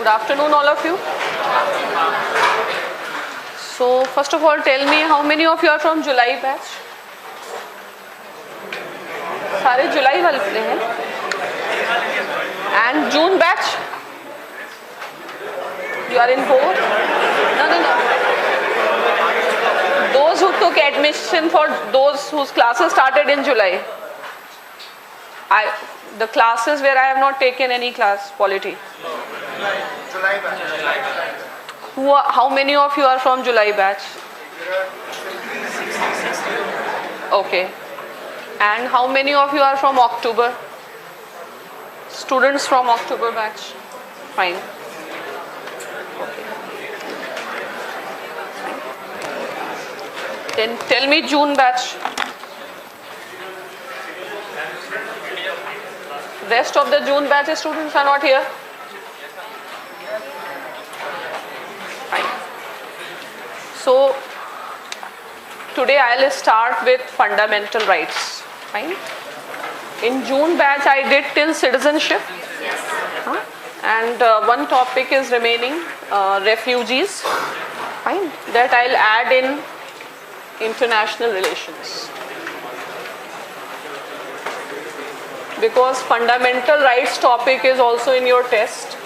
Good afternoon, all of you. So, first of all, tell me how many of you are from July batch? सारे जुलाई वाले हैं. And June batch? You are in both? No. Those who took admission for those whose classes started in July. The classes where I have not taken any class, polity. July batch. How many of you are from July batch? Okay. And how many of you are from October? Students from October batch. Fine. Okay. Then tell me June batch. Rest of the June batch students are not here. Fine. So today I'll start with fundamental rights. Fine. In June batch I did till citizenship. Yes. And one topic is remaining, refugees. Fine. That I'll add in international relations. Because fundamental rights topic is also in your test.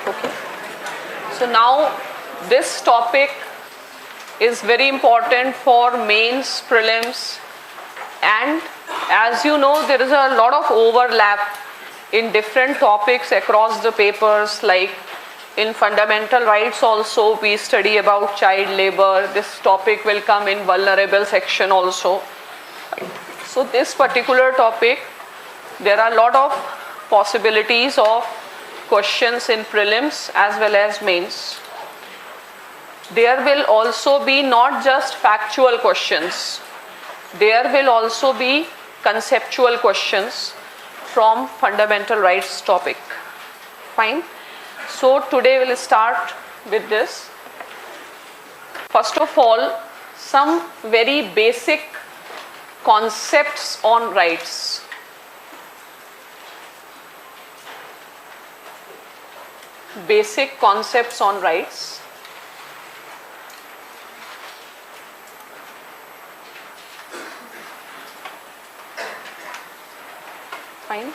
Okay. So now this topic is very important for mains, prelims, and as you know, there is a lot of overlap in different topics across the papers. Like in fundamental rights also we study about child labor. This topic will come in vulnerable section also. So this particular topic, there are a lot of possibilities of questions in prelims as well as mains. There will also be not just factual questions. There will also be conceptual questions from fundamental rights topic. Fine. So today we'll start with this. First of all, some very basic concepts on rights. Basic concepts on rights. Fine.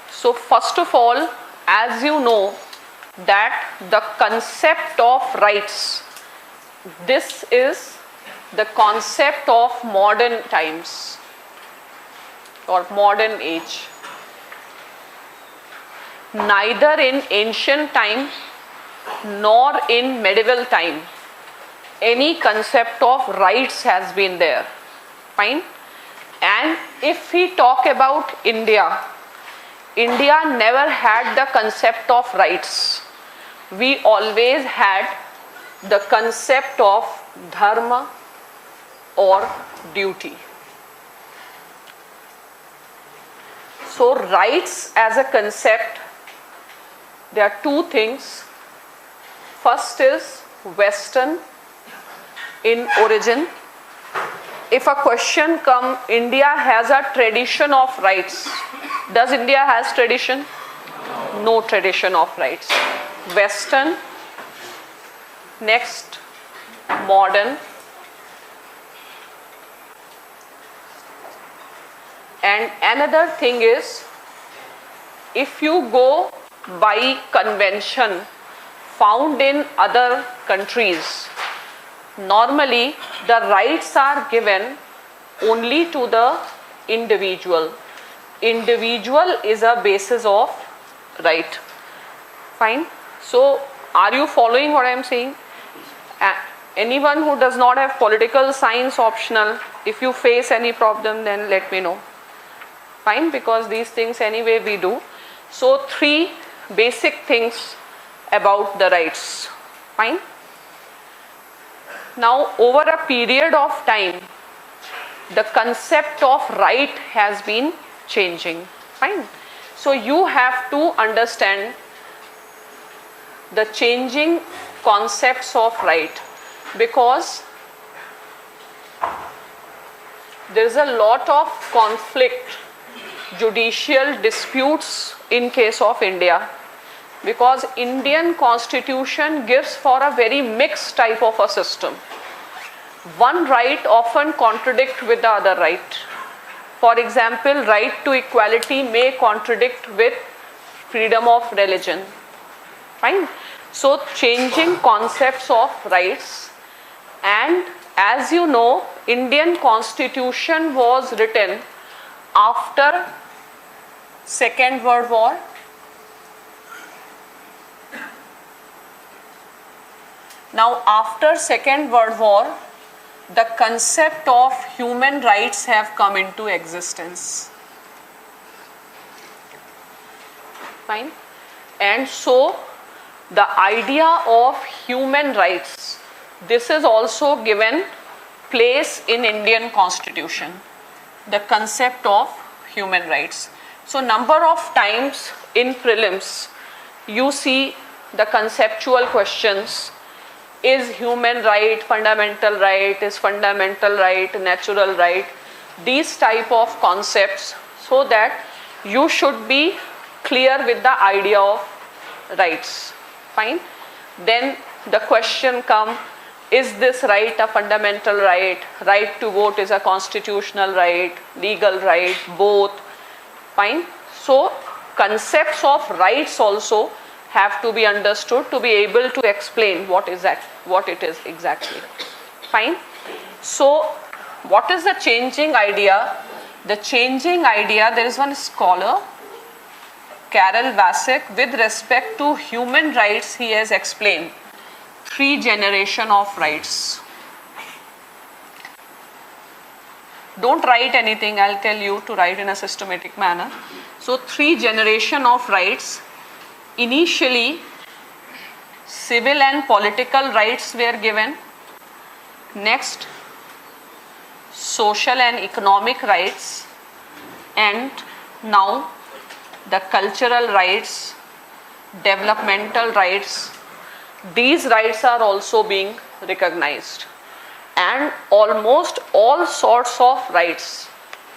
So first of all, as you know that the concept of rights, this is the concept of modern times or modern age. Neither in ancient time nor in medieval time any concept of rights has been there. Fine. And if we talk about India, India never had the concept of rights. We always had the concept of dharma or duty. So rights as a concept, there are two things. First is Western in origin. If a question comes, India has a tradition of rights. Does India has tradition? No tradition of rights. Western, next modern, and another thing is, if you go by convention found in other countries, normally the rights are given only to the individual. Individual is a basis of right. Fine. So are you following what I am saying? Anyone who does not have political science optional, if you face any problem, then let me know. Fine, because these things anyway we do. So three basic things about the rights. Fine. Now over a period of time, the concept of right has been changing. Fine. So you have to understand the changing concepts of right, because there is a lot of conflict, judicial disputes in case of India, because Indian constitution gives for a very mixed type of a system. One right often contradict with the other right. For example, right to equality may contradict with freedom of religion. Fine. So changing concepts of rights, and as you know, Indian constitution was written after Second World War. Now after Second World War, the concept of human rights have come into existence. Fine. And so the idea of human rights, this is also given place in Indian constitution, the concept of human rights. So number of times in prelims you see the conceptual questions: is human right fundamental right, is fundamental right natural right, these type of concepts, so that you should be clear with the idea of rights. Fine. Then the question come, is this right a fundamental right, right to vote is a constitutional right, legal right, both. Fine. So concepts of rights also have to be understood to be able to explain what is that, what it is exactly. Fine. So what is the changing idea? The changing idea, there is one scholar, Karel Vasek, with respect to human rights, he has explained 3 generations of rights. Don't write anything, I'll tell you to write in a systematic manner. So 3 generations of rights. Initially, civil and political rights were given. Next, social and economic rights. And now the cultural rights, developmental rights, these rights are also being recognized. And almost all sorts of rights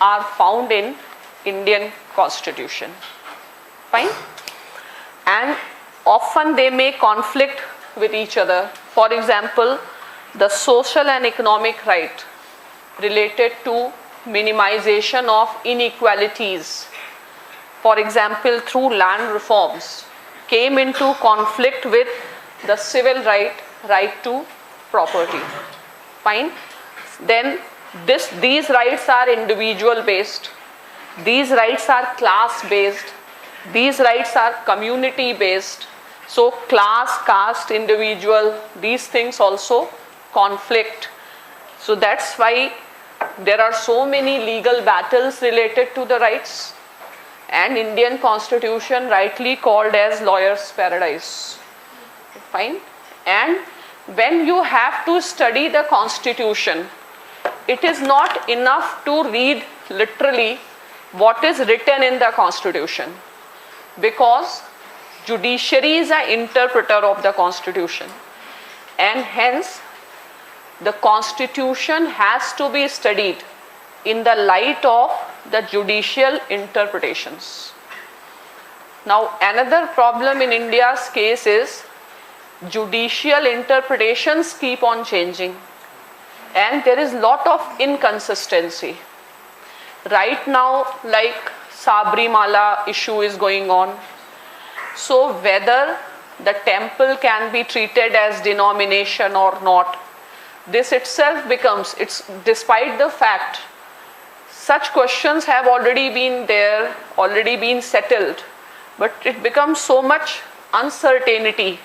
are found in Indian constitution. Fine. And often they may conflict with each other. For example, the social and economic right related to minimization of inequalities, for example through land reforms, came into conflict with the civil right, right to property. Fine. Then these rights are individual based, these rights are class based, these rights are community based. So class, caste, individual, these things also conflict. So that's why there are so many legal battles related to the rights, and Indian constitution rightly called as lawyer's paradise. Fine. And when you have to study the constitution, it is not enough to read literally what is written in the constitution, because judiciary is an interpreter of the constitution, and hence the constitution has to be studied in the light of the judicial interpretations. Now another problem in India's case is judicial interpretations keep on changing, and there is lot of inconsistency. Right now, like Sabrimala issue is going on. So whether the temple can be treated as denomination or not, this itself becomes, it's despite the fact such questions have already been there, already been settled, but it becomes so much uncertainty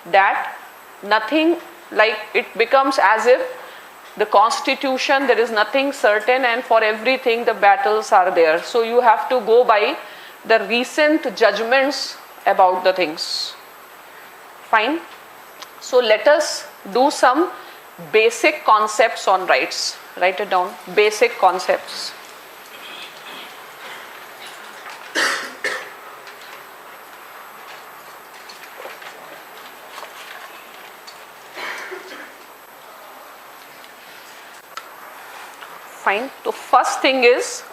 that nothing, like it becomes as if the constitution, there is nothing certain, and for everything the battles are there. So you have to go by the recent judgments about the things. Fine. So let us do some basic concepts on rights. Write it down. Basic concepts. Fine. So first thing is,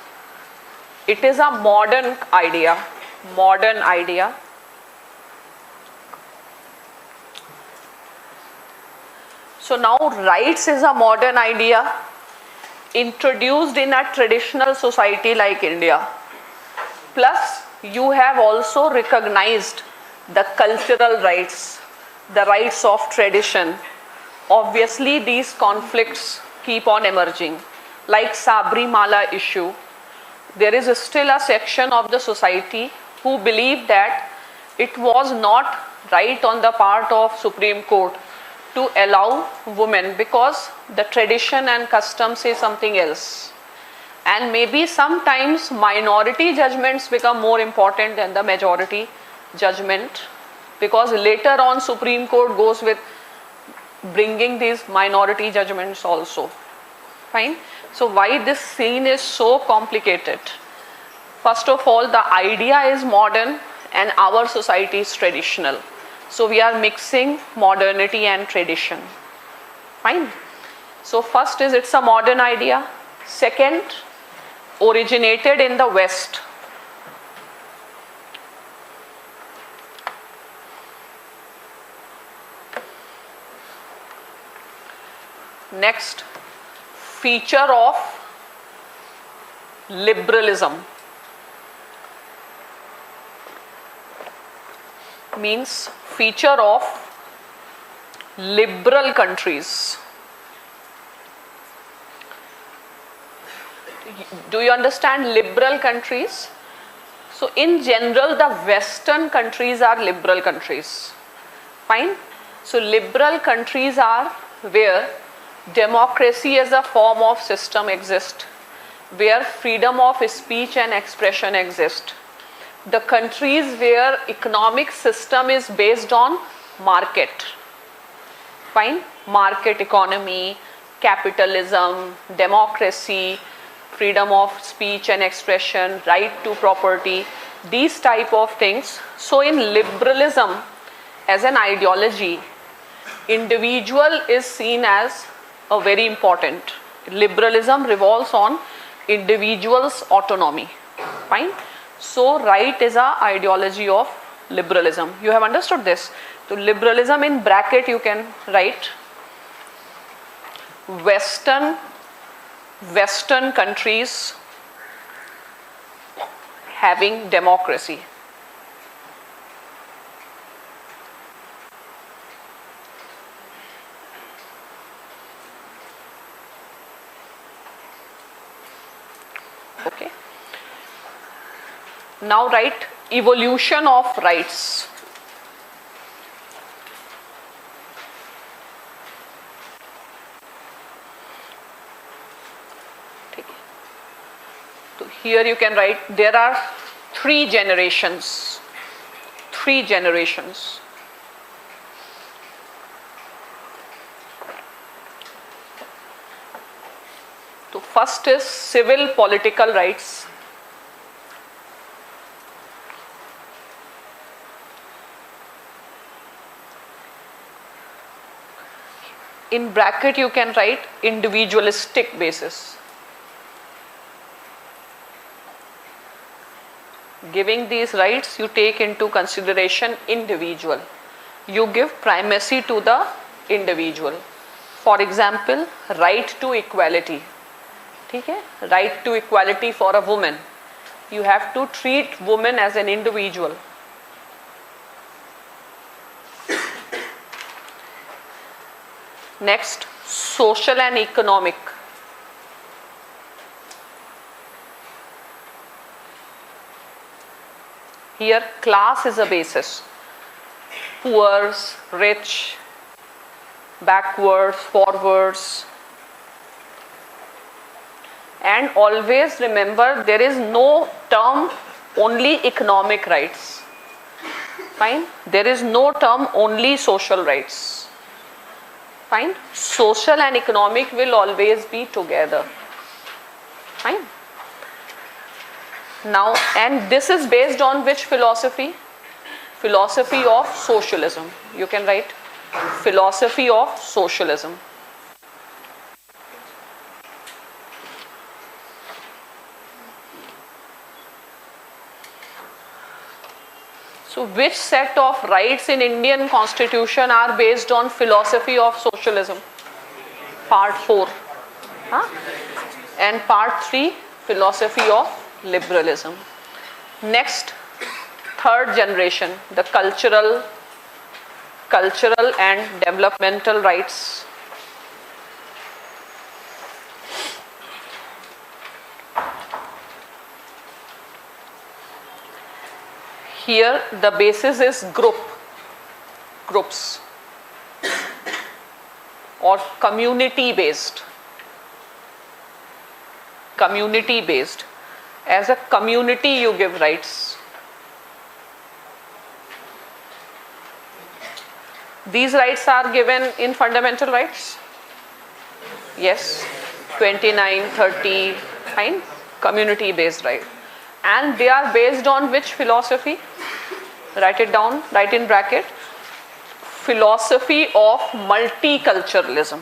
it is a modern idea. Modern idea. So now rights is a modern idea introduced in a traditional society like India. Plus you have also recognized the cultural rights, the rights of tradition. Obviously these conflicts keep on emerging. Like Sabrimala issue, there is still a section of the society who believe that it was not right on the part of Supreme Court to allow women, because the tradition and custom say something else. And maybe sometimes minority judgments become more important than the majority judgment, because later on Supreme Court goes with bringing these minority judgments also. Fine. So why this scene is so complicated? First of all, the idea is modern and our society is traditional. So we are mixing modernity and tradition. Fine. So first is, it's a modern idea. Second, originated in the West. Next, feature of liberalism. Means feature of liberal countries. Do you understand liberal countries? So in general the Western countries are liberal countries. Fine. So liberal countries are where democracy as a form of system exists, where freedom of speech and expression exists. The countries where economic system is based on market. Fine. Market economy, capitalism, democracy, freedom of speech and expression, right to property, these type of things. So in liberalism as an ideology, individual is seen as a very important. Liberalism revolves on individual's autonomy. Fine. So right is a ideology of liberalism. You have understood this. So liberalism in bracket you can write Western countries having democracy. Okay. Now write evolution of rights. So here you can write, there are three generations. Three generations. So first is civil political rights. In bracket you can write individualistic basis. Giving these rights you take into consideration individual. You give primacy to the individual. For example, right to equality. Okay? Right to equality for a woman. You have to treat woman as an individual. Next, social and economic. Here class is a basis. Poor, rich, backwards, forwards. And always remember, there is no term only economic rights. Fine? There is no term only social rights. Fine? Social and economic will always be together. Fine? Now, and this is based on which philosophy? Philosophy of socialism. You can write philosophy of socialism. So which set of rights in Indian constitution are based on philosophy of socialism? Part 4. Huh? And part 3, philosophy of liberalism. Next, third generation, the cultural and developmental rights. Here the basis is groups or community based. As a community you give rights. These rights are given in fundamental rights. Yes, 29, 30, fine, community based right. And they are based on which philosophy? Write it down, write in bracket. Philosophy of multiculturalism.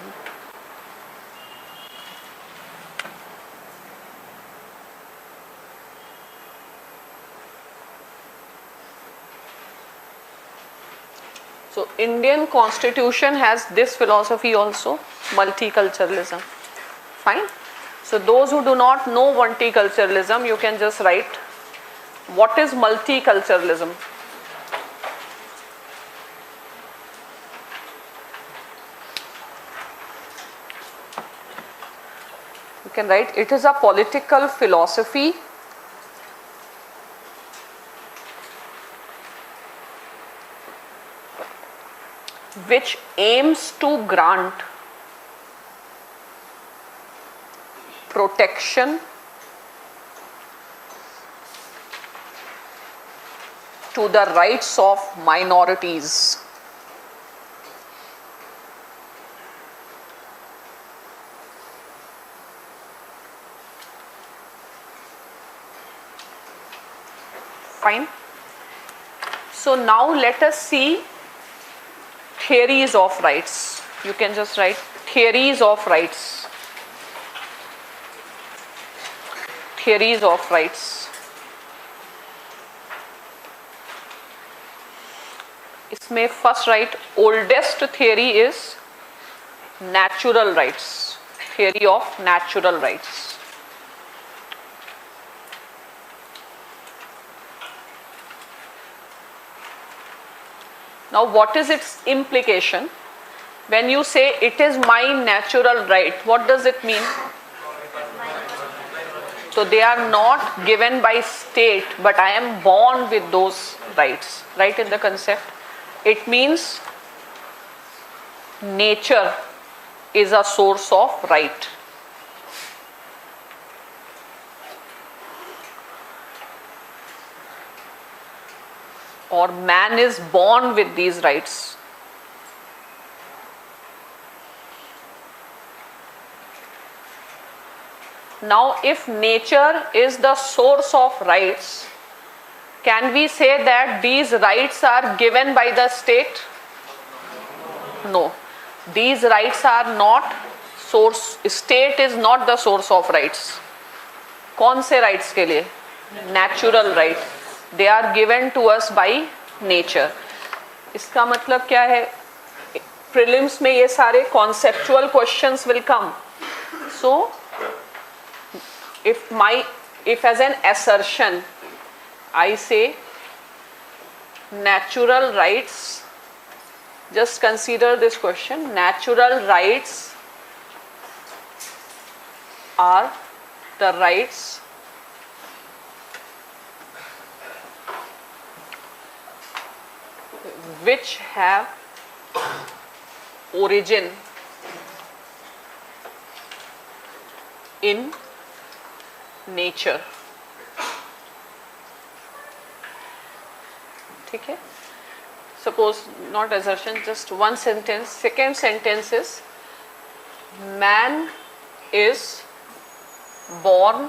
So Indian constitution has this philosophy also, multiculturalism. Fine. So those who do not know multiculturalism, you can just write, what is multiculturalism? You can write, it is a political philosophy which aims to grant protection to the rights of minorities. Fine. So now let us see theories of rights. You can just write theories of rights. Theories of rights. इसमें first write oldest theory is natural rights. Theory of natural rights. Now what is its implication? When you say it is my natural right, what does it mean? So they are not given by state, but I am born with those rights, right, in the concept. It means nature is a source of right. Or man is born with these rights. Now, if nature is the source of rights, can we say that these rights are given by the state? No. These rights are not source, state is not the source of rights. कौन से rights के लिए? Natural right. They are given to us by nature. इसका मतलब क्या है? Prelims में ये सारे conceptual questions will come. So, if as an assertion I say natural rights, just consider this question, natural rights are the rights which have origin in nature. ठीक है? Suppose not assertion, just one sentence. Second sentence is man is born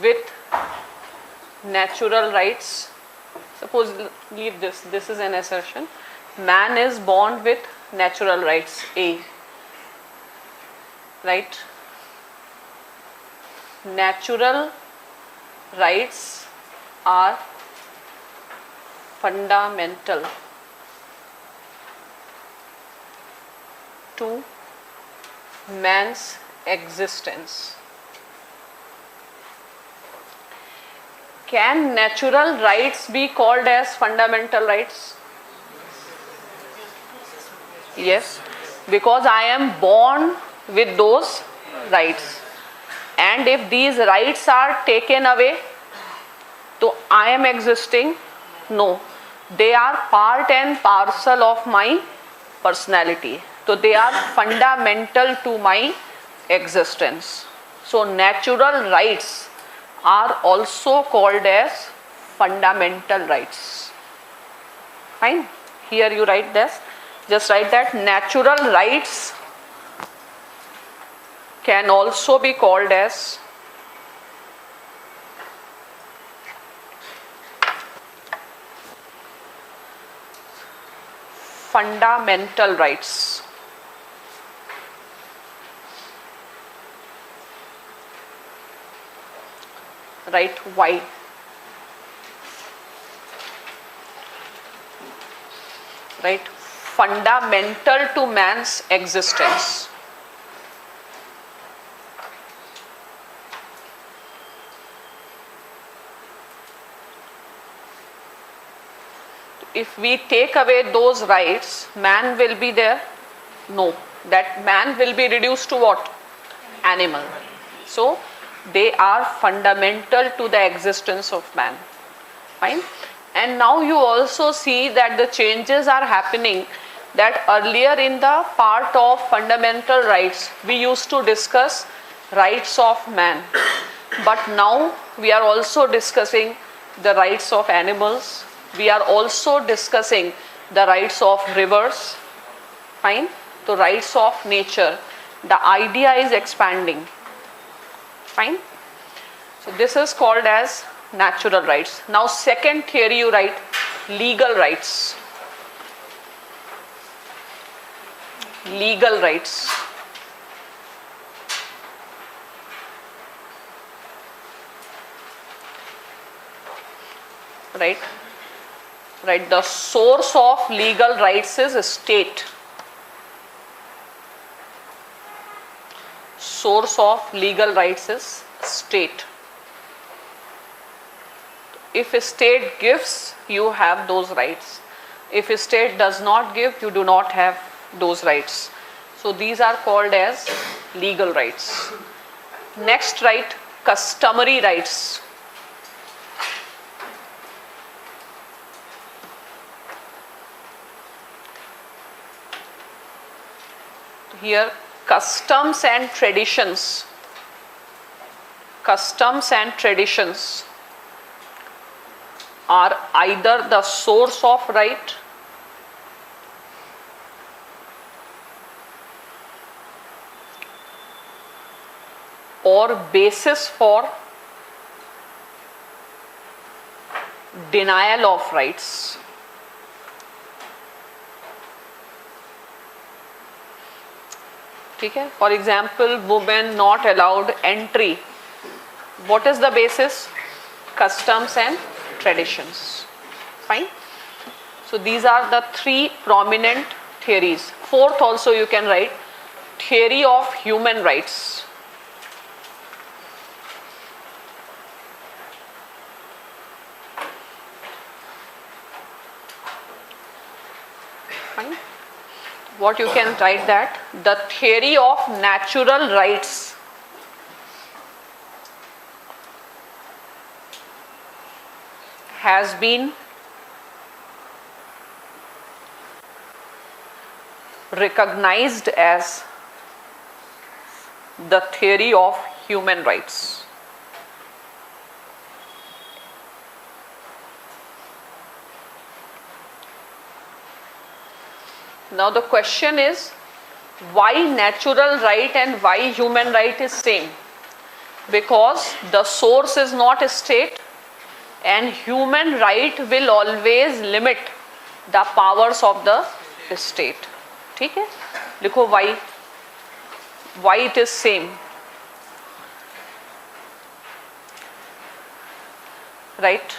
with natural rights. Suppose leave this. This is an assertion. Man is born with natural rights. A. Right? Natural rights are fundamental to man's existence. Can natural rights be called as fundamental rights? Yes, because I am born with those rights, and if these rights are taken away, so I am existing? No, they are part and parcel of my personality. So they are fundamental to my existence. So natural rights are also called as fundamental rights. Fine. Here you write this. Just write that natural rights can also be called as fundamental rights. Right? Why? Right? Fundamental to man's existence. If we take away those rights, man will be there? No. That man will be reduced to what? Animal. So, they are fundamental to the existence of man. Fine. And now you also see that the changes are happening, that earlier in the part of fundamental rights, we used to discuss rights of man. But now we are also discussing the rights of animals. We are also discussing the rights of rivers. Fine. The rights of nature. The idea is expanding. Fine. So this is called as natural rights. Now second theory you write, legal rights. Legal rights. Right. Right. The source of legal rights is state. Source of legal rights is state. If a state gives, you have those rights. If a state does not give, you do not have those rights. So these are called as legal rights. Next right, customary rights. Here, customs and traditions. Customs and traditions are either the source of right or basis for denial of rights. Okay? For example, women not allowed entry. What is the basis? Customs and traditions. Fine. So these are the three prominent theories. Fourth also you can write, theory of human rights. Fine. What you can write that? The theory of natural rights. Has been recognized as the theory of human rights. Now the question is, why natural right and why human right is same? Because the source is not a state, and human right will always limit the powers of the state. ठीक है? लिखो why it is same. Right?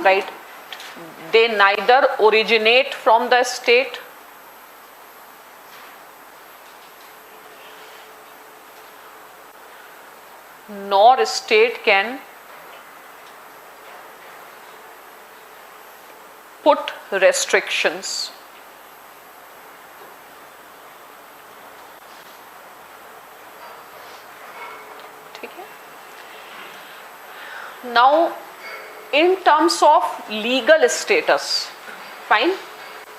right? They neither originate from the state nor state can put restrictions. Now, in terms of legal status, fine,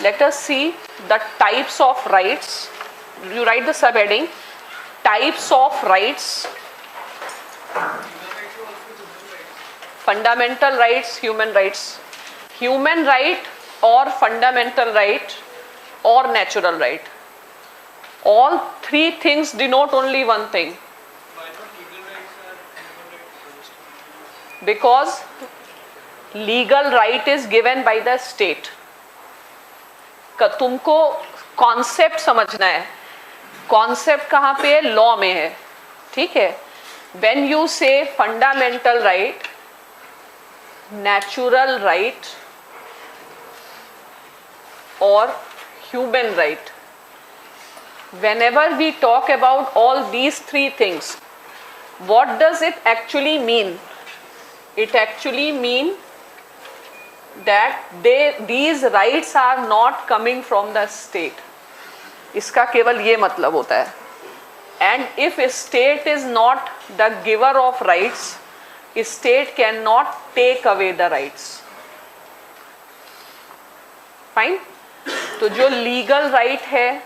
let us see the types of rights. You write the subheading, types of rights, fundamental rights, human rights. Human right or fundamental right or natural right. All three things denote only one thing. Because legal right is given by the state. तुमको concept समझना है, concept कहाँ पे है, law में है, ठीक है. When you say fundamental right, natural right or human right, whenever we talk about all these three things, what does it actually mean? It actually means that these rights are not coming from the state. इसका केवल ये मतलब होता है. And if a state is not the giver of rights, a state cannot take away the rights. Fine? तो जो legal right है,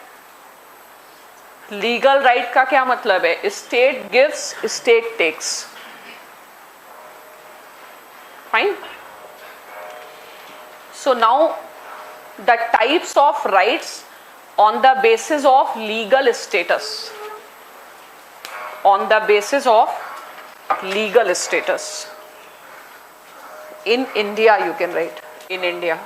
legal right का क्या मतलब है? State gives, state takes. Fine? So now the types of rights on the basis of legal status. On the basis of legal status. In India, you can write, in India.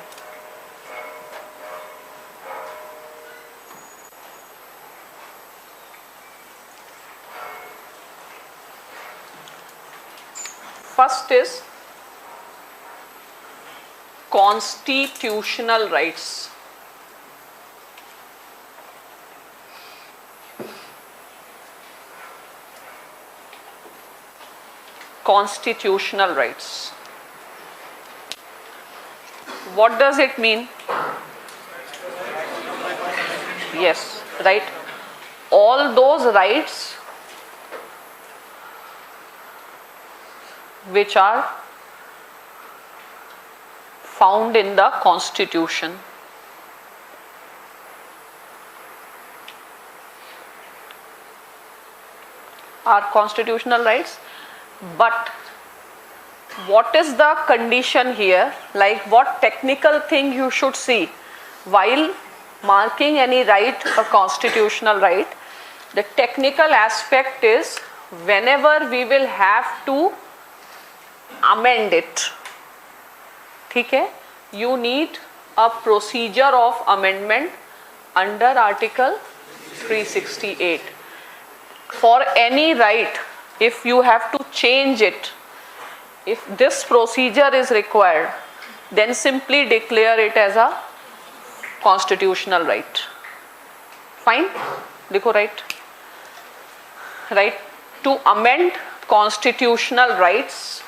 First is constitutional rights. Constitutional rights. What does it mean? Yes, right. All those rights which are found in the Constitution. Are constitutional rights. But what is the condition here? Like what technical thing you should see while marking any right a constitutional right? The technical aspect is whenever we will have to amend it, ठीक है, you need a procedure of amendment under Article 368. For any right, if you have to change it, if this procedure is required, then simply declare it as a constitutional right. Fine? देखो right. Right? To amend constitutional rights,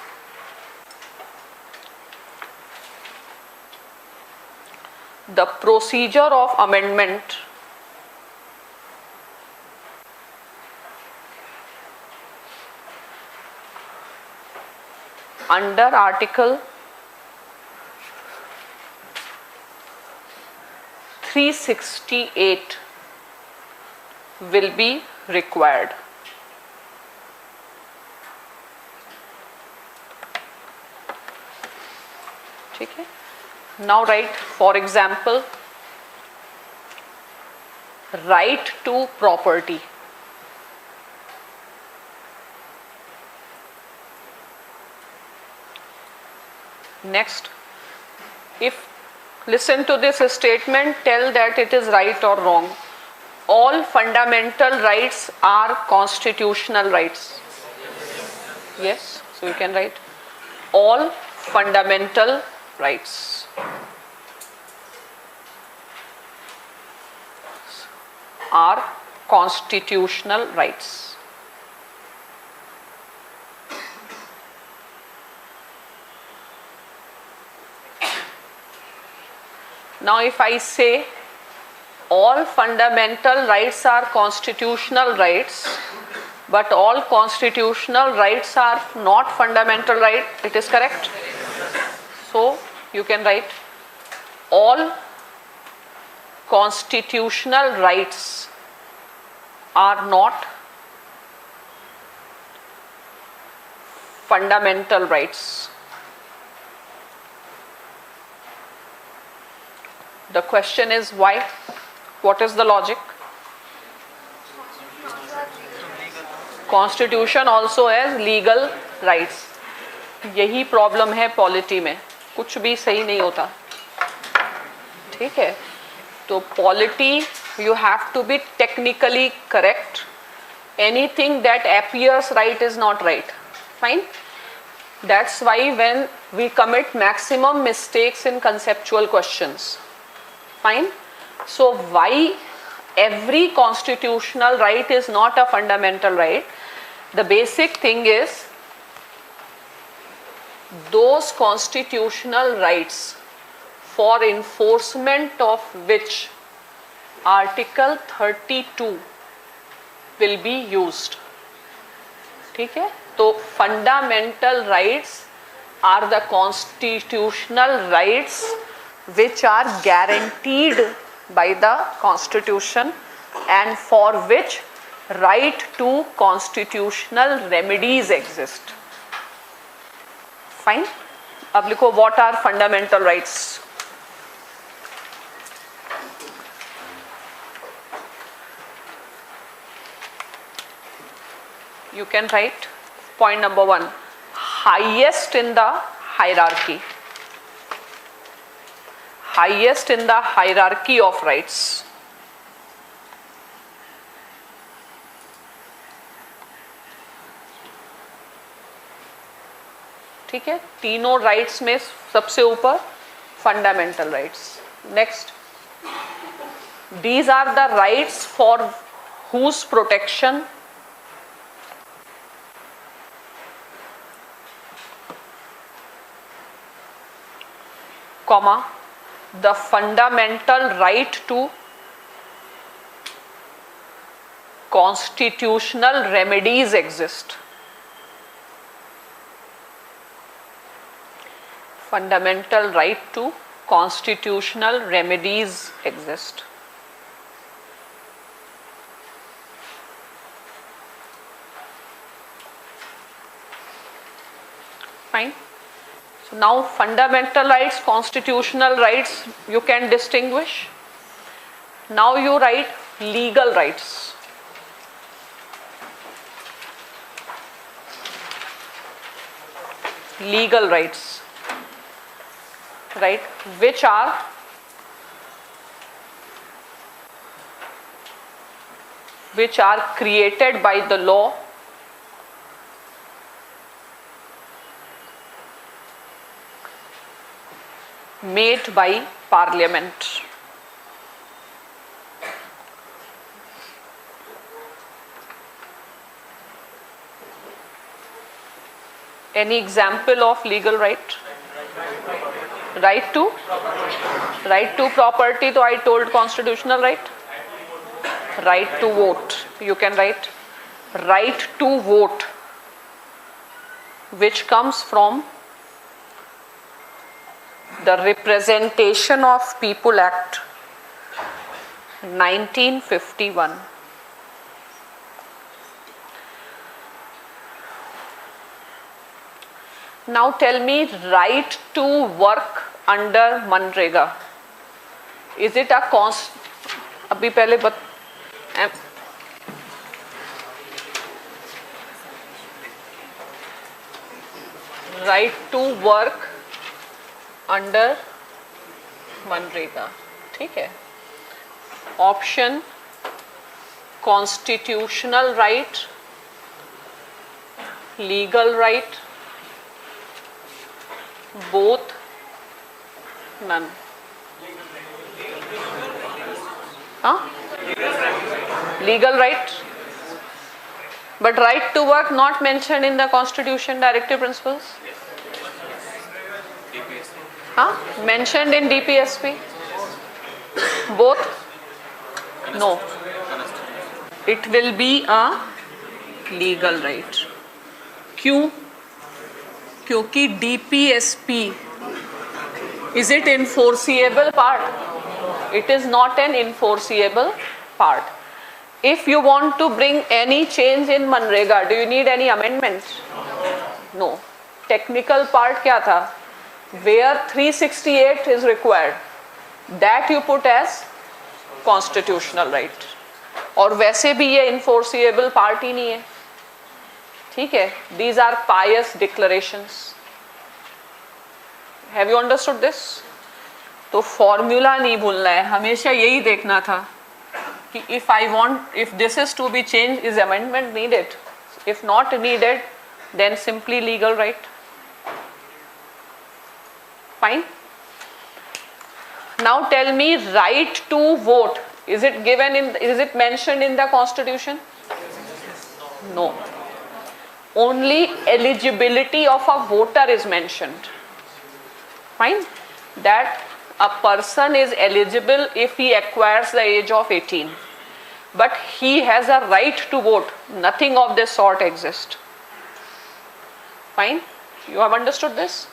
the procedure of amendment under Article 368 will be required. ठीक है? Now write, for example, right to property. Next, if listen to this statement, tell that it is right or wrong. All fundamental rights are constitutional rights. Yes, so you can write all fundamental rights are constitutional rights. Now if I say all fundamental rights are constitutional rights, but all constitutional rights are not fundamental right, it is correct? So you can write all constitutional rights are not fundamental rights. The question is why? What is the logic? Constitution also has legal rights. यही problem है polity में, कुछ भी सही नहीं होता, ठीक है? तो polity you have to be technically correct. Anything that appears right is not right. Fine? That's why when we commit maximum mistakes in conceptual questions. Fine? So why every constitutional right is not a fundamental right? The basic thing is those constitutional rights for enforcement of which Article 32 will be used. ठीक है? तो fundamental rights are the constitutional rights which are guaranteed by the Constitution and for which right to constitutional remedies exist. Fine? अब लिखो what are fundamental rights? You can write point number 1, highest in the hierarchy. Highest in the hierarchy of rights. ठीक है? तीनों rights में सबसे ऊपर fundamental rights. Next, these are the rights for whose protection comma the fundamental right to constitutional remedies exist. Fundamental right to constitutional remedies exist. Fine. So now fundamental rights, constitutional rights, you can distinguish. Now you write legal rights. Legal rights, right, which are created by the law made by Parliament. Any example of legal right? Right to property, so I told constitutional right. Right to vote, you can write right to vote, which comes from the Representation of People Act 1951. Now tell me, right to work under MNREGA, is it a अभी पहले right to work under MNREGA, ठीक है? Option constitutional right, legal right, both None. Huh? Legal right. But right to work not mentioned in the Constitution directive principles? Huh? Mentioned in DPSP? Both? No. It will be a legal right. क्यों? क्योंकि DPSP, is it enforceable part? It is not an enforceable part. If you want to bring any change in Manrega, do you need any amendment? No. Technical part क्या था? Where 368 is required, that you put as constitutional right. और वैसे भी ये enforceable part ही नहीं है. ठीक है? These are pious declarations. Have you understood this? तो फॉर्मूला नहीं भूलना है, हमेशा यही देखना था कि if this is to be changed, is amendment needed? If not needed, then simply legal right. Fine. Now tell me, right to vote, is it mentioned in the Constitution? No. Only eligibility of a voter is mentioned. Fine. That a person is eligible if he acquires the age of 18. But he has a right to vote. Nothing of this sort exists. Fine. You have understood this?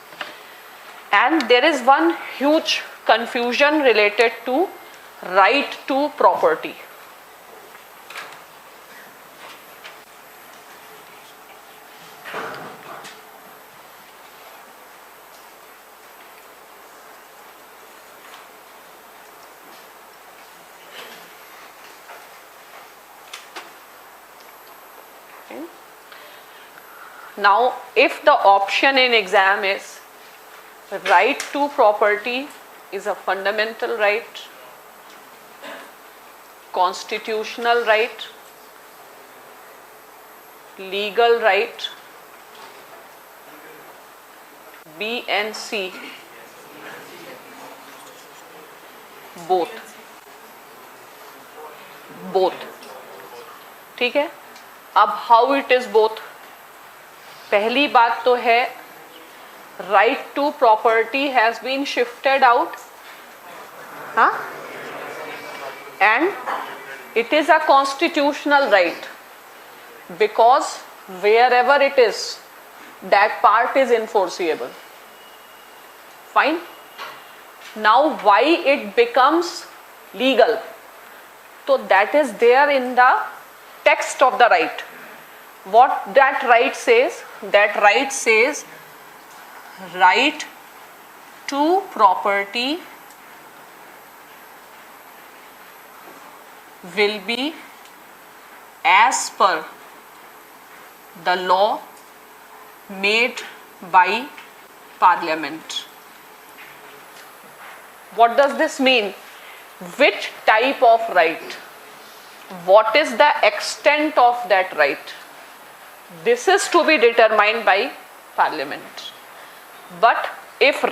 And there is one huge confusion related to right to property. Now, if the option in exam is right to property is a fundamental right, constitutional right, legal right, B and C, both. ठीक है? अब how it is both? पहली बात तो है right to property has been shifted out, huh? And it is a constitutional right because wherever it is, that part is enforceable. Fine. Now why it becomes legal? So that is there in the text of the right. What that right says? That right says right to property will be as per the law made by Parliament. What does this mean? Which type of right? What is the extent of that right? This is to be determined by Parliament. But if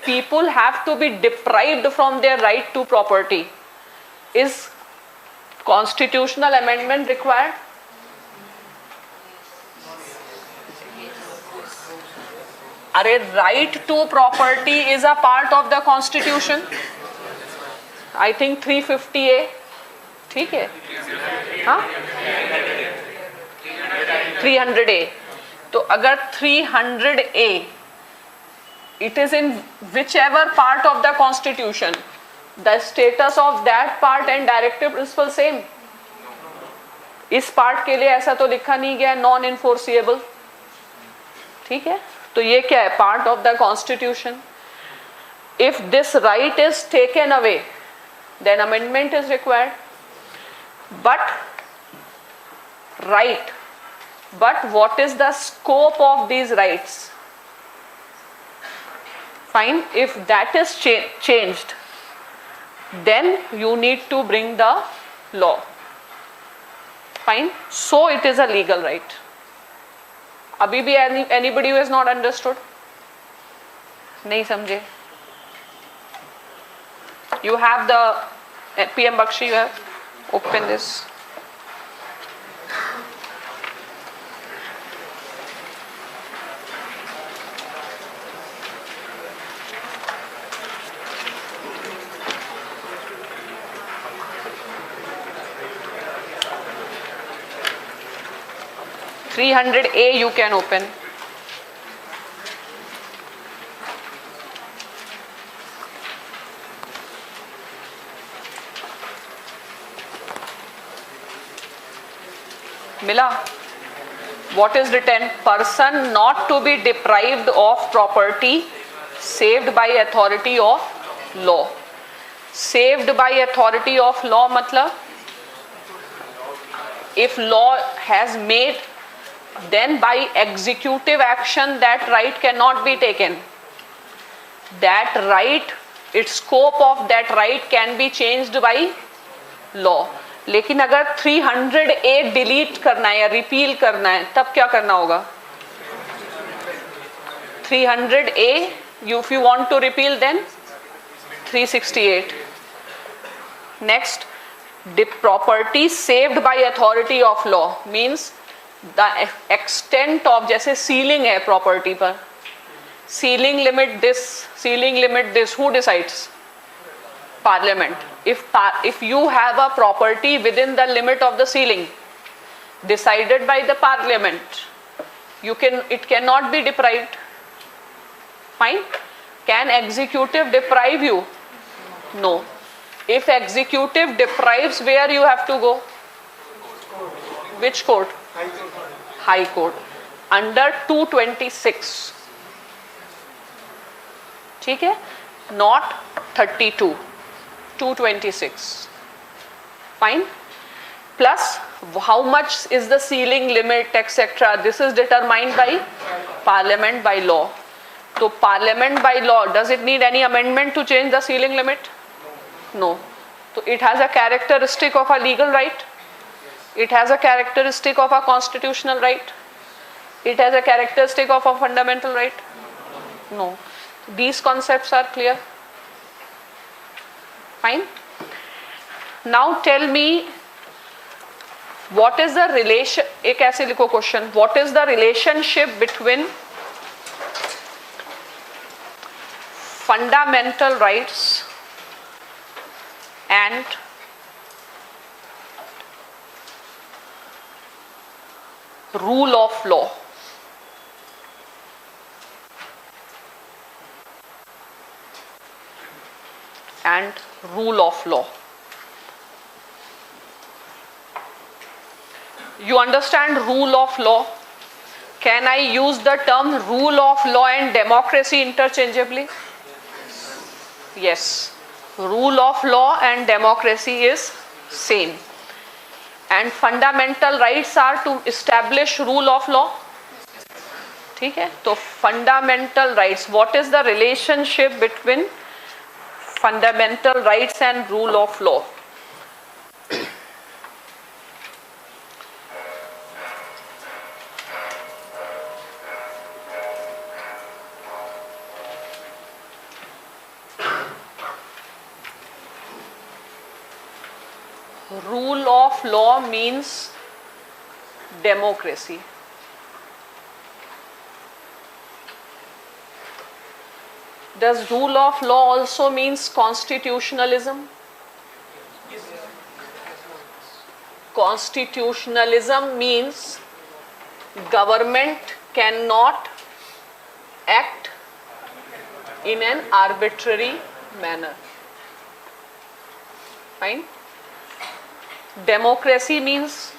people have to be deprived from their right to property, is constitutional amendment required? Right to property is a part of the Constitution. I think 350A. ठीक है? हाँ? 300A. तो अगर 300A, it is in whichever part of the Constitution, the status of that part and directive principle same. इस part के लिए ऐसा तो लिखा नहीं गया non enforceable. ठीक है? तो ये क्या है? Part of the Constitution. If this right is taken away, then amendment is required. But what is the scope of these rights? Fine. If that is changed, then you need to bring the law. Fine. So it is a legal right. अभी भी anybody who has not understood? नहीं समझे? You have the PM Bakshi, you have open this. $300A you can open. Mila, what is written? Person not to be deprived of property saved by authority of law. Saved by authority of law matlab, if law has made, then by executive action that right cannot be taken. That right, its scope of that right can be changed by law. लेकिन अगर 300A delete करना है या repeal करना है तब क्या करना होगा? 300A, if you want to repeal, then 368. Next, the property saved by authority of law means the extent of, जैसे सीलिंग है प्रॉपर्टी पर, ceiling limit this, who decides? Parliament. If you have a property within the limit of the ceiling decided by the Parliament, it cannot be deprived. Fine. Can executive deprive you? No. If executive deprives, where you have to go? Which court? High Court. Under 226. ठीक है? Not 32. 226. Fine. Plus, how much is the ceiling limit, etc. This is determined by Parliament by law. So, Parliament by law, does it need any amendment to change the ceiling limit? No. So, it has a characteristic of a legal right. It has a characteristic of a constitutional right. It has a characteristic of a fundamental right. No. These concepts are clear. Fine. Now tell me, what is the relation, एक ऐसे लिखो question, what is the relationship between fundamental rights and rule of law? And rule of law. You understand rule of law? Can I use the term rule of law and democracy interchangeably? Yes. Rule of law and democracy is same. And fundamental rights are to establish rule of law. ठीक है? तो fundamental rights, what is the relationship between fundamental rights and rule of law? Rule of law means democracy. Does rule of law also means constitutionalism? Constitutionalism means government cannot act in an arbitrary manner. Fine. Democracy means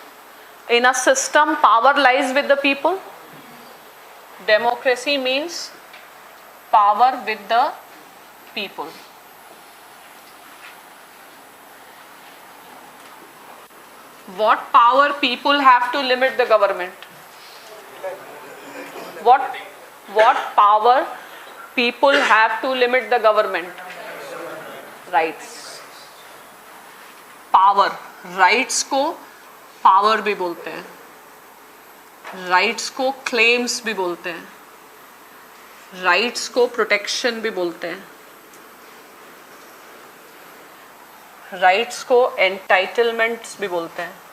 in a system power lies with the people. Democracy means power with the people. What power people have to limit the government? What power people have to limit the government? Rights. Power. Rights को power भी बोलते हैं. Rights को claims भी बोलते हैं. Rights को protection भी बोलते हैं. राइट्स को एंटाइटलमेंट्स भी बोलते हैं।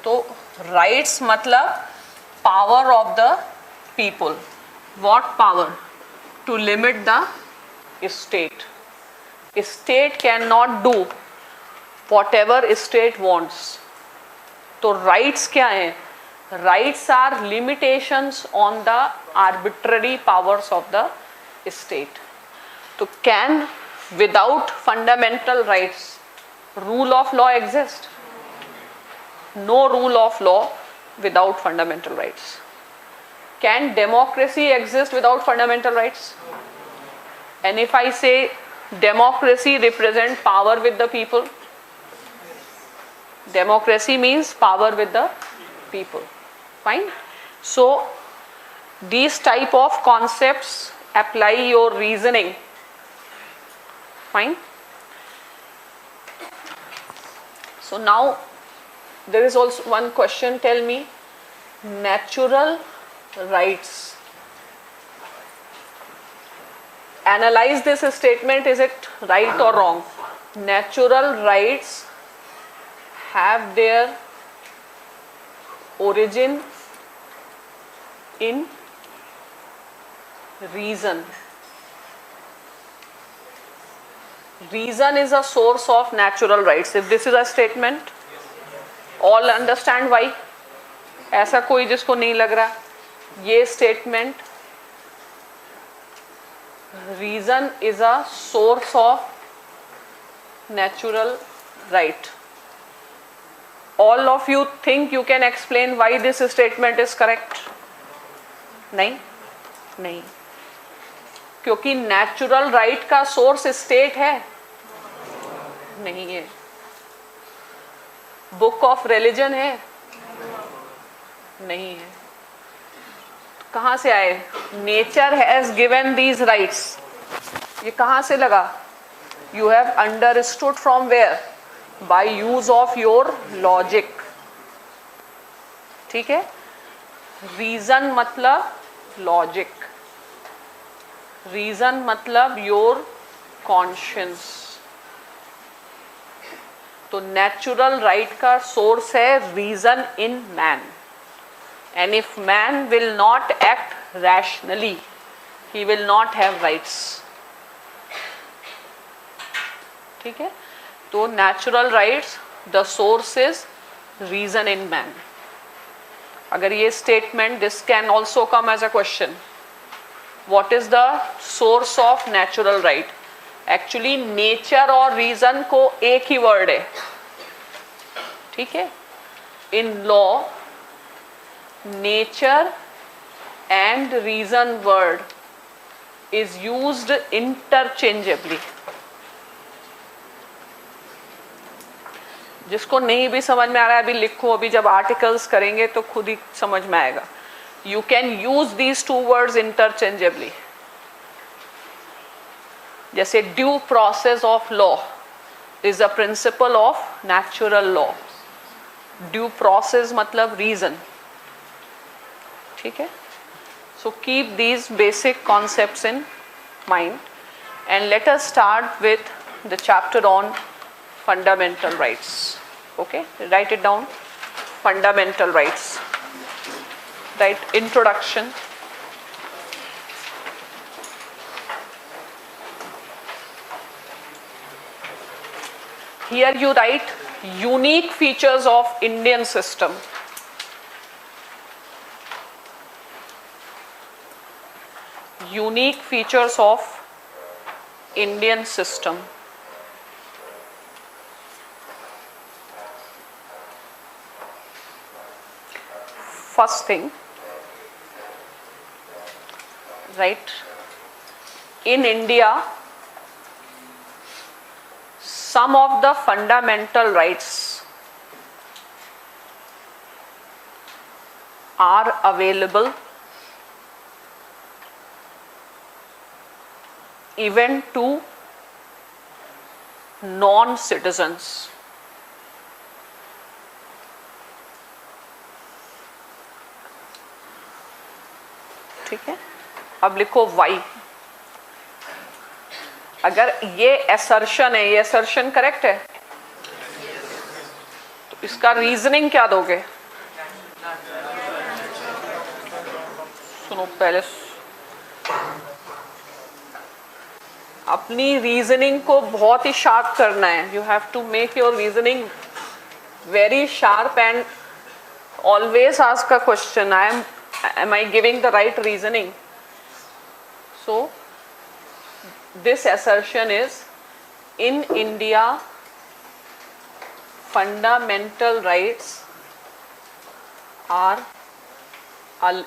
तो राइट्स मतलब power of the people. What power? To limit the state. State can not do whatever state wants. तो राइट्स क्या हैं? Rights are limitations on the arbitrary powers of the state. तो can without fundamental rights rule of law exist? No rule of law without fundamental rights. Can democracy exist without fundamental rights? And if I say democracy represents power with the people, democracy means power with the people. Fine. So these type of concepts apply your reasoning. Fine. So now there is also one question. Tell me, natural rights. Analyze this statement. Is it right or wrong? Natural rights have their origin in reason. Reason is a source of natural rights. If this is a statement, all understand why? ऐसा कोई जिसको नहीं लग रहा? ये statement, reason is a source of natural right. All of you think you can explain why this statement is correct? नहीं, नहीं, क्योंकि नेचुरल राइट का सोर्स स्टेट है नहीं है। बुक ऑफ रिलीजन है नहीं है। कहां से आए? Nature has given these rights. ये कहां से लगा? You have understood from where? By use of your logic. ठीक है। रीजन मतलब लॉजिक, रीजन मतलब योर कॉन्शियंस। तो नेचुरल राइट का सोर्स है reason in man. And if man will not act rationally, he will not have rights. ठीक है। तो natural rights, the source is reason in man. अगर ये statement, this can also come as a question, what is the source of natural right? Actually nature और reason को एक ही word है। ठीक है। In law nature and reason word is used interchangeably. जिसको नहीं भी समझ में आ रहा है अभी लिखो, अभी जब आर्टिकल्स करेंगे तो खुद ही समझ में आएगा। You can use these two words interchangeably. जैसे due process of law is a principle of natural law. Due process मतलब रीजन। ठीक है। So keep these basic concepts in mind and let us start with the chapter on fundamental rights. Okay, write it down. Fundamental rights, right, introduction. Here you write unique features of Indian system. Unique features of Indian system. First thing, right, in India, some of the fundamental rights are available even to non-citizens. ठीक है। अब लिखो Y. अगर ये assertion है, ये assertion correct है, तो इसका रीजनिंग क्या दोगे? सुनो पहले, अपनी रीजनिंग को बहुत ही शार्प करना है. You have to make your reasoning very sharp and always ask a question. Am I giving the right reasoning? So this assertion is, in India fundamental rights are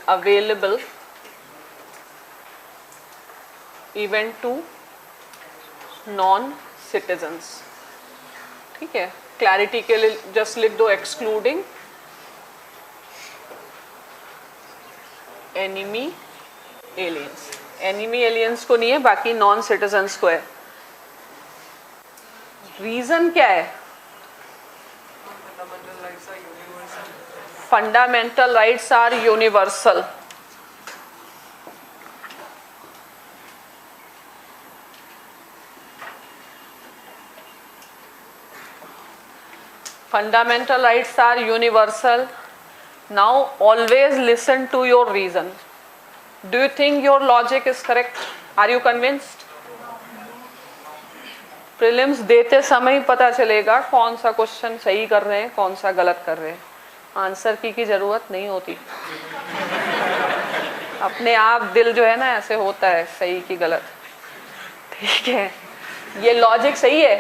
available even to non citizens. ठीक है, clarity के लिए just लिख दो excluding enemy aliens. Enemy aliens को नहीं है, बाकी नॉन सिटीजन्स को है. रीजन क्या है? Fundamental rights are universal. Fundamental rights are universal. Now always listen to your reason. Do you think your logic is correct? Are you convinced? Prelims देते समय ही पता चलेगा कौन सा क्वेश्चन सही कर रहे हैं, कौन सा गलत कर रहे हैं. आंसर की जरूरत नहीं होती. अपने आप दिल जो है ना ऐसे होता है, सही की गलत. ठीक है, ये लॉजिक सही है.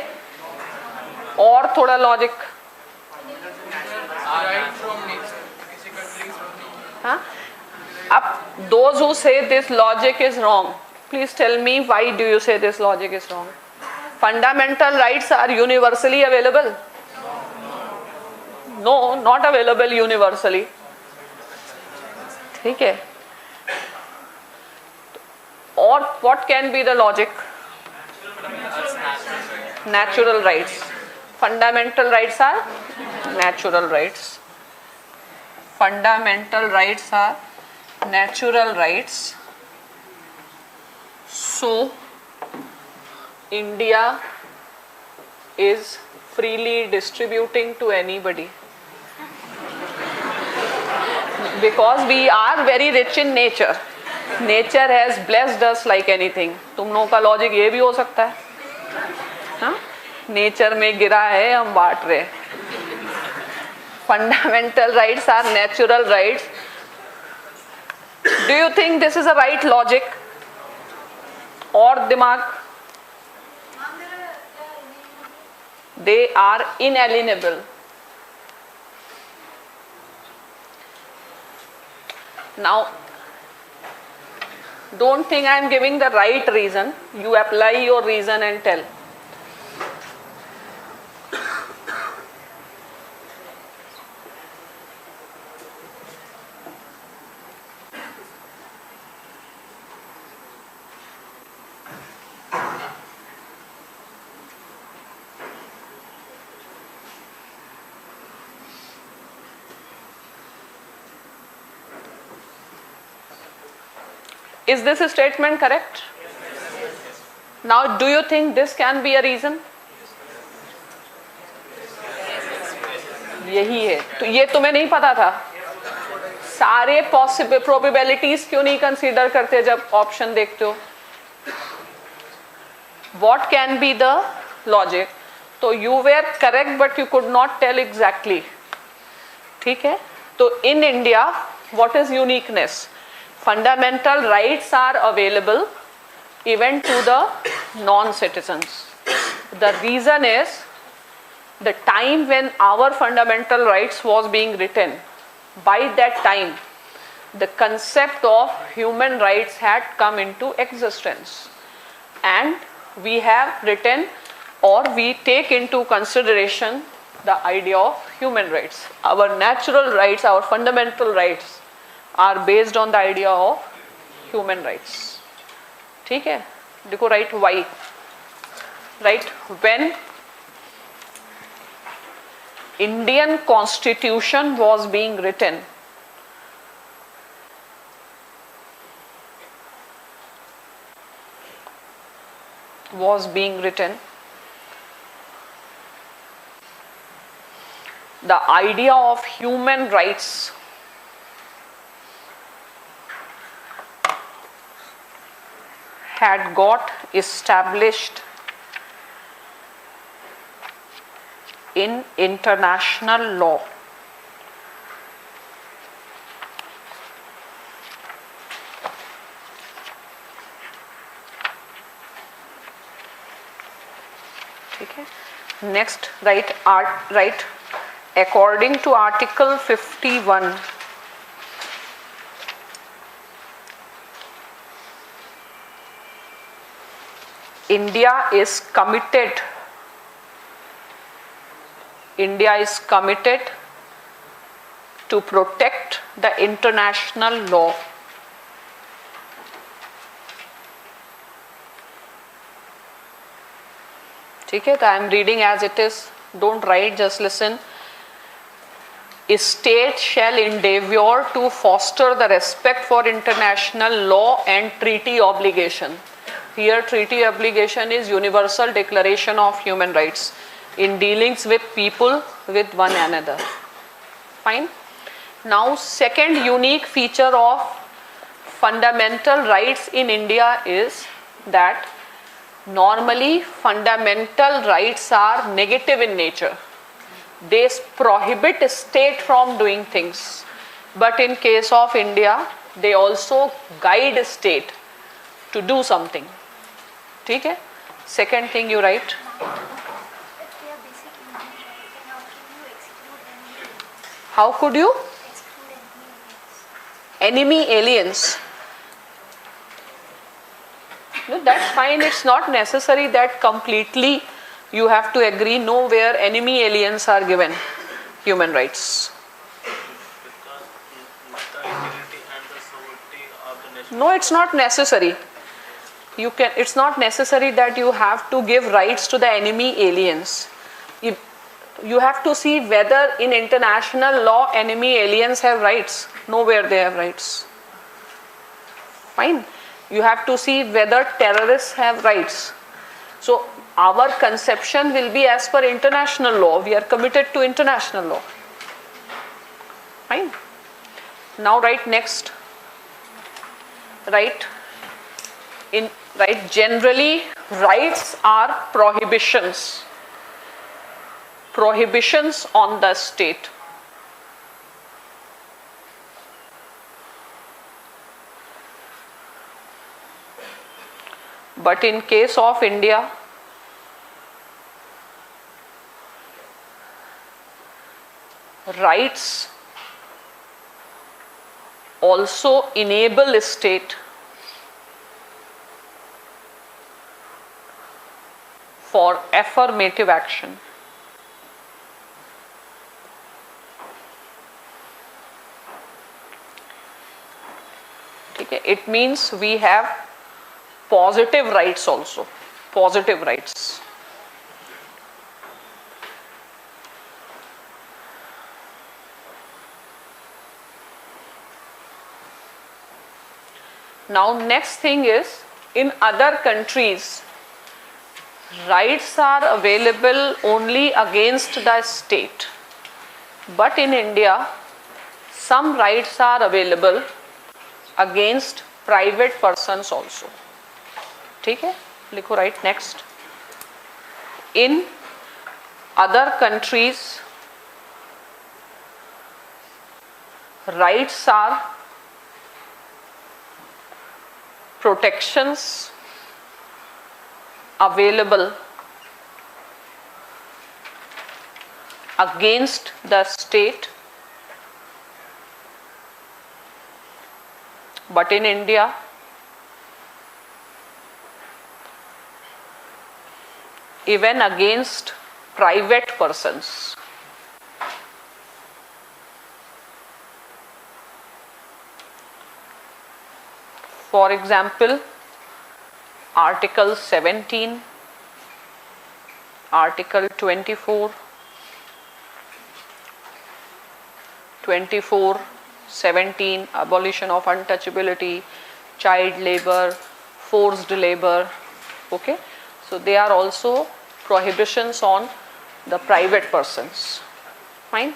और थोड़ा लॉजिक. हाँ, अब those who say this logic is wrong, please tell me why do you say this logic is wrong? Fundamental rights are universally available? No, not available universally. ठीक है. और what can be the logic? Natural rights. Fundamental rights are natural rights. Fundamental rights are natural rights. So India is freely distributing to anybody because we are very rich in nature. Nature has blessed us like anything. तुम लोगों का logic ये भी हो सकता है, हाँ? Nature में गिरा है, हम बांट रहे. Fundamental rights are natural rights. Do you think this is a right logic? और दिमाग? They are inalienable. Now, don't think I am giving the right reason. You apply your reason and tell. Is this statement correct? Now, do you think this can be a reason? यही है. तो ये तुम्हें नहीं पता था? सारे possible probabilities क्यों नहीं कंसीडर करते जब ऑप्शन देखते हो? What can be the logic? तो you were correct but you could not tell exactly. ठीक है? तो in India, what is uniqueness? Fundamental rights are available even to the non-citizens. The reason is the time when our fundamental rights was being written. By that time, the concept of human rights had come into existence, and we have written or we take into consideration the idea of human rights. Our natural rights, our fundamental rights are based on the idea of human rights. ठीक है? देखो right why? Right, when Indian Constitution was being written, was being written, the idea of human rights had got established in international law. Okay. Next, write according to Article 51, India is committed to protect the international law. ठीक है, I am reading as it is. Don't write, just listen. A state shall endeavor to foster the respect for international law and treaty obligation. Here, treaty obligation is Universal Declaration of Human Rights in dealings with people with one another. Fine. Now, second unique feature of fundamental rights in India is that normally fundamental rights are negative in nature. They prohibit a state from doing things. But in case of India, they also guide a state to do something. ठीक है? Second thing you write. How could you? Enemy aliens. No, that's fine. It's not necessary that completely you have to agree. Nowhere enemy aliens are given human rights. No, it's not necessary. It's not necessary that you have to give rights to the enemy aliens. You have to see whether in international law enemy aliens have rights. Nowhere they have rights. Fine. You have to see whether terrorists have rights. So our conception will be as per international law. We are committed to international law. Fine. Now write next. Write generally rights are prohibitions. Prohibitions on the state. But in case of India, rights also enable a state for affirmative action. Okay, it means we have positive rights also. Positive rights. Now next thing is, in other countries, rights are available only against the state. But in India, some rights are available against private persons also. ठीक है? लिखो right next. In other countries, rights are protections available against the state, but in India even against private persons. For example, Article 17, Article 24, 17, abolition of untouchability, child labor, forced labor. Okay. So they are also prohibitions on the private persons. Fine.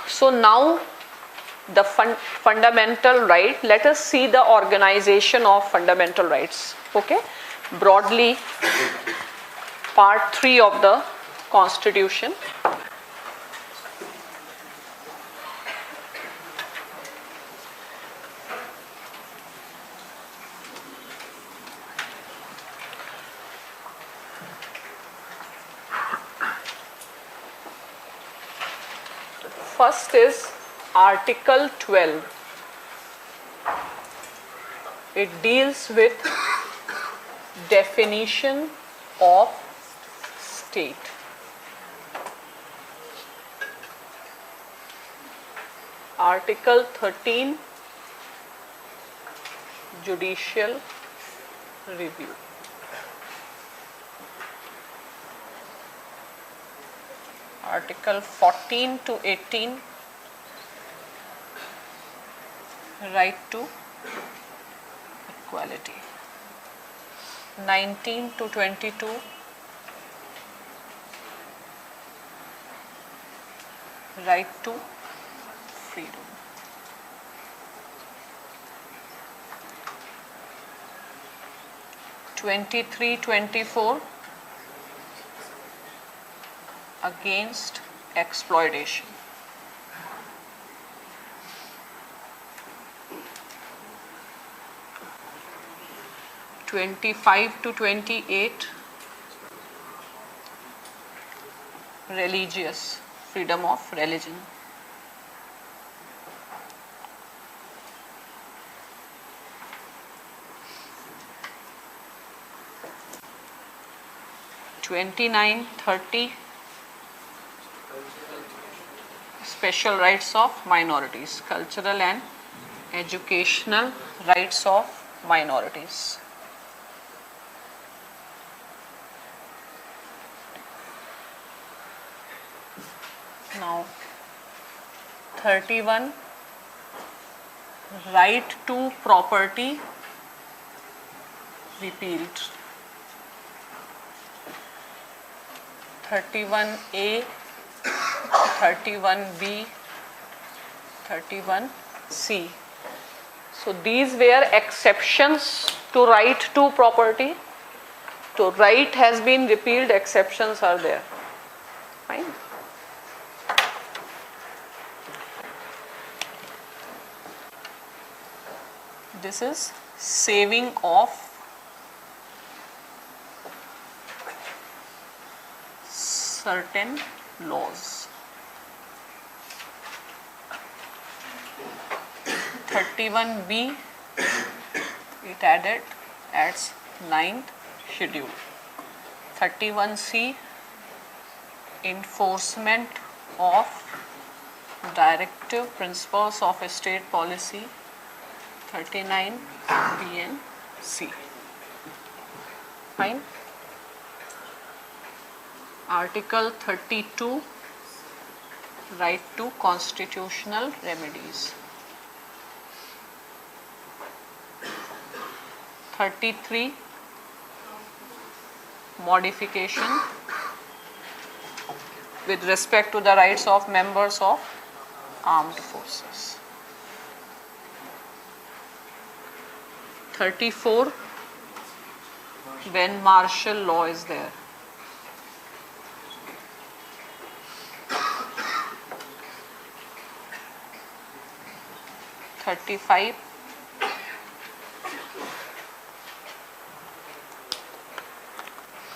So now the fundamental right, let us see the organization of fundamental rights. Okay, broadly, part 3 of the Constitution. First is Article 12. It deals with definition of state. Article 13, judicial review. Article 14 to 18, right to equality. 19 to 22, right to freedom. 23-24, against exploitation. 25 to 28, religious, freedom of religion. 29-30, special rights of minorities, cultural and educational rights of minorities. Now 31, right to property repealed. 31A, 31B, 31C. So these were exceptions to right to property. So right has been repealed, exceptions are there. Fine. This is saving of certain laws. 31B, it adds 9th schedule. 31C, enforcement of directive principles of state policy. 39B and C. Fine. Article 32, right to constitutional remedies. 33, modification with respect to the rights of members of armed forces. 34, when martial law is there. 35,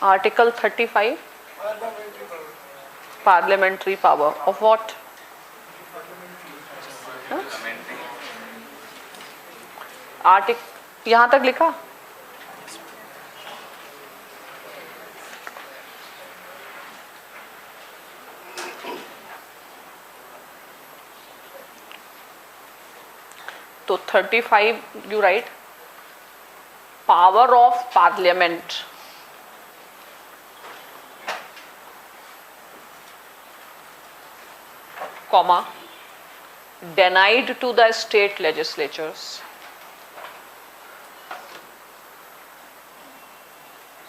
Article 35, parliamentary power of what? Arctic यहाँ तक लिखा? तो 35 you write power of parliament, comma, denied to the state legislatures.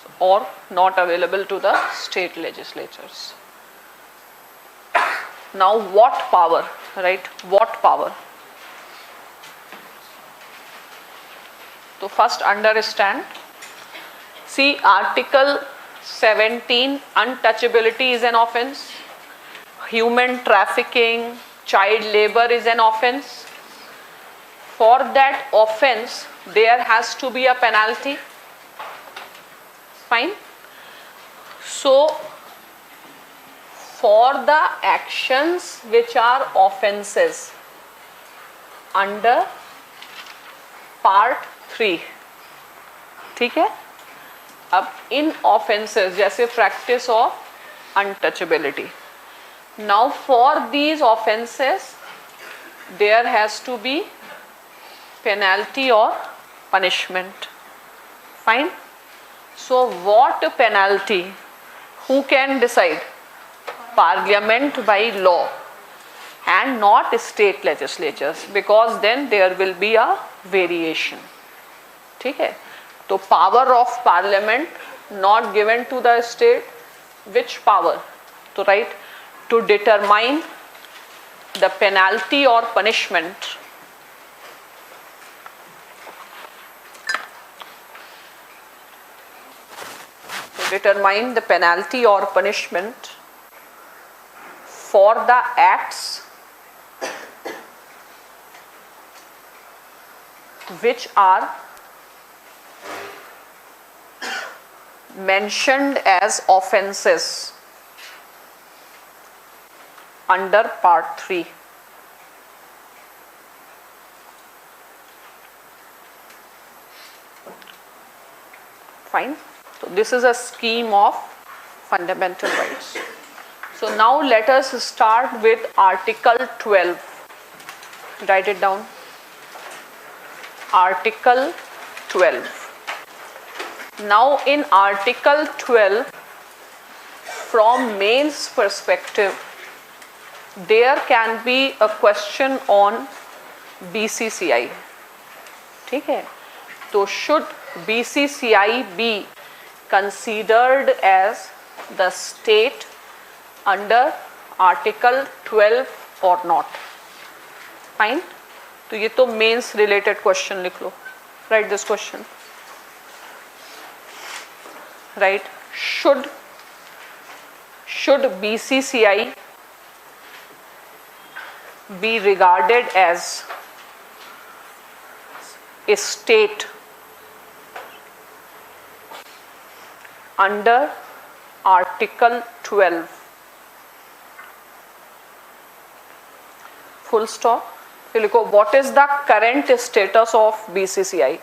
So or not available to the state legislatures. Now what power, right? What power? So first understand, see Article 17, untouchability is an offense, human trafficking, child labor is an offense. For that offense, there has to be a penalty. Fine. So, for the actions which are offenses under Part 3, ठीक है? अब इन offenses जैसे practice of untouchability. Now for these offenses, there has to be penalty or punishment. Fine. So what penalty? Who can decide? Parliament by law and not state legislatures, because then there will be a variation. ठीक है? तो power of parliament not given to the state. Which power? तो right, to determine the penalty or punishment for the acts which are mentioned as offenses under Part 3. Fine. So this is a scheme of fundamental rights. So now let us start with Article 12. Write it down. Article 12. Now in Article 12, from mains perspective, there can be a question on BCCI. ठीक है? तो should BCCI be considered as the state under Article 12 or not? Fine. तो ये तो mains related question लिख लो. Write this question. Right. Should BCCI be regarded as a state under Article 12? Full stop. फिर लिखो, what is the current status of BCCI?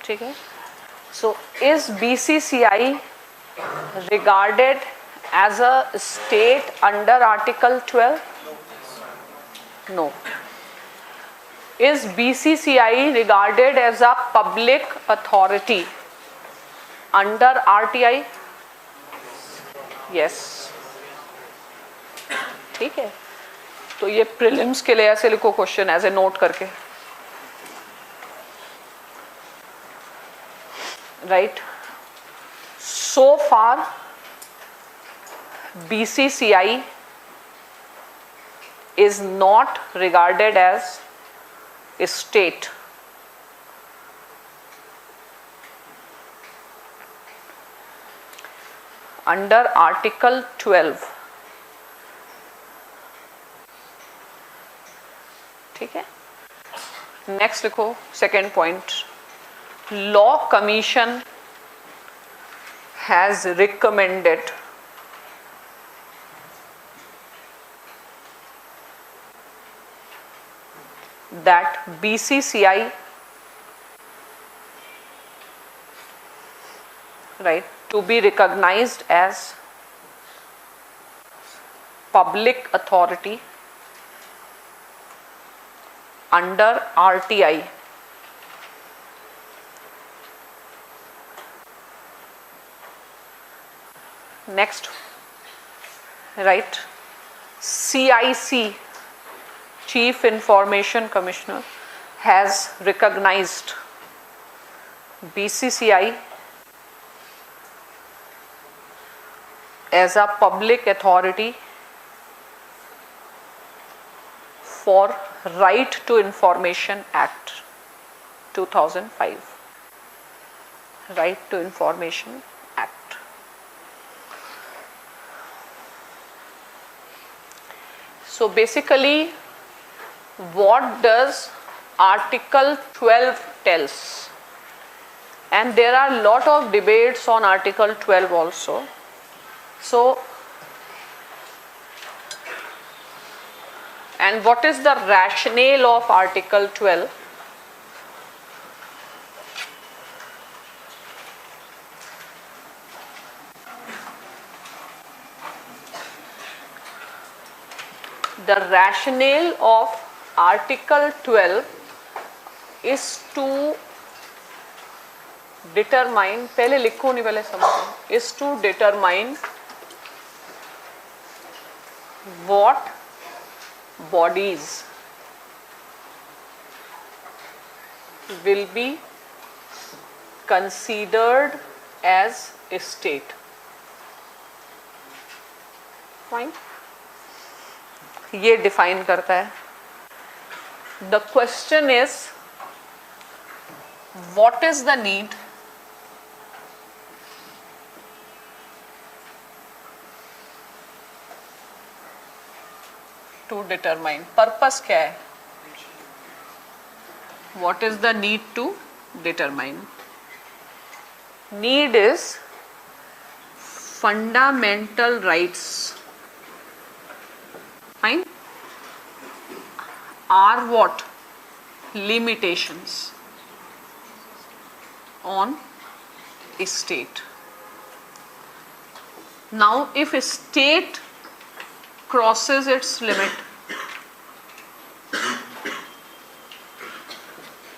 ठीक है? So is BCCI regarded as a state under Article 12? No. Is BCCI regarded as a public authority under RTI? Yes. ठीक है? तो ये prelims के लिए ऐसे लिखो क्वेश्चन एज ए नोट करके. Right. So far, BCCI is not regarded as a state. Under Article 12. ठीक है? Next लिखो, second point. Law Commission has recommended that BCCI, right, to be recognized as public authority under RTI. Next, right, CIC, Chief Information Commissioner, has recognized BCCI as a public authority for Right to Information Act 2005. Right to Information Act. So basically, what does Article 12 tells? And there are a lot of debates on Article 12 also. So, and what is the rationale of Article 12? The rationale of Article 12 is to determine, पहले लिखो नहीं पहले समझो, is to determine what bodies will be considered as a state. Fine. ये define करता है. The question is, what is the need to determine? Purpose क्या है? What is the need to determine? Need is fundamental rights. Fine. Are what? Limitations on a state. Now, if a state crosses its limit,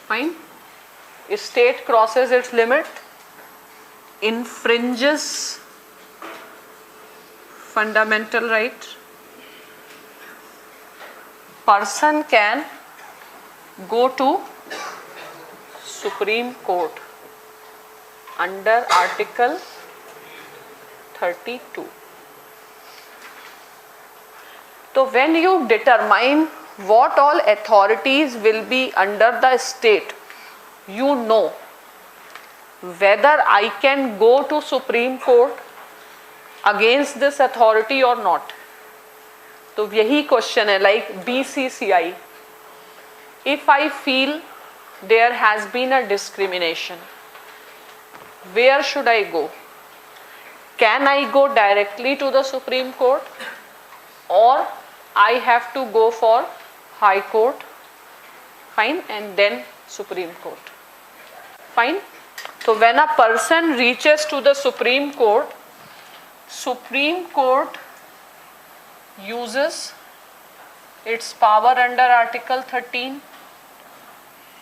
fine, a state crosses its limit, infringes fundamental right, person can go to Supreme Court under Article 32. So when you determine what all authorities will be under the state, you know whether I can go to Supreme Court against this authority or not. तो यही question है, like BCCI. If I feel there has been a discrimination, where should I go? Can I go directly to the Supreme Court, or I have to go for High Court, fine, and then Supreme Court, fine. So when a person reaches to the Supreme Court uses its power under Article 13,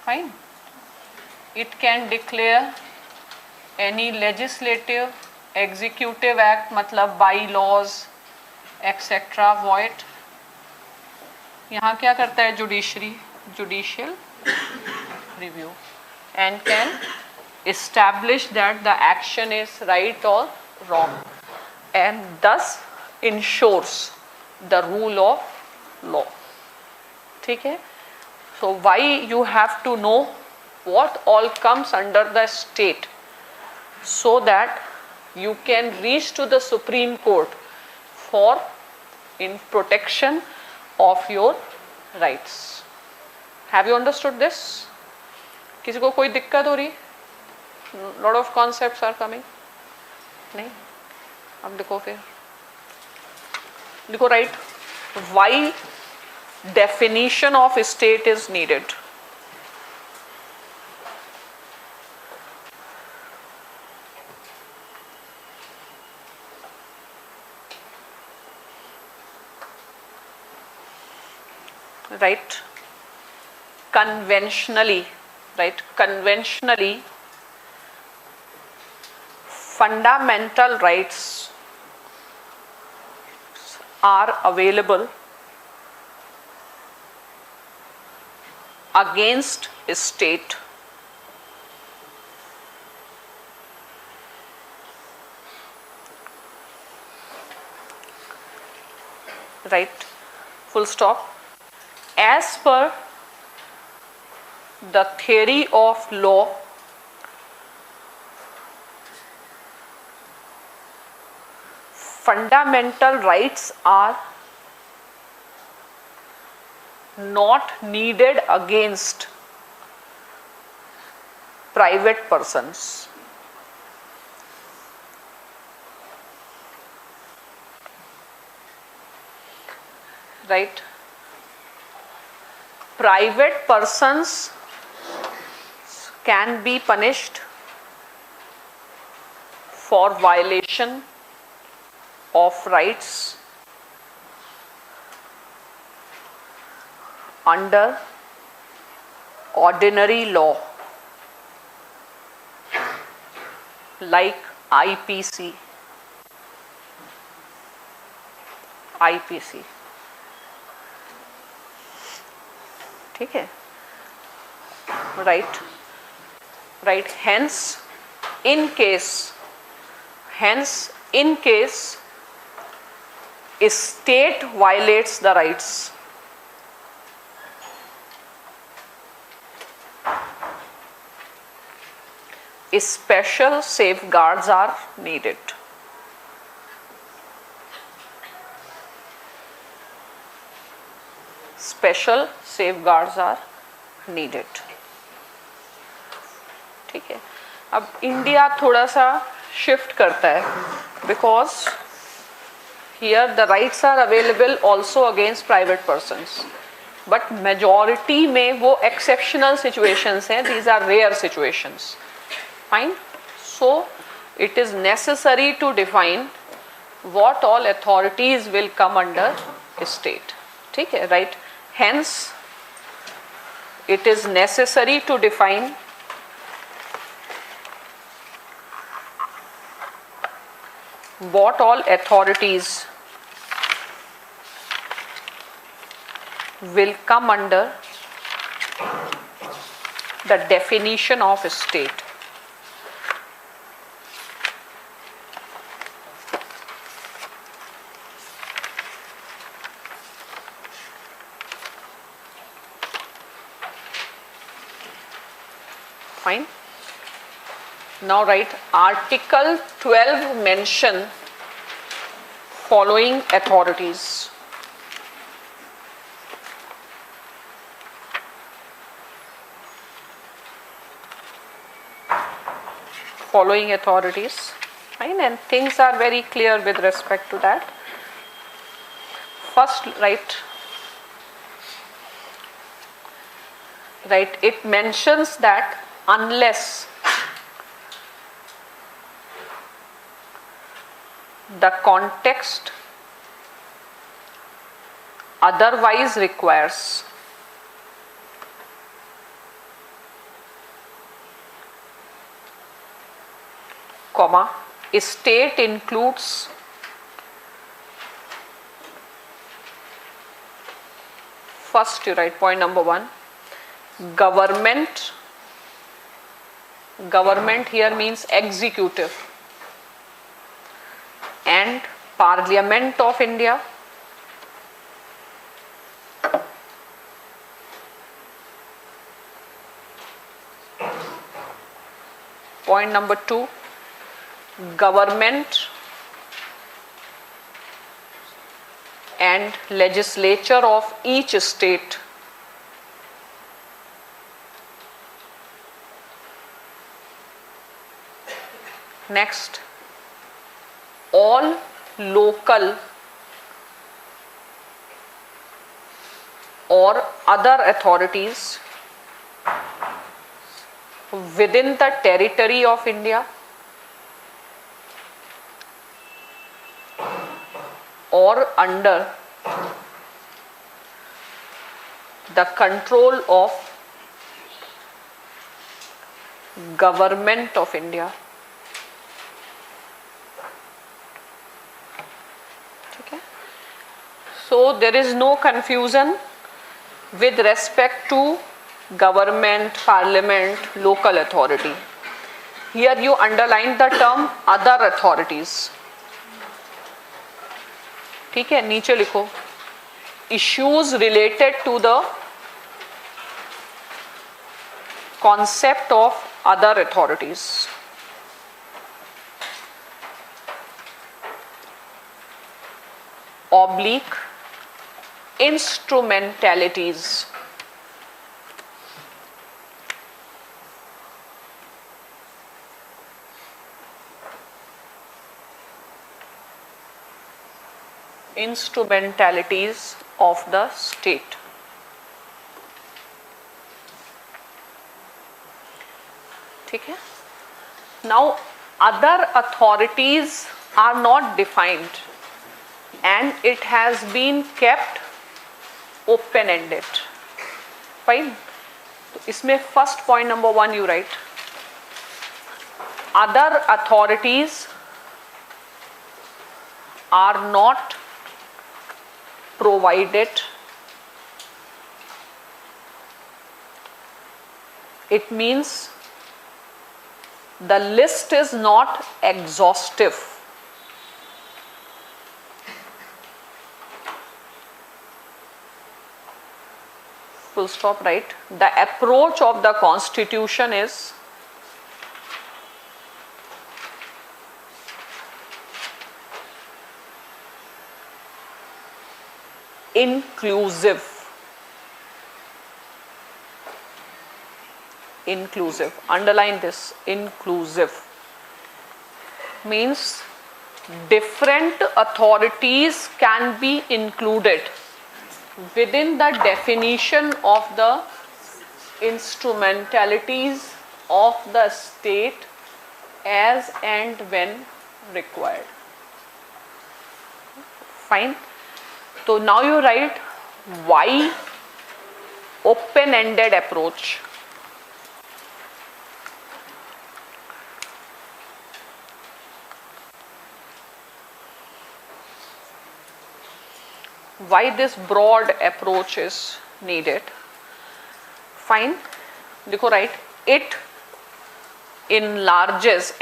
fine. It can declare any legislative, executive act, मतलब bylaws, etc. void. यहाँ क्या करता है judiciary? Judicial review, and can establish that the action is right or wrong, and thus ensures the rule of law. ठीक है? So why you have to know what all comes under the state, so that you can reach to the Supreme Court for in protection of your rights. Have you understood this? किसी को कोई दिक्कत हो रही? Lot of concepts are coming. नहीं? अब देखो फिर. देखो right. Why definition of state is needed? Right? Conventionally, fundamental rights are available against a state right, full stop, as per the theory of law fundamental rights are not needed against private persons. Right? Private persons can be punished for violation of rights under ordinary law like IPC. ठीक है, right, hence in case a state violates the rights, special safeguards are needed. Special safeguards are needed. ठीक है, अब India थोड़ा सा shift करता है because here the rights are available also against private persons, but majority में वो exceptional situations हैं, these are rare situations. Fine, so it is necessary to define what all authorities will come under a state. ठीक है, right, hence it is necessary to define what all authorities will come under the definition of a state. Fine. Now write Article 12 mention following authorities. Following authorities. Fine, and things are very clear with respect to that. First, right, it mentions that unless the context otherwise requires, comma, a state includes first you write point number 1, government here means executive and Parliament of India point number 2, government and legislature of each state next, all local or other authorities within the territory of India or under the control of Government of India. So there is no confusion with respect to government, parliament, local authority. Here you underline the term other authorities. ठीक है, नीचे लिखो issues related to the concept of other authorities. Oblique instrumentalities. Instrumentalities of the state. ठीक है? Now other authorities are not defined and it has been kept open ended. Fine. तो इसमें first point number 1 you write. Other authorities are not provided. It means the list is not exhaustive. Full stop, right? The approach of the constitution is inclusive. Inclusive. Underline this. Inclusive. Means different authorities can be included within the definition of the instrumentalities of the state as and when required. Fine. So now you write why open-ended approach. Why this broad approach is needed. Fine. देखो right. It enlarges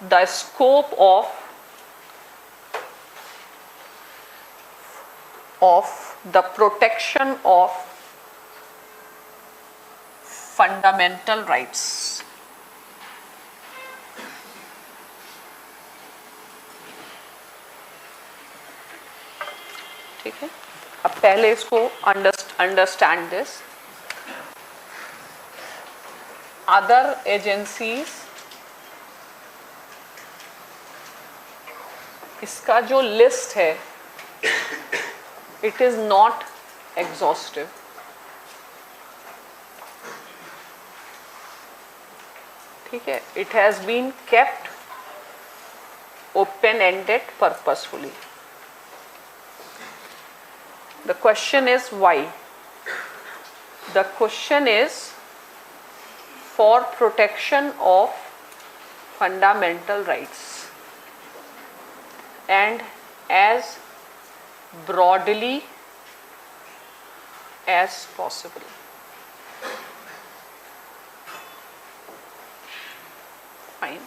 the scope of the protection of fundamental rights. ठीक है, अब पहले इसको understand this. Other agencies, इसका जो list है it is not exhaustive. ठीक है, it has been kept open ended purposefully. The question is why? The question is for protection of fundamental rights and as broadly as possible. Fine.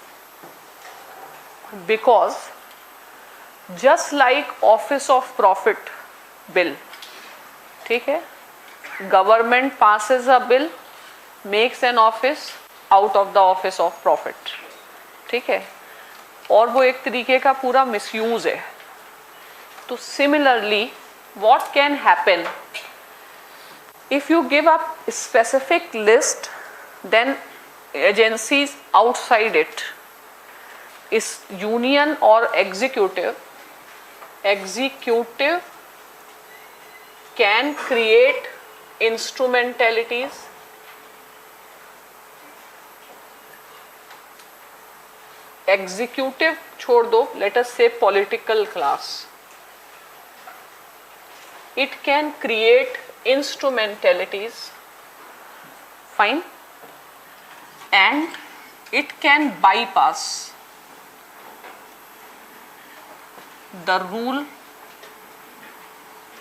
Because just like Office of Profit bill, ठीक है, government passes a bill, makes an office out of the office of profit. ठीक है, और वो एक तरीके का पूरा मिसयूज है. तो similarly what can happen if you give a specific list, then agencies outside it is union और executive can create instrumentalities executive छोड़ दो, let us say political class, it can create instrumentalities. Fine. And it can bypass the rule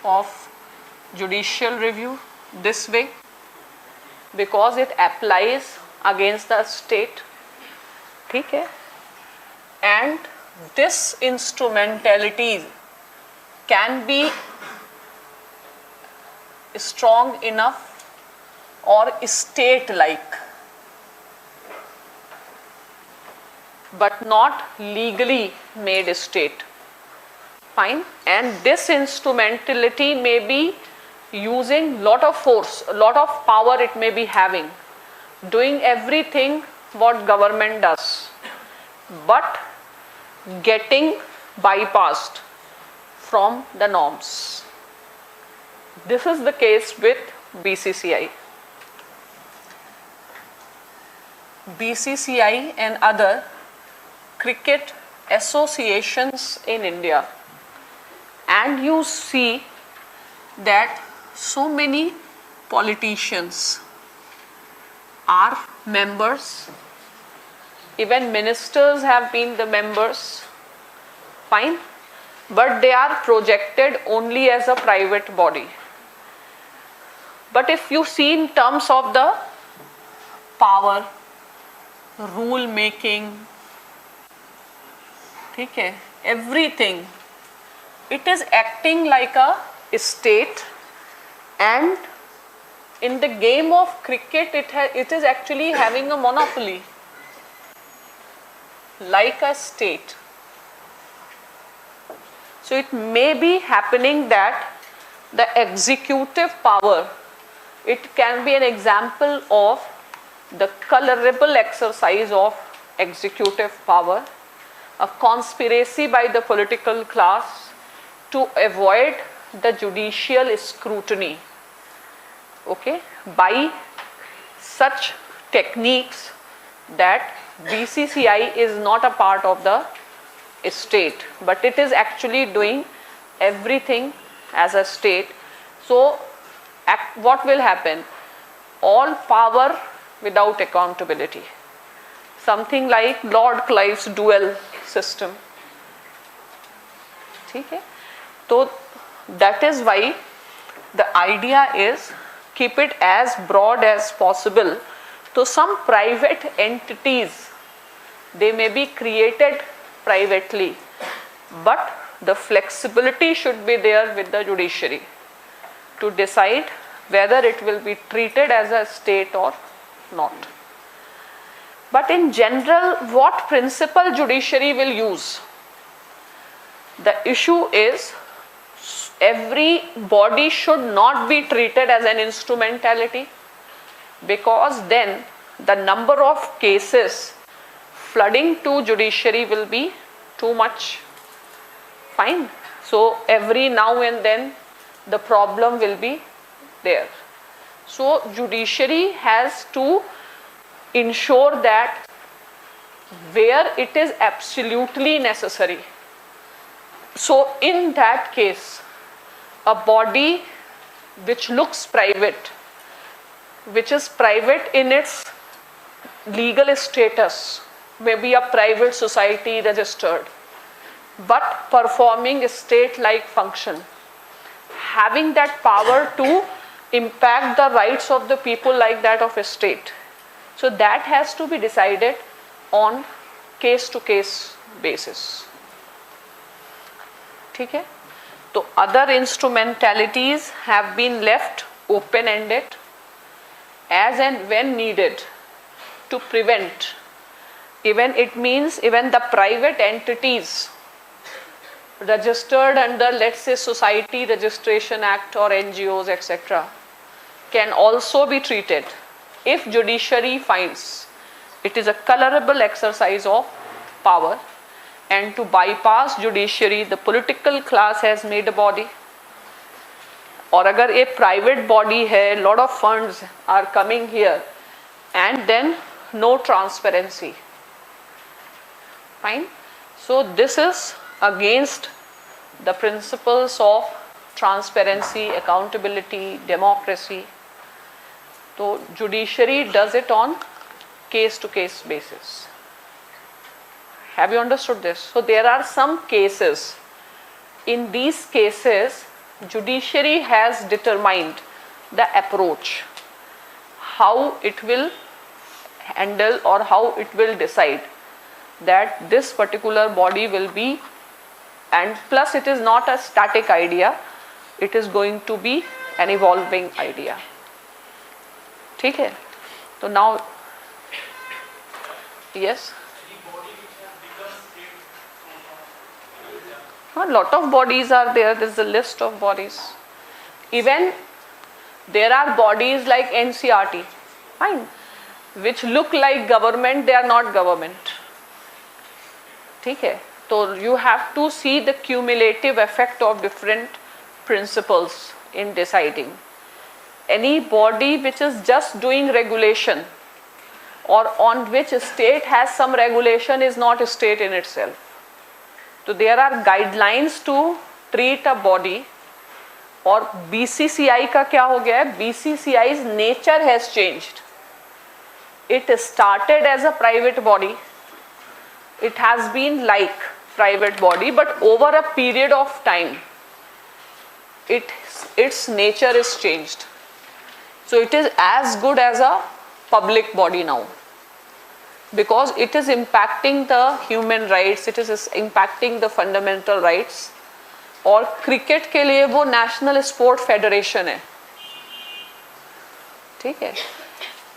of judicial review this way because it applies against the state. ठीक है? And this instrumentality can be strong enough or state like but not legally made state. Fine. And this instrumentality may be using lot of force, lot of power it may be having, doing everything what government does but getting bypassed from the norms. This is the case with BCCI. BCCI and other cricket associations in India, and you see that so many politicians are members, even ministers have been the members, fine, but they are projected only as a private body. But if you see in terms of the power, rule making, okay, everything, it is acting like a state, and in the game of cricket it is actually having a monopoly like a state. So it may be happening that the executive power, it can be an example of the colorable exercise of executive power, a conspiracy by the political class to avoid the judicial scrutiny, okay, by such techniques that BCCI is not a part of the state, but it is actually doing everything as a state. So what will happen? All power without accountability. Something like Lord Clive's dual system. Okay? So that is why the idea is keep it as broad as possible. So some private entities, they may be created privately, but the flexibility should be there with the judiciary to decide whether it will be treated as a state or not. But in general, what principle judiciary will use? The issue is every body should not be treated as an instrumentality, because then the number of cases flooding to judiciary will be too much. Fine. So every now and then the problem will be there. So judiciary has to ensure that where it is absolutely necessary. So in that case, a body which looks private, which is private in its legal status, maybe a private society registered, but performing a state-like function, having that power to impact the rights of the people like that of a state. So that has to be decided on case-to-case basis. Okay? So other instrumentalities have been left open-ended as and when needed to prevent. Even it means even the private entities registered under, let's say, Society Registration Act or NGOs, etc., can also be treated if judiciary finds it is a colorable exercise of power, and to bypass judiciary the political class has made a body. Or agar a private body hai, lot of funds are coming here, and then no transparency. Fine. So this is against the principles of transparency, accountability, democracy. So judiciary does it on case-to-case basis. Have you understood this? So there are some cases. In these cases, judiciary has determined the approach, how it will handle or how it will decide that this particular body will be, and plus it is not a static idea, it is going to be an evolving idea. ठीक है, तो now yes, a lot of bodies are there. There is a list of bodies. Even there are bodies like NCRT, fine, which look like government, they are not government. ठीक है, तो you have to see the cumulative effect of different principles in deciding. Any body which is just doing regulation or on which state has some regulation is not a state in itself. So there are guidelines to treat a body. और BCCI का क्या हो गया है? BCCI's nature has changed. It started as a private body. It has been like private body, but over a period of time, its nature is changed. So it is as good as a public body now, because it is impacting the human rights, it is impacting the fundamental rights. और cricket के लिए वो national sport federation है, ठीक है,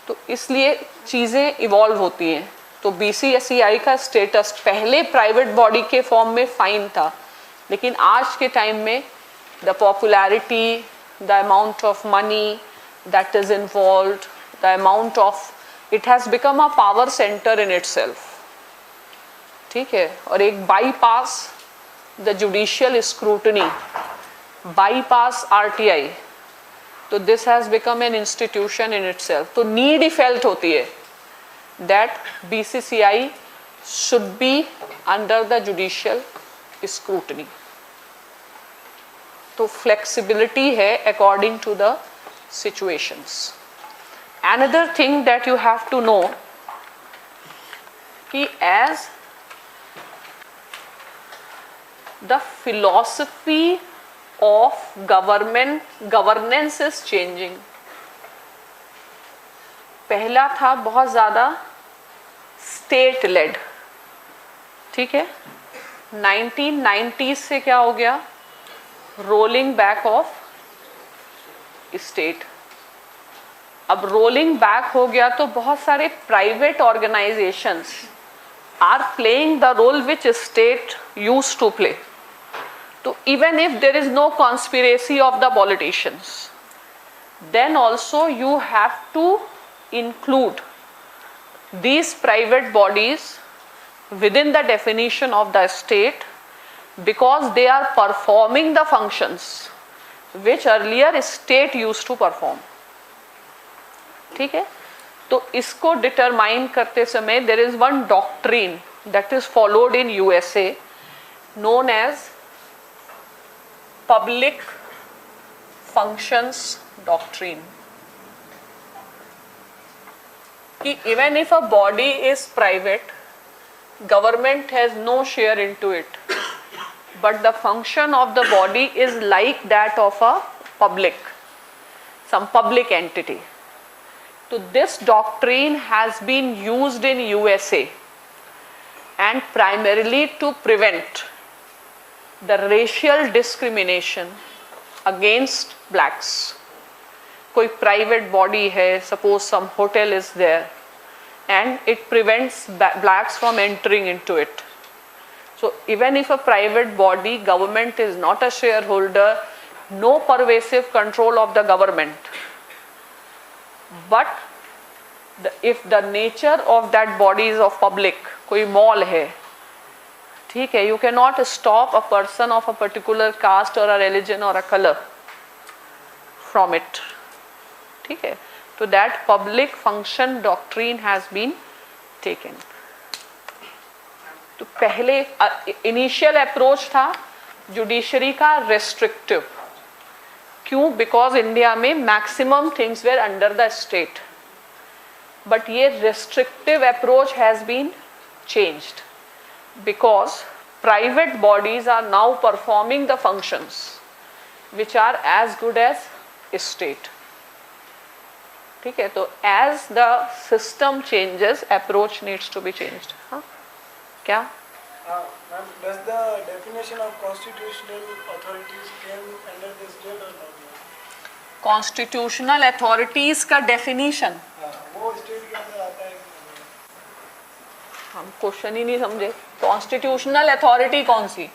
तो इसलिए चीज़ें इवॉल्व होती हैं. तो BCCI का स्टेटस पहले प्राइवेट बॉडी के फॉर्म में फाइन था, लेकिन आज के टाइम में the popularity, the amount of money that is involved, the amount of, it has become a power centre in itself. ठीक है, और एक bypass the judicial scrutiny, bypass RTI, तो this has become an institution in itself. तो need ही felt होती है that BCCI should be under the judicial scrutiny. तो flexibility है according to the situations. Another thing that you have to know कि as the philosophy of governance is changing. पहला था बहुत ज़्यादा state led, ठीक है, 1990s से क्या हो गया? Rolling back of state. अब रोलिंग बैक हो गया तो बहुत सारे private organisations are playing the role which state used to play. So even if there is no conspiracy of the politicians, then also you have to include these private bodies within the definition of the state, because they are performing the functions which earlier state used to perform. ठीक है, तो इसको determine करते समय there is one doctrine that is followed in USA known as public functions doctrine. कि even if a body is private, government has no share into it, but the function of the body is like that of a public, some public entity. So this doctrine has been used in USA and primarily to prevent the racial discrimination against blacks. कोई private body है, suppose some hotel is there, and it prevents blacks from entering into it. So even if a private body, government is not a shareholder, no pervasive control of the government, but if the nature of that body is of public, कोई mall है, ठीक है, you cannot stop a person of a particular caste or a religion or a color from it. ठीक है, तो that public function doctrine has been taken. तो पहले initial approach था जुडिशरी का restrictive. क्यों? Because इंडिया में maximum things were under the state. But ये restrictive approach has been changed, because private bodies are now performing the functions which are as good as state. ठीक है, तो as the system changes, approach needs to be changed. हाँ, क्या? Ma'am, does the definition of constitutional authorities came under this state or not? Constitutional authorities का definition वो state के अंदर आता है? हम क्वेश्चन ही नहीं समझे. कॉन्स्टिट्यूशनल अथॉरिटी कौन सी?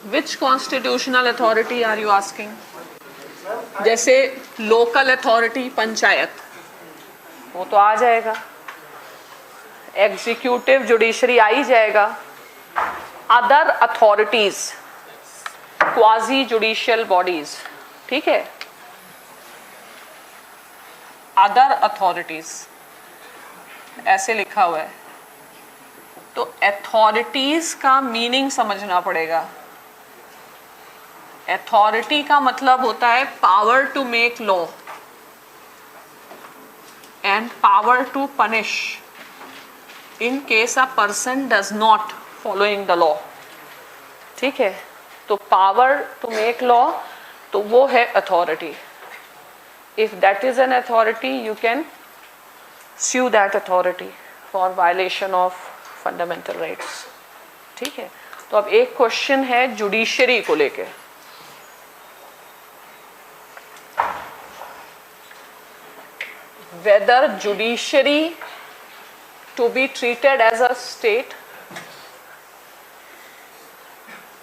Which constitutional authority are you asking? जैसे लोकल अथॉरिटी पंचायत, वो तो आ जाएगा. एग्जीक्यूटिव जुडिशरी आ ही जाएगा. Other authorities, quasi judicial bodies, ठीक है, अदर अथॉरिटीज ऐसे लिखा हुआ है. तो अथॉरिटीज का मीनिंग समझना पड़ेगा. अथॉरिटी का मतलब होता है power to make law and power to punish in case a person does not following the law. ठीक है, तो पावर टू मेक लॉ, तो वो है authority. If that is an authority, you can sue that authority for violation of fundamental rights. ठीक है, तो अब एक क्वेश्चन है जुडिशरी को लेके. whether judiciary to be treated as a state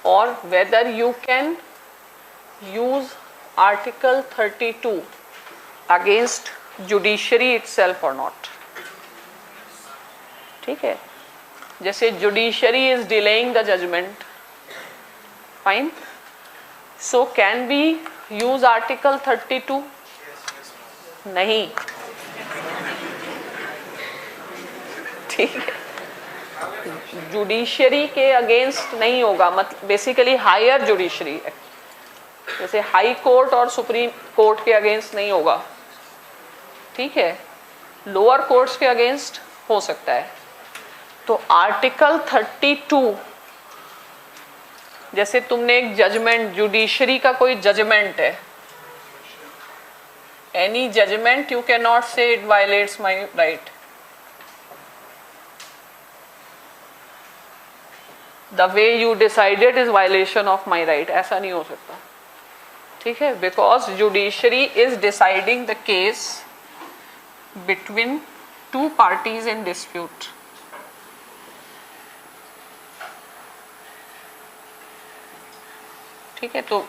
or whether you can use Article 32 against judiciary itself or not. ठीक है, जैसे judiciary is delaying the judgment, fine, so can we use Article 32? नहीं. ठीक है, judiciary के against नहीं होगा. मतलब बेसिकली हायर जुडिशरी, जैसे हाई कोर्ट और सुप्रीम कोर्ट के अगेंस्ट नहीं होगा. ठीक है, लोअर कोर्ट्स के अगेंस्ट हो सकता है. तो आर्टिकल 32, जैसे तुमने एक जजमेंट, जुडिशरी का कोई जजमेंट है, any judgment you can not say it violates my right. The way you decided is violation of my right, ऐसा नहीं हो सकता. ठीक है, because judiciary is deciding the case between two parties in dispute. ठीक है, तो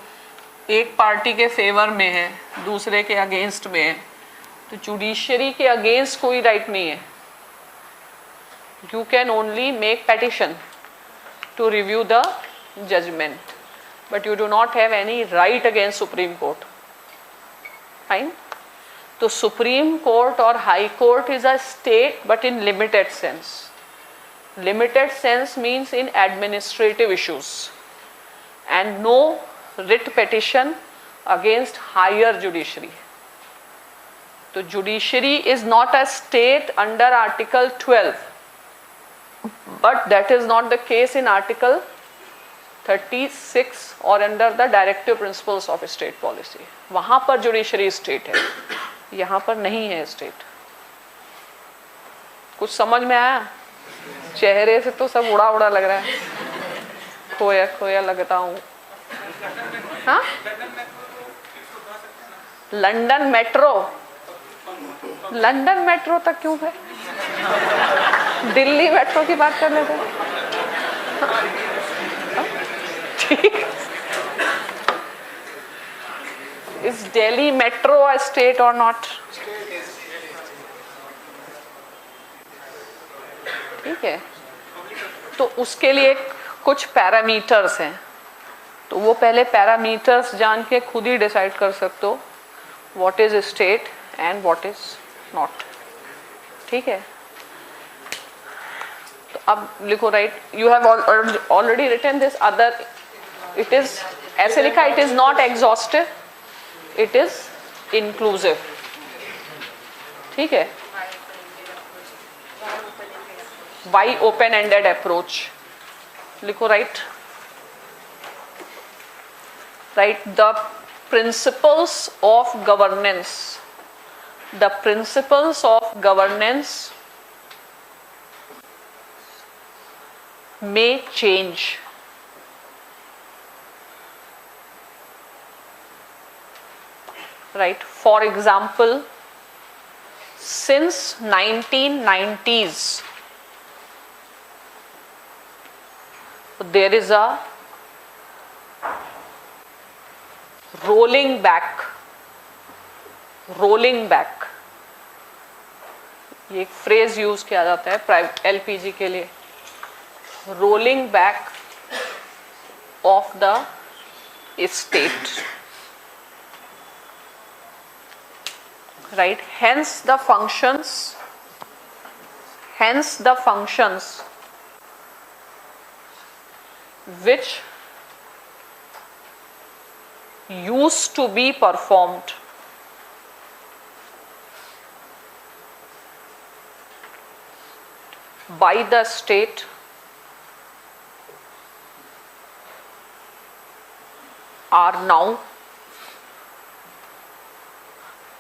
एक पार्टी के फेवर में है, दूसरे के अगेंस्ट में है, तो जुडिशरी के अगेंस्ट कोई राइट नहीं है. You can only make petition to review the judgment, but you do not have any right against Supreme Court. Fine. So Supreme Court or High Court is a state, but in limited sense. Limited sense means in administrative issues, and no writ petition against higher judiciary. So judiciary is not a state under Article 12. But that is not the case in Article 36 or under the directive principles of state policy. वहाँ पर judiciary state है, यहाँ पर नहीं है state. कुछ समझ में आया? चेहरे से तो सब उड़ा उड़ा लग रहा है, खोया खोया लगता हूँ. हाँ, लंदन मेट्रो, लंदन मेट्रो तक क्यों है? दिल्ली मेट्रो की बात कर लेते हैं. ठीक, is Delhi metro a state और नॉट? ठीक है, तो उसके लिए कुछ पैरामीटर्स हैं, तो वो पहले पैरामीटर्स जान के खुद ही डिसाइड कर सकते हो what is state and what is not. ठीक है, तो अब लिखो, right, you have already written this. Other, it is ऐसे लिखा, it is not exhaustive, it is inclusive. ठीक है, वाई ओपन एंडेड अप्रोच लिखो, right. right? The principles of governance, the principles of governance may change. Right? For example, since 1990s, there is a rolling back, ये एक phrase use किया जाता है private LPG के लिए, rolling back of the estate, right? Hence the functions which used to be performed by the state are now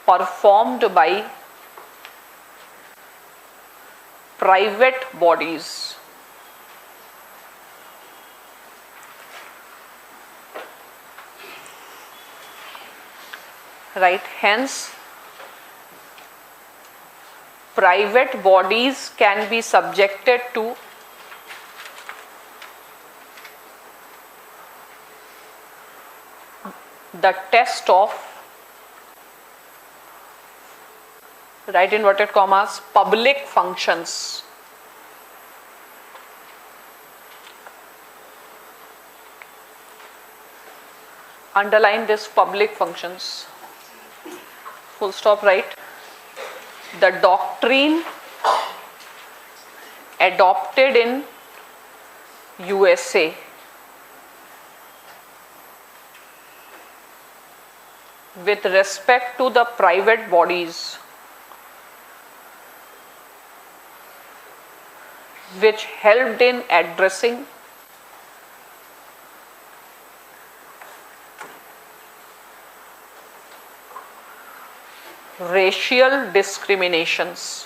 performed by private bodies. Right? Hence, private bodies can be subjected to the test of, right, inverted commas, public functions. Underline this, public functions. Full stop, right? The doctrine adopted in USA with respect to the private bodies which helped in addressing racial discriminations.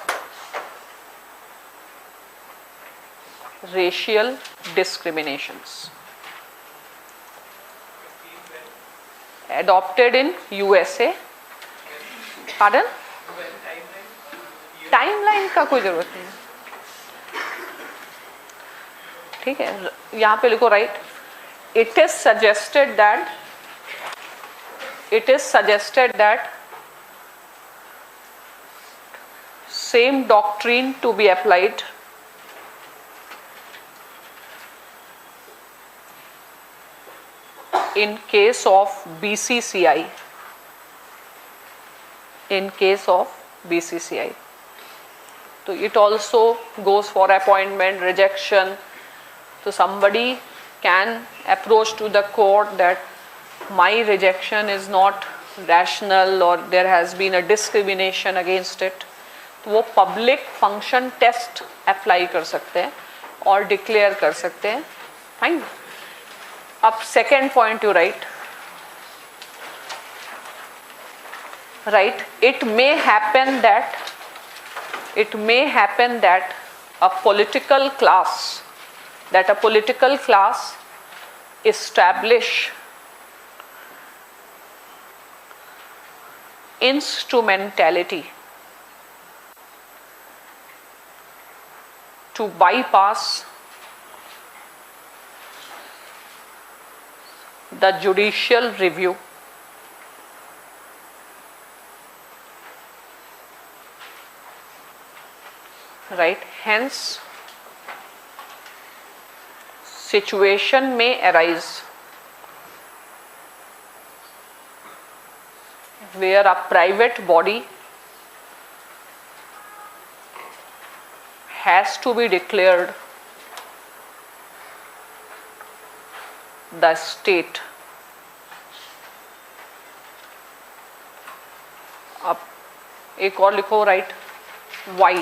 Adopted in USA. Pardon? Timeline का कोई जरूरत नहीं, ठीक है, यहाँ पे लिखो, right? It is suggested that same doctrine to be applied in case of BCCI. So it also goes for appointment, rejection. So somebody can approach to the court that my rejection is not rational or there has been a discrimination against it. तो वो public function test apply कर सकते हैं और declare कर सकते हैं. Fine. अब second point you right, it may happen that a political class establish instrumentality to bypass the judicial review. Right? Hence, situation may arise where a private body has to be declared the state. अब एक और लिखो, right? Why?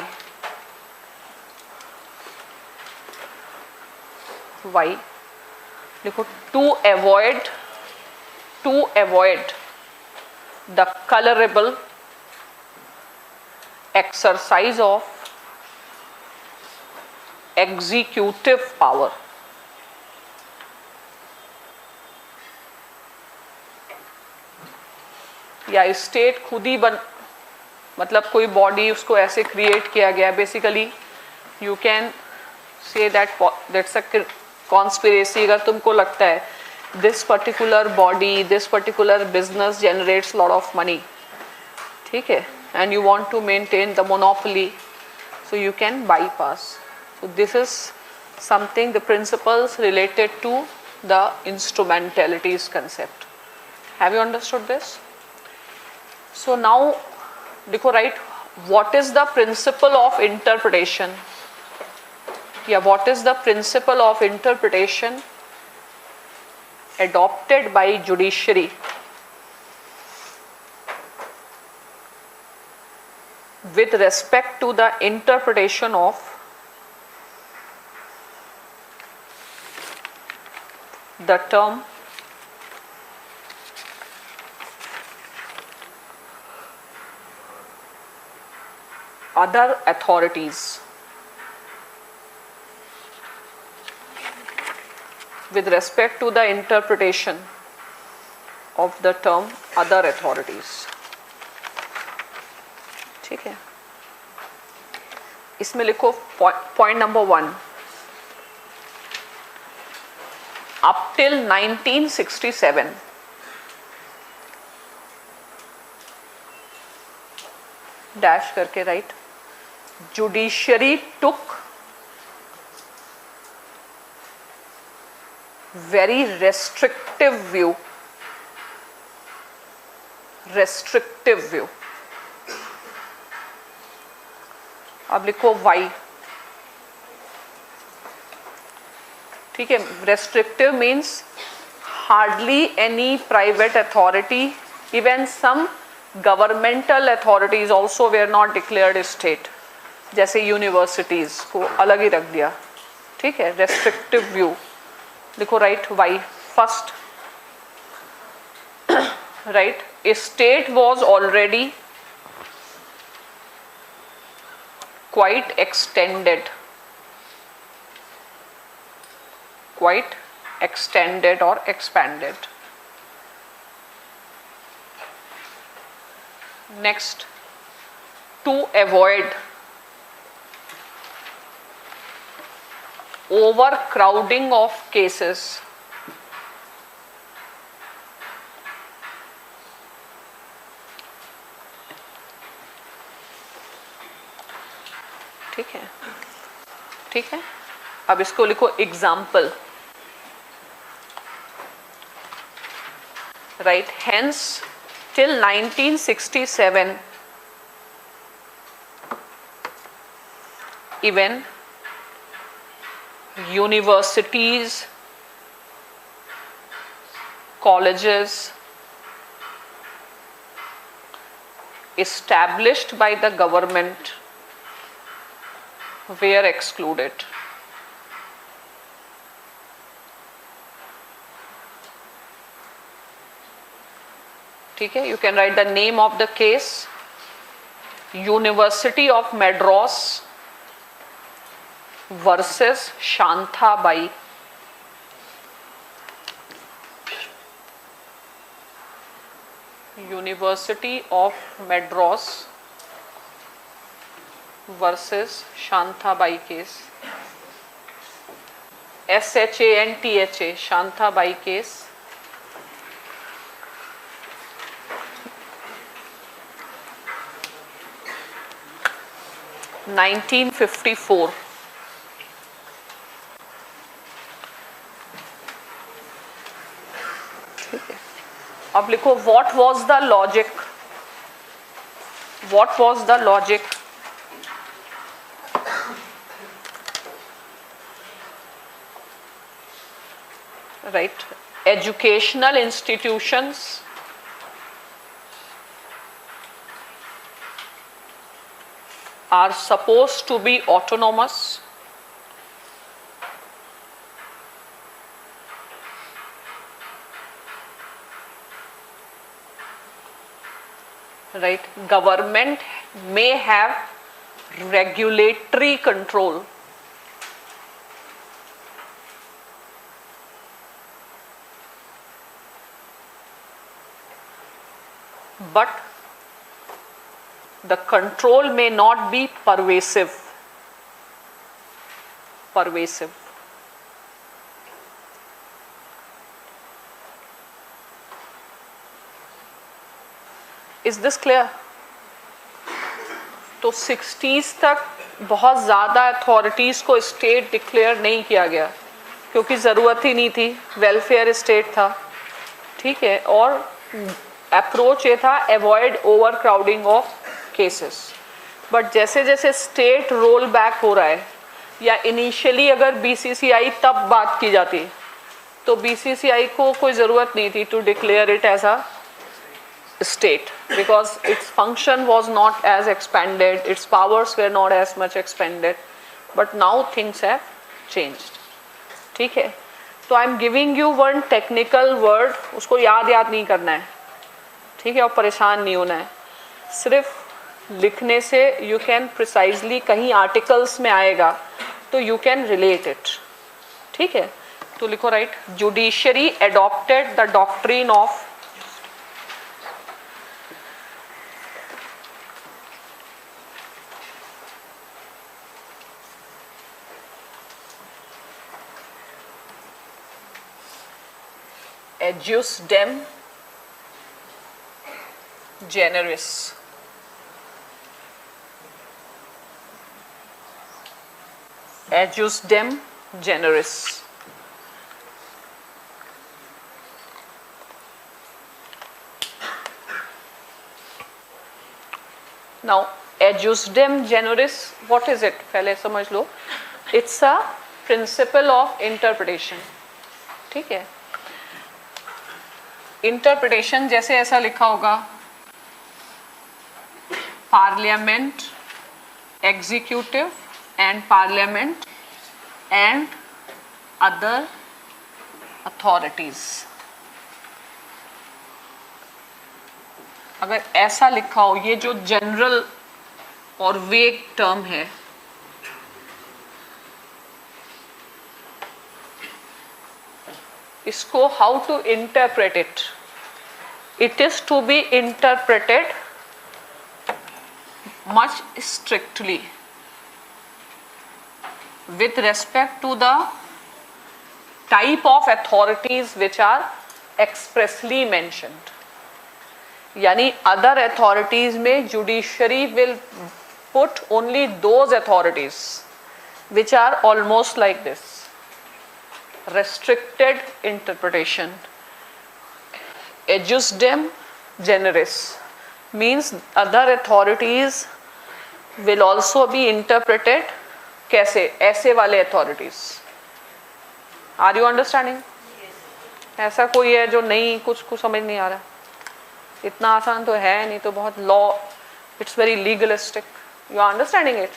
लिखो, to avoid to avoid the colorable exercise of executive power. या state खुद ही मतलब कोई body उसको ऐसे क्रिएट किया गया. Basically you can say that's a conspiracy. अगर तुमको लगता है this particular body, this particular business generates lot of money, ठीक है, and you want to maintain the monopoly, so you can bypass. So this is something, the principles related to the instrumentalities concept. Have you understood this? So now देखो, right, what is the principle of interpretation? Yeah, what is the principle of interpretation adopted by judiciary with respect to the interpretation of the term other authorities, with respect to the interpretation of the term other authorities. ठीक है, इसमें लिखो point number 1, up till 1967 dash करके right, judiciary टुक very restrictive view. अब लिखो why. ठीक है, restrictive means hardly any private authority, even some governmental authorities also were not declared state. जैसे यूनिवर्सिटीज को अलग ही रख दिया. ठीक है, restrictive view. देखो write why. First right, a state was already quite extended or expanded. Next, to avoid overcrowding of cases, ठीक है, ठीक है. अब इसको लिखो example. Right, hence till 1967 even universities, colleges established by the government were excluded. ठीक है, you can write the name of the case, University of Madras versus Shantabai. University of Madras versus Shantabai case. SHANTHA, Shantabai case. (1954). अब लिखो what was the logic. What was the logic? Right, educational institutions are supposed to be autonomous right? Government may have regulatory control, but the control may not be pervasive. Is this clear? तो 60s तक बहुत ज़्यादा authorities को state declare नहीं किया गया क्योंकि ज़रूरत ही नहीं थी, वेलफेयर स्टेट था, ठीक है, और अप्रोच ये था avoid over crowding of cases. But जैसे जैसे स्टेट रोल बैक हो रहा है, या इनिशियली अगर बीसीसीआई तब बात की जाती तो बीसीसीआई को कोई ज़रूरत नहीं थी to declare it as a state because its function was not as expanded, its powers were not as much expanded, but now things have changed. ठीक है, तो I am giving you one technical word, उसको याद नहीं करना है, ठीक है, और परेशान नहीं होना है, सिर्फ लिखने से यू कैन प्रिसाइजली, कहीं आर्टिकल्स में आएगा तो यू कैन रिलेट इट. ठीक है, तो लिखो right, judiciary adopted the doctrine of Jus dem generis. Jus dem generis. Now, jus dem generis, what is it? पहले समझ लो. It's a principle of interpretation. ठीक है, इंटरप्रिटेशन जैसे ऐसा लिखा होगा, parliament, executive and parliament and other authorities. अगर ऐसा लिखा हो, ये जो जनरल और वेग टर्म है, इसको how to interpret it, it is to be interpreted much strictly with respect to the type of authorities which are expressly mentioned. यानी other authorities में judiciary will put only those authorities which are almost like this, restricted interpretation. Jus dem generis means other authorities will also be interpreted कैसे, ऐसे वाले authorities. Are you understanding? ऐसा कोई है जो नहीं, कुछ समझ नहीं आ रहा? इतना आसान तो है नहीं, तो बहुत law, it's very legalistic. You are understanding it?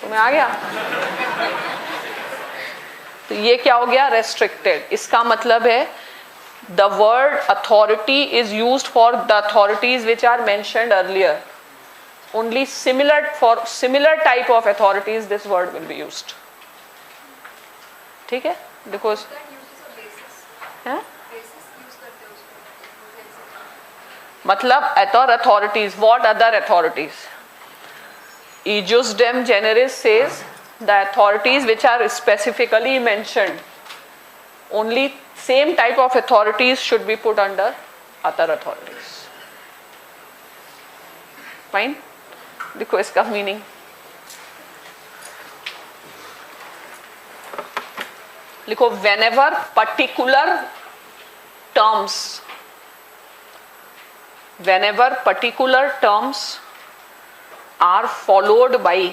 तुम्हें आ गया? तो ये क्या हो गया? रेस्ट्रिक्टेड. इसका मतलब है the word authority is used for the authorities which are mentioned earlier. Only for similar type of authorities this word will be used. ठीक है, because मतलब other authorities, what other authorities? Jus dem generis says the authorities which are specifically mentioned, only same type of authorities should be put under other authorities. Fine? देखो इसका meaning, लिखो whenever particular terms are followed by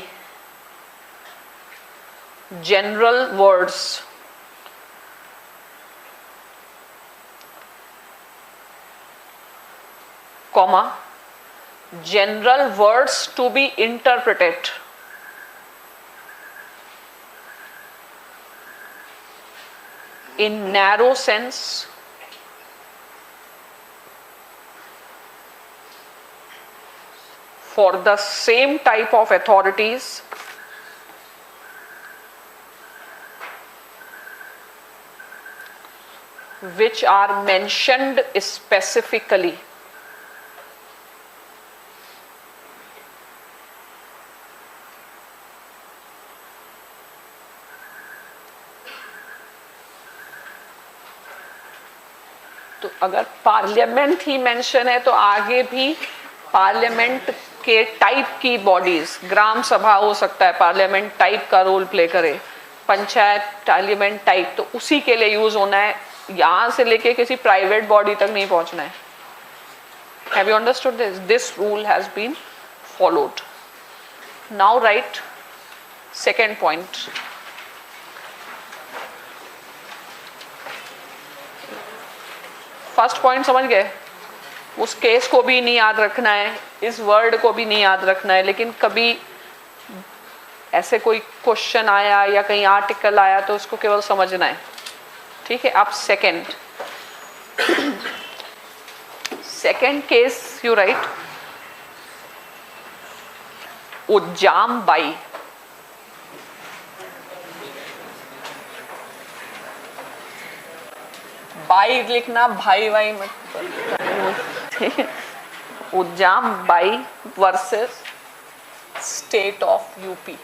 general words, comma, general words to be interpreted in narrow sense for the same type of authorities which are mentioned specifically तो अगर parliament ही mention है तो आगे भी parliament के type की bodies, ग्राम सभा हो सकता है पार्लियामेंट टाइप का रोल प्ले करे, पंचायत पार्लियामेंट टाइप, तो उसी के लिए यूज होना है, यहां से लेके किसी प्राइवेट बॉडी तक नहीं पहुंचना है. Have you understood this? This rule has been followed. Now write second point. First point समझ गए? उस केस को भी नहीं याद रखना है, इस वर्ड को भी नहीं याद रखना है, लेकिन कभी ऐसे कोई क्वेश्चन आया या कहीं आर्टिकल आया तो उसको केवल समझना है. ठीक है. अब second case you write Ujjam Bai. Bai लिखना, भाई भाई मत. Ujjam Bai versus state of UP.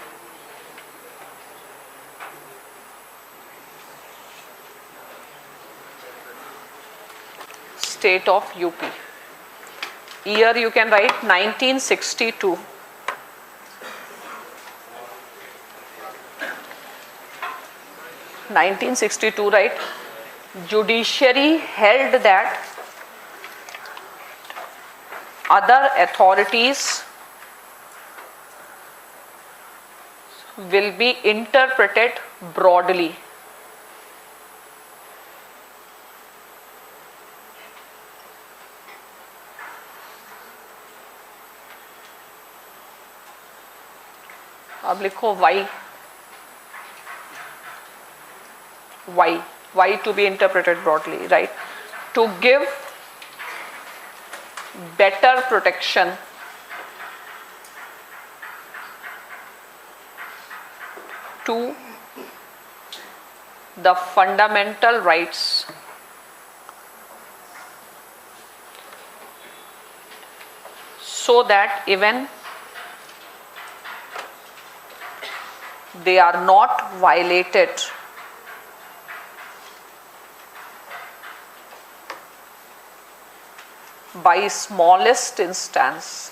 State of UP. Year you can write 1962. 1962, right? Judiciary held that other authorities will be interpreted broadly. अब लिखो why to be interpreted broadly, right? To give better protection to the fundamental rights so that even they are not violated by smallest instance.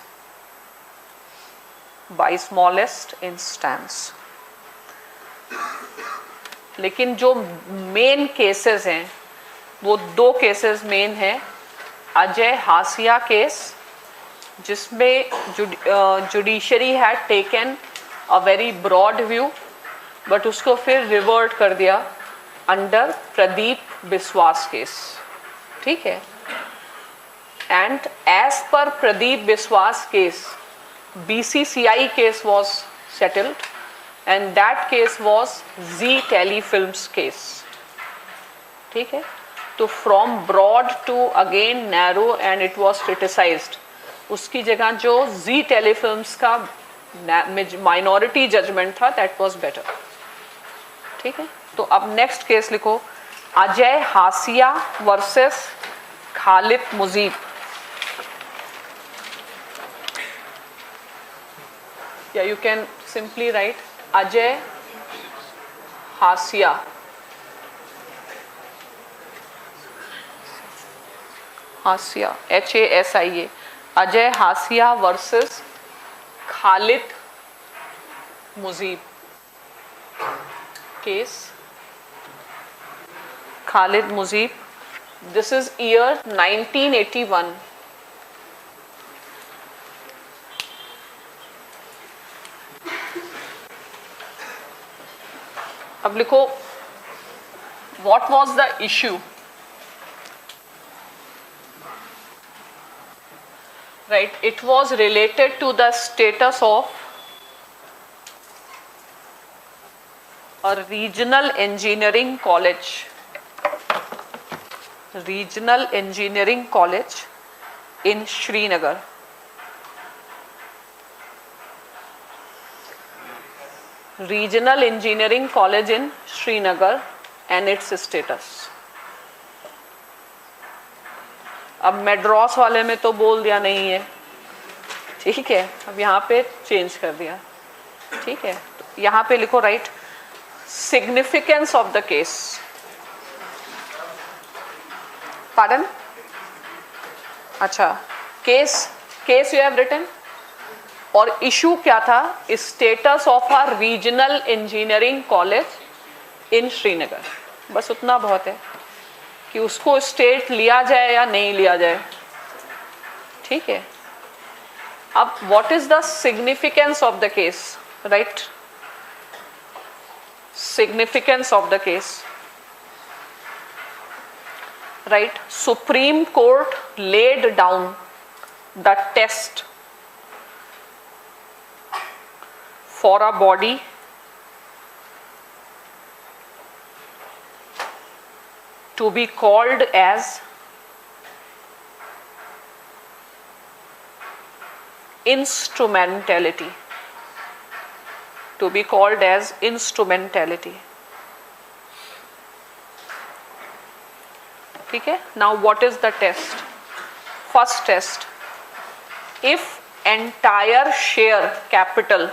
लेकिन जो main cases हैं वो दो cases main हैं. Ajay हासिया case, जिसमें judiciary had taken a very broad view, but उसको फिर revert कर दिया अंडर प्रदीप बिस्वास केस. ठीक है. And as per Pradeep Biswas case BCCI case was settled and that case was Zee Telefilms case. ठीक है. तो from broad to again narrow and it was criticised. उसकी जगह जो जी टेलीफिल्म्स का माइनॉरिटी जजमेंट था दैट वाज बेटर. ठीक है. तो अब नेक्स्ट केस लिखो अजय हासिया वर्सेस खालिद मुजीब. या you can simply write Ajay Hasia HASIA. Ajay Hasia versus Khalid Mujeeb case. Khalid Mujib, this is year 1981. अब लिखो what was the issue. Right, it was related to the status of a regional engineering college in Srinagar. Regional engineering college in Srinagar and it's status. अब मेड्रॉस वाले में तो बोल दिया नहीं है, ठीक है, अब यहाँ पे चेंज कर दिया, ठीक है. तो यहाँ पे लिखो right significance of the case. Pardon? अच्छा, केस यू हैव रिटन और इशू क्या था? Status of a regional engineering college in Srinagar. बस उतना बहुत है कि उसको स्टेट लिया जाए या नहीं लिया जाए, ठीक है. अब what is the significance of the case? Right, significance of the case. Right, Supreme Court laid down the test for a body to be called as instrumentality. To be called as instrumentality. ठीक है. Now what is the test? First test, if entire share capital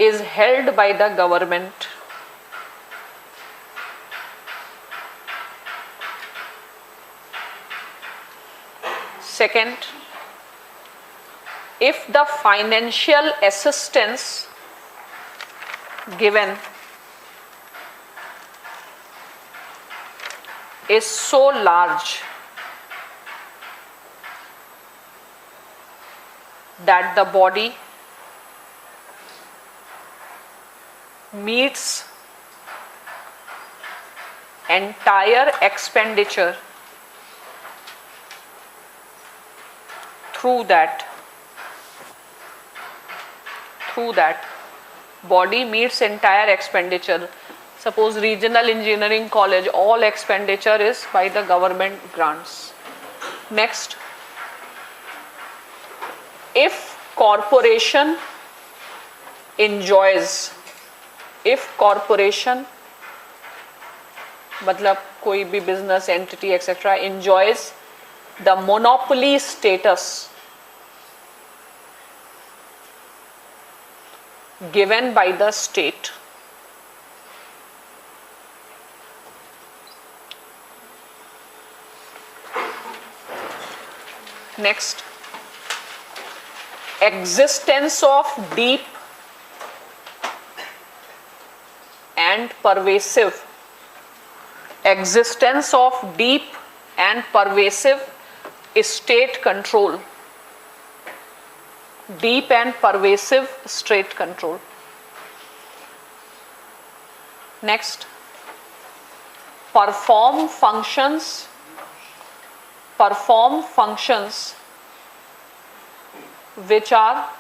is held by the government, second, if the financial assistance given is so large that the body meets entire expenditure through that body meets entire expenditure. Suppose regional engineering college, all expenditure is by the government grants. Next, if corporation मतलब कोई भी business entity etc. enjoys the monopoly status given by the state, next, existence of deep and pervasive state control. Deep and pervasive state control. Next, perform functions which are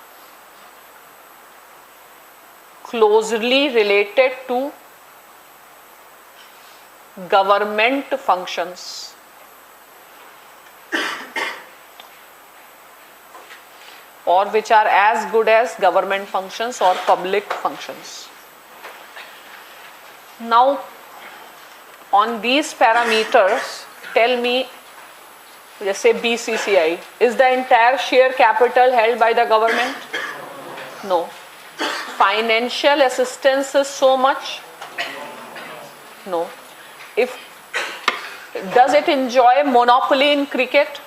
closely related to government functions. Or which are as good as government functions or public functions. Now, on these parameters, tell me, जैसे BCCI, is the entire share capital held by the government? No. Financial assistance is so much? No. Does it enjoy monopoly in cricket?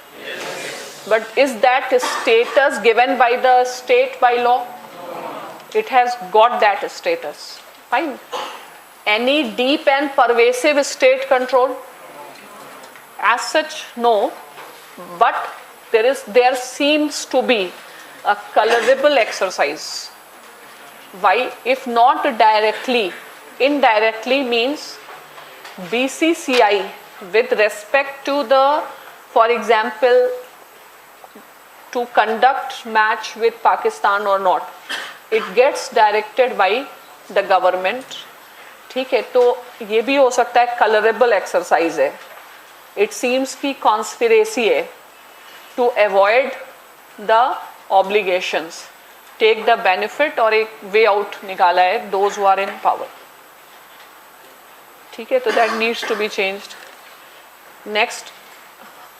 But is that status given by the state by law? It has got that status. Fine. Any deep and pervasive state control? As such, no. But there seems to be a colorable exercise. Why? If not directly, indirectly means BCCI with respect to the, for example, to conduct match with Pakistan or not, it gets directed by the government. ठीक है, तो ये भी हो सकता है colourable exercise है. It seems की कॉन्स्पिरेसी है, to avoid the obligations, take the benefit और एक way out निकाला है those who are in power. ठीक है, तो that needs to be changed. Next,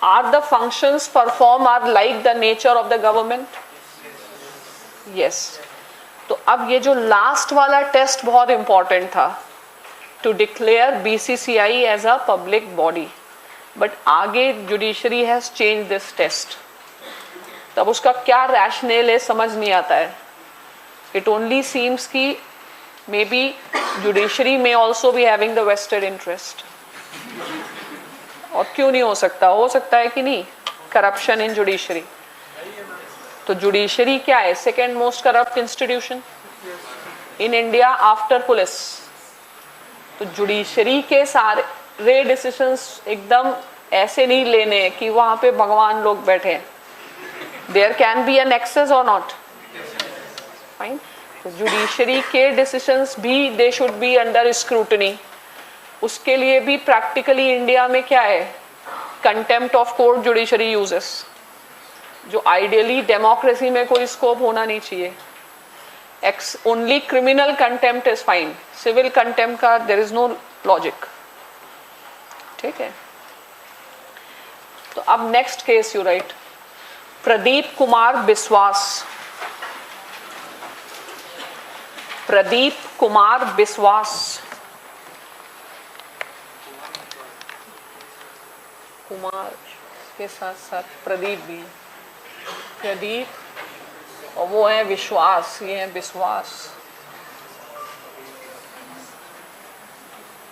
are the functions performed are like the nature of the government? Yes. तो अब ये जो लास्ट वाला टेस्ट बहुत इंपॉर्टेंट था, to declare BCCI as a public body, but आगे judiciary has change this test. तब उसका क्या रैशनेल है समझ नहीं आता है. इट ओनली सीम्स कि मे बी जुडिशरी में also be having the vested interest. और क्यों नहीं हो सकता है कि नहीं. Corruption in judiciary. तो जुडिशरी क्या है? Second most corrupt institution in India after police. तो जुडिशरी के सारे डिसीजंस एकदम ऐसे नहीं लेने कि वहां पे भगवान लोग बैठे हैं. There can be an access और नॉट. फाइन. तो जुडिशरी के डिसीजंस भी they should be under scrutiny. उसके लिए भी प्रैक्टिकली इंडिया में क्या है? Contempt of court judiciary uses, जो आइडियली डेमोक्रेसी में कोई स्कोप होना नहीं चाहिए. Only criminal contempt is fine. Civil contempt का देयर इज नो लॉजिक. ठीक है. तो अब next case you write, Pradeep Kumar Biswas. Pradeep Kumar बिस्वास. कुमार के साथ साथ प्रदीप भी. प्रदीप और वो है विश्वास, ये है Vishwas.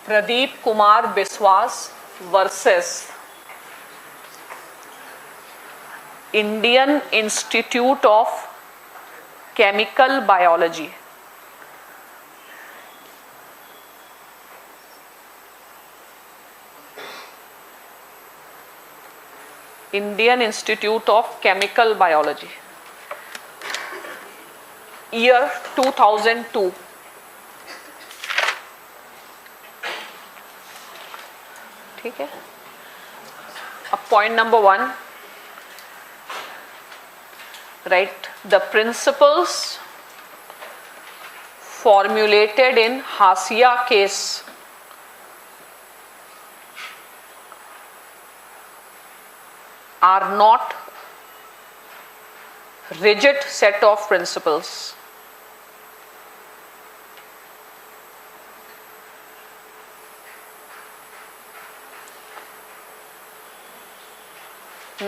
Pradeep Kumar Biswas versus Indian Institute of Chemical Biology. Indian Institute of Chemical Biology, year 2002. ठीक है. अब point number 1, right, the principles formulated in हासिया case are not rigid set of principles.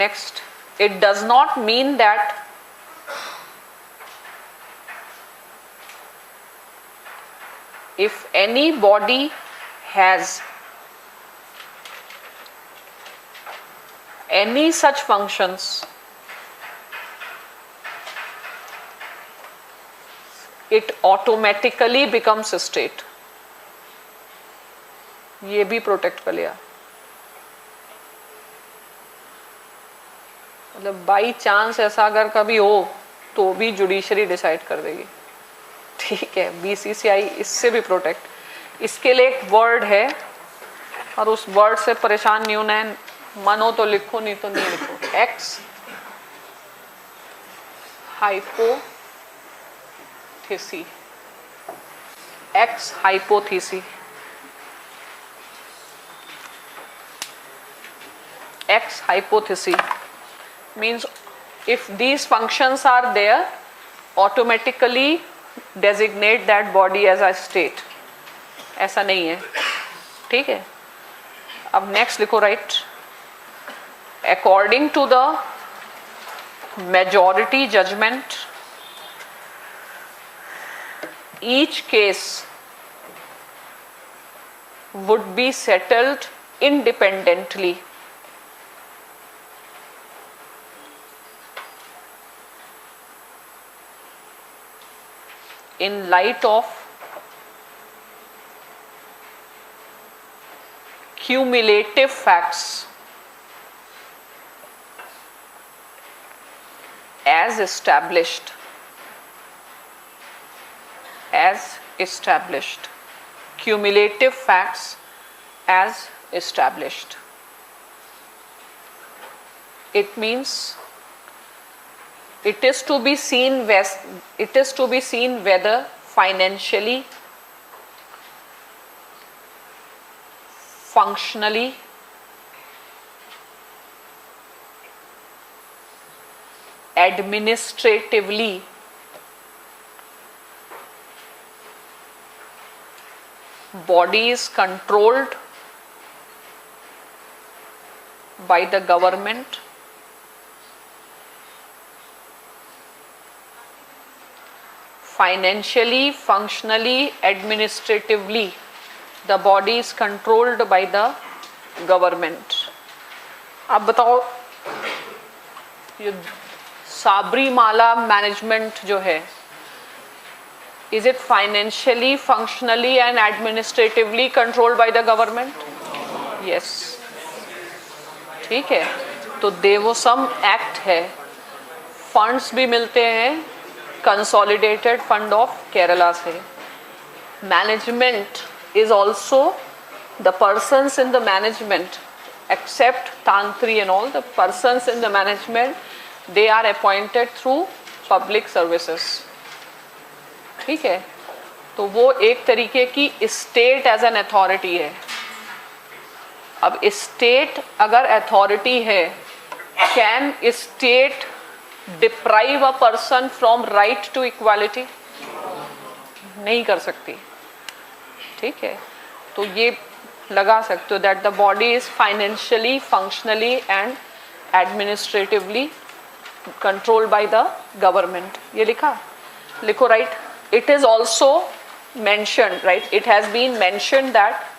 Next, it does not mean that if any body has any such functions, it automatically becomes a state. ये भी protect कर लिया. मतलब by chance ऐसा अगर कभी हो तो भी जुडिशरी डिसाइड कर देगी. ठीक है. BCCI इससे भी प्रोटेक्ट. इसके लिए एक वर्ड है और उस वर्ड से परेशान नहीं होना है. मनो तो लिखो, नहीं तो नहीं लिखो. Ex hypothesi. Ex hypothesi. Ex hypothesi means if these functions are there, automatically designate that body as a state. ऐसा नहीं है. ठीक है. अब नेक्स्ट लिखो, right, according to the majority judgment, each case would be settled independently in light of cumulative facts as established cumulative facts as established. It means it is to be seen whether financially, functionally, administratively, body is controlled by the government, financially, functionally, administratively, the body is controlled by the government. अब बताओ ये Sabarimala management जो है, is it financially, functionally and administratively controlled by the government? Yes. ठीक है, तो देवोसम act है, funds भी मिलते हैं कंसोलिडेटेड फंड ऑफ केरला से. Management is also the persons in the management except tantri and all the persons in the management they are appointed through public services. ठीक है, तो वो एक तरीके की स्टेट एज एन अथॉरिटी है. अब स्टेट अगर अथॉरिटी है, can state deprive a person from right to equality? नहीं कर सकती. ठीक है, तो ये लगा सकते हो that the body is financially, functionally and administratively controlled by the government. ये लिखा, लिखो. Right, it is also mentioned, right, it has been mentioned that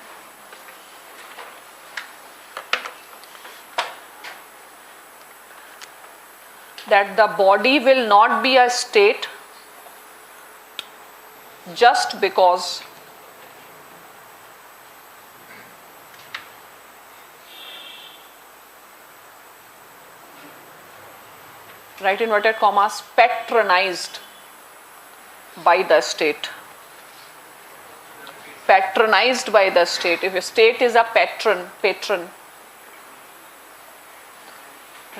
the body will not be a state just because right inverted commas patronized by the state. Patronized by the state. If a state is a patron,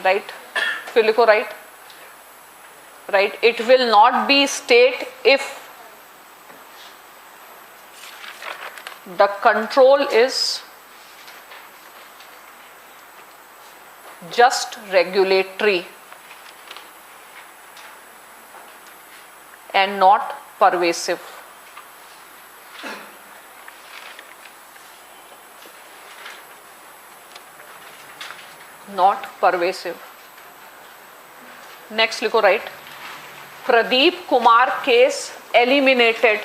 right, फिर लिखो. Right, right, it will not be state if the control is just regulatory and not pervasive. Not pervasive. Next लिखो. Right, Pradeep Kumar case eliminated.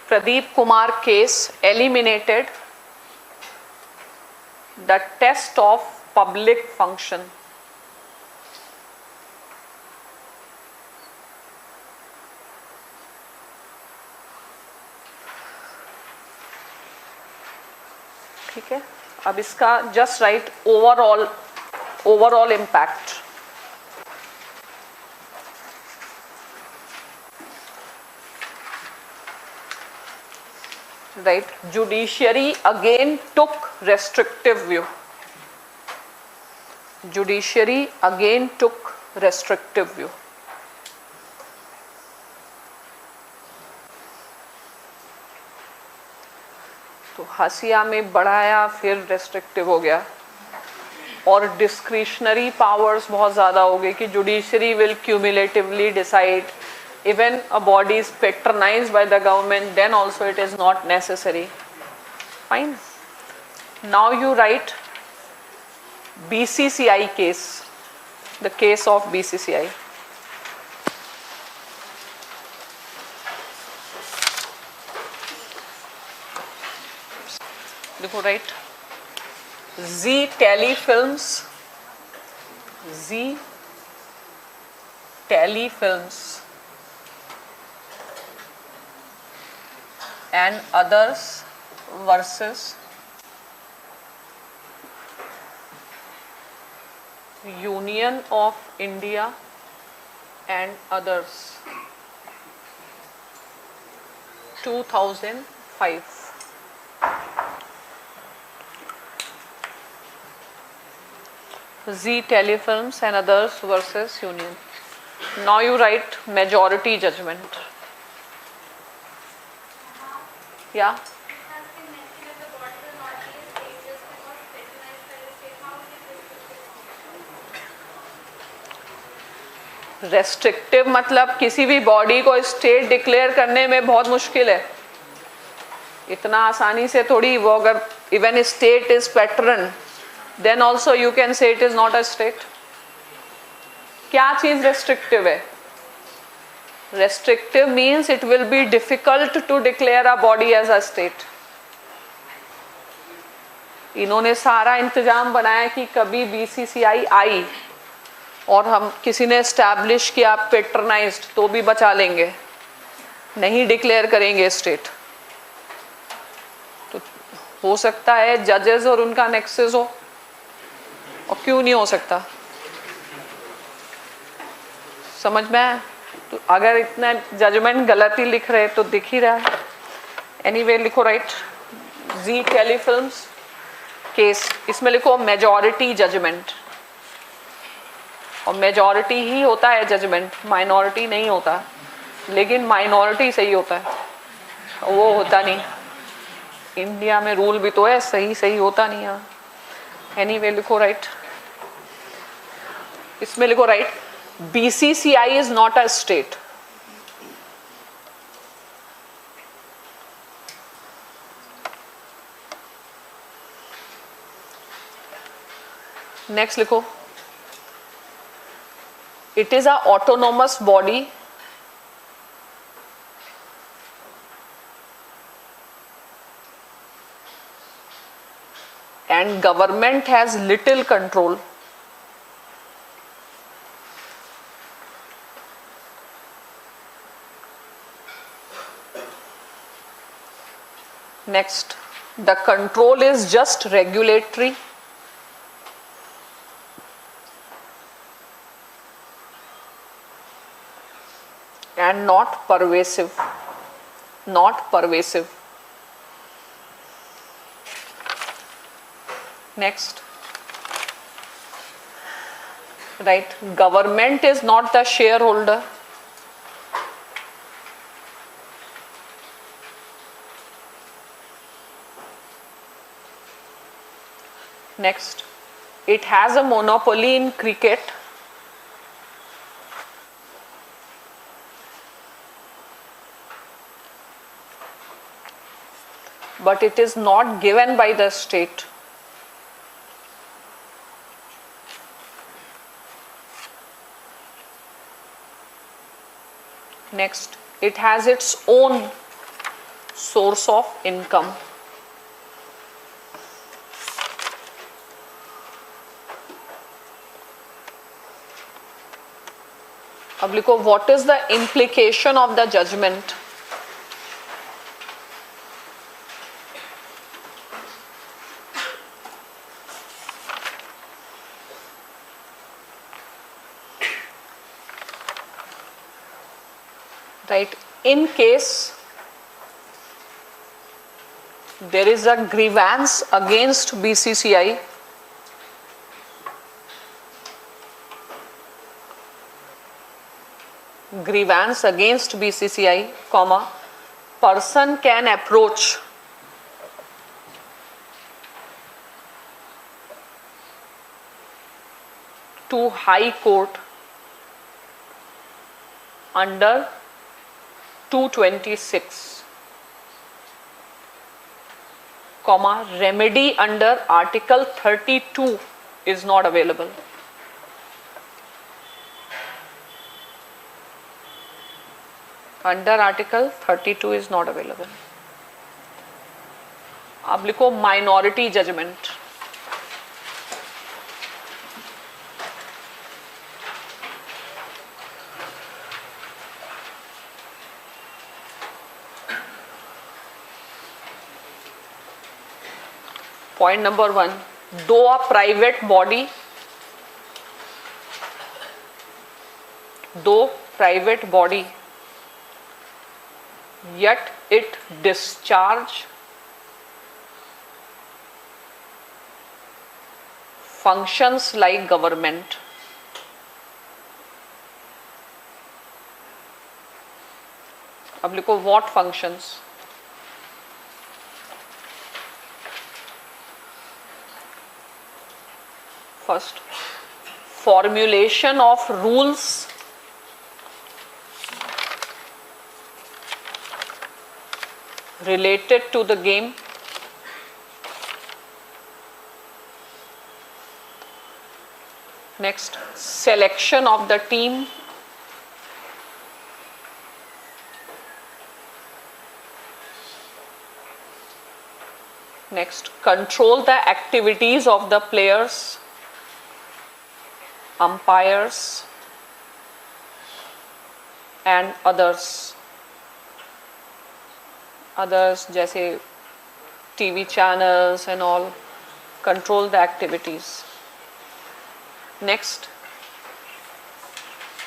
Pradeep Kumar case eliminated the test of public function. ठीक है, अब इसका just write overall impact. Right, judiciary again took restrictive view. Judiciary again took restrictive view. तो हसिया में बढ़ाया, फिर रेस्ट्रिक्टिव हो गया, और डिस्क्रिशनरी पावर्स बहुत ज़्यादा हो गई कि judiciary will cumulatively decide. Even a body is patronized by the government, then also it is not necessary. Fine. Now you write BCCI case, the case of BCCI. देखो. Right, Z Telefilms, Z Telefilms and others versus Union of India and others, 2005. Z Telefilms and others versus Union. Now you write majority judgment. Yeah. Restrictive मतलब किसी भी body को state declare करने में बहुत मुश्किल है, इतना आसानी से थोड़ी वो, अगर even state is pattern then also you can say it is not a state. क्या चीज रेस्ट्रिक्टिव है? Restrictive means it will be difficult to declare a body as a state. इन्होंने सारा इंतजाम बनाया कि कभी बीसीसीआई आई और हम किसी ने एस्टैब्लिश किया पेट्रनाइज्ड तो भी बचा लेंगे, नहीं डिक्लेयर करेंगे स्टेट. तो हो सकता है जजेस और उनका नेक्सस हो, और क्यों नहीं हो सकता? समझ में आया? तो अगर इतना जजमेंट गलत ही लिख रहे तो दिख ही रहा है. एनीवे लिखो राइट जी टेलीफिल्म्स केस, इसमें लिखो मेजॉरिटी जजमेंट. और मेजॉरिटी ही होता है जजमेंट, माइनॉरिटी नहीं होता. लेकिन माइनॉरिटी सही होता है, वो होता नहीं. इंडिया में रूल भी तो है, सही सही होता नहीं है. एनीवे लिखो राइट, इसमें लिखो right BCCI is not a state. Next लिखो it is a autonomous body and government has little control. Next, the control is just regulatory. And not pervasive. Not pervasive. Next, right, government is not the shareholder. Next, it has a monopoly in cricket. But it is not given by the state. Next, it has its own source of income. अब लिखो what is the implication of the judgment. Right, in case there is a grievance against BCCI, grievance against BCCI, comma, person can approach to High Court under 226, comma, remedy under Article 32 is not available. Under Article 32 is not available. अब लिखो minority judgment. Point number 1, though a private body, yet it discharge functions like government. अब लिखो what functions. First, formulation of rules related to the game. Next, selection of the team. Next, control the activities of the players, umpires, and others. Others, जैसे TV channels and all, control the activities. Next,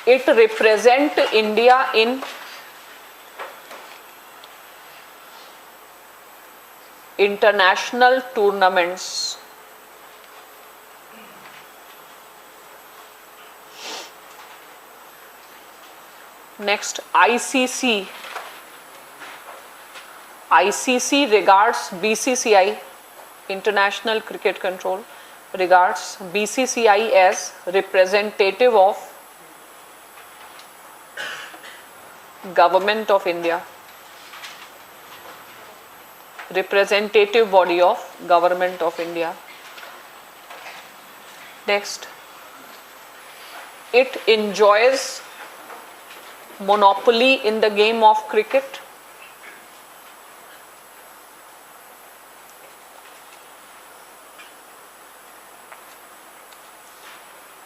it represent India in international tournaments. Next, ICC. ICC regards BCCI, International Cricket Control, regards BCCI as representative of Government of India, representative body of Government of India. Next, it enjoys monopoly in the game of cricket.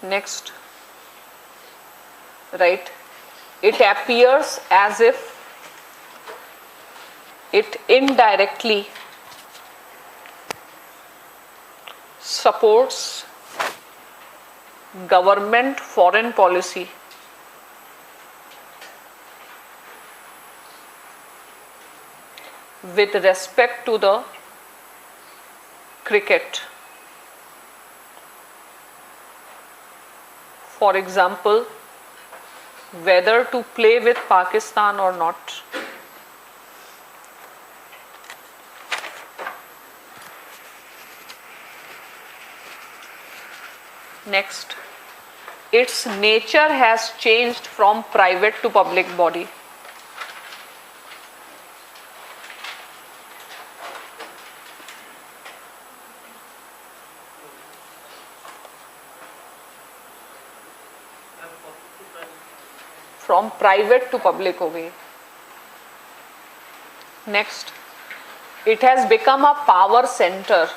Next, right, it appears as if it indirectly supports government foreign policy. With respect to the cricket. For example, whether to play with Pakistan or not. Next, its nature has changed from private to public body. From private to public हो गई. Next, it has become a power center.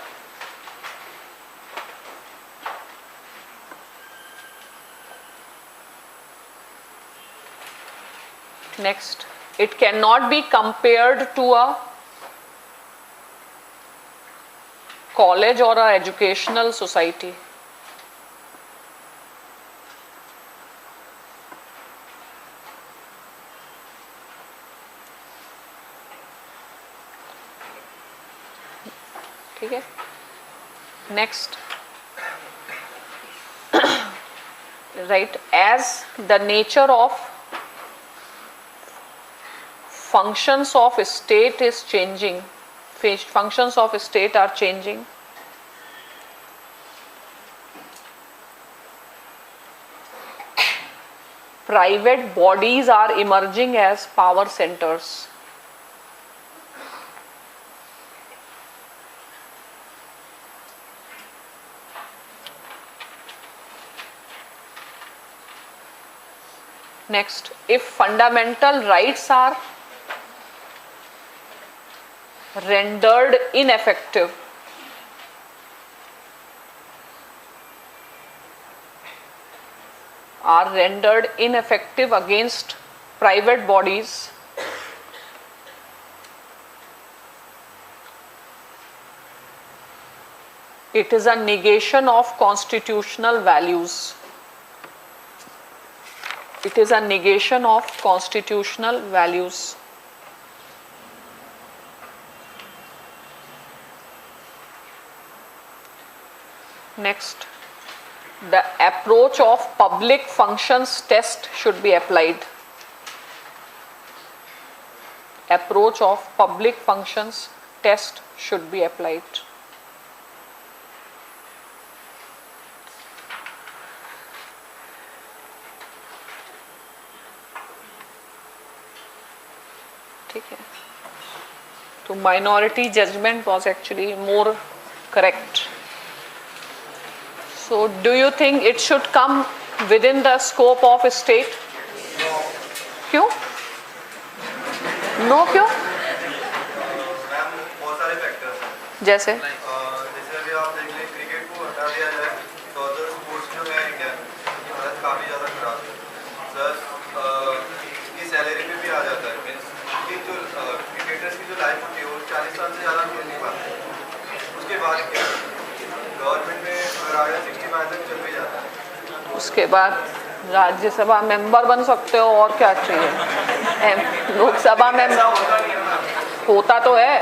Next, it cannot be compared to a college or a educational society. ठीक है. Next, right, as the nature of functions of state is changing, functions of state are changing. Private bodies are emerging as power centers. Next, if fundamental rights are rendered ineffective, against private bodies, it is a negation of constitutional values. It is a negation of constitutional values. Next, the approach of public functions test should be applied. Approach of public functions test should be applied. ठीक है, तो minority judgment was actually more correct. So do you think it should come within the scope of a state? क्यों? No क्यों? बहुत सारे factors हैं, जैसे जैसे अभी आप देख लें क्रिकेट को हटा दिया जाए तो अदर स्पोर्ट्स जो है इंडिया में की हालत काफ़ी ज़्यादा खराब है. प्लस इसकी सैलरी पे भी आ जाता है. मीन्स कि जो क्रिकेटर्स की जो लाइफ होती है वो 40 साल से ज़्यादा खेल नहीं पाते. उसके बाद क्या गवर्नमेंट में अगर आगे 65 तक चल भी जाता है. उसके बाद राज्यसभा मेंबर बन सकते हो, और क्या चाहिए. लोकसभा में होता तो है,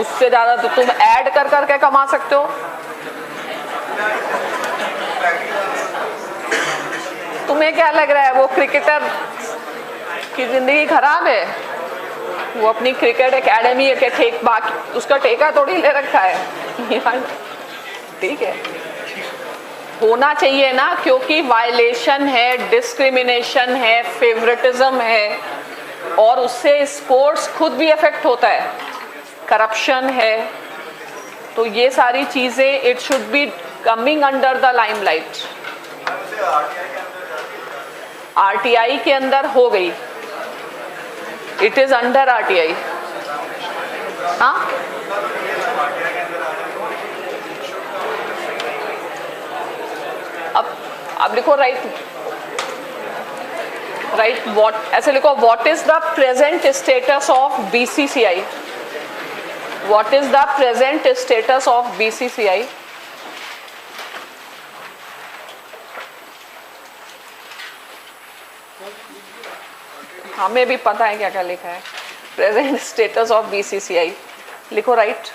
उससे ज़्यादा तो तुम ऐड कर करके कमा सकते हो. तुम्हें क्या लग रहा है वो क्रिकेटर की जिंदगी खराब है? वो अपनी क्रिकेट एकेडमी के ठेक बाकी उसका ठेका थोड़ी ले रखा है. ठीक है, होना चाहिए ना, क्योंकि वायलेशन है, डिस्क्रिमिनेशन है, फेवरेटिज्म है, और उससे स्पोर्ट्स खुद भी इफेक्ट होता है. करप्शन है, तो ये सारी चीज़ें it should be coming under the limelight. RTI के अंदर हो गई, इट इज अंडर आरटीआई. हाँ, अब लिखो राइट व्हाट, ऐसे लिखो what is the present status of BCCI. What is the present status of BCCI. हमें भी पता है क्या क्या लिखा है. प्रेजेंट स्टेटस ऑफ बीसीसीआई लिखो right.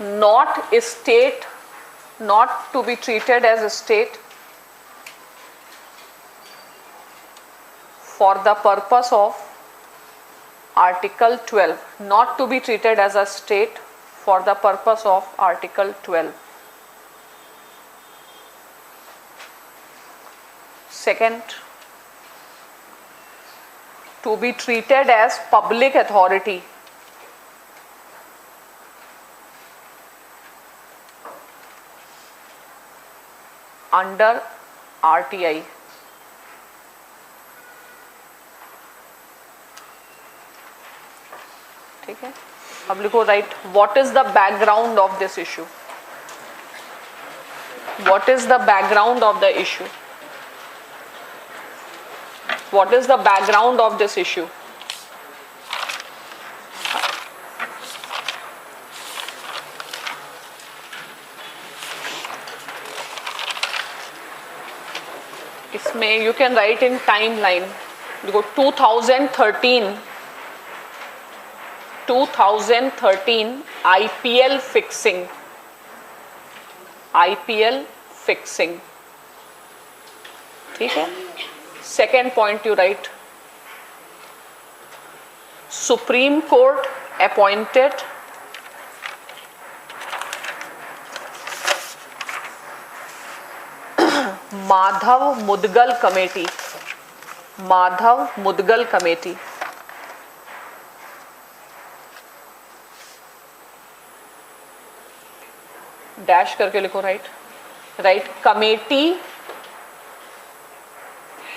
Not state, not to be treated as a state for the purpose of Article 12, not to be treated as a state for the purpose of Article 12. Second, to be treated as public authority under RTI. ठीक है, अब लिखो write what is the background of this issue. What is the background of the issue. What is the background of this issue. इसमें you can write in time line. देखो 2013 IPL fixing. ठीक है. Second point you write Supreme Court appointed Madhav Mudgal committee. Dash करके लिखो write committee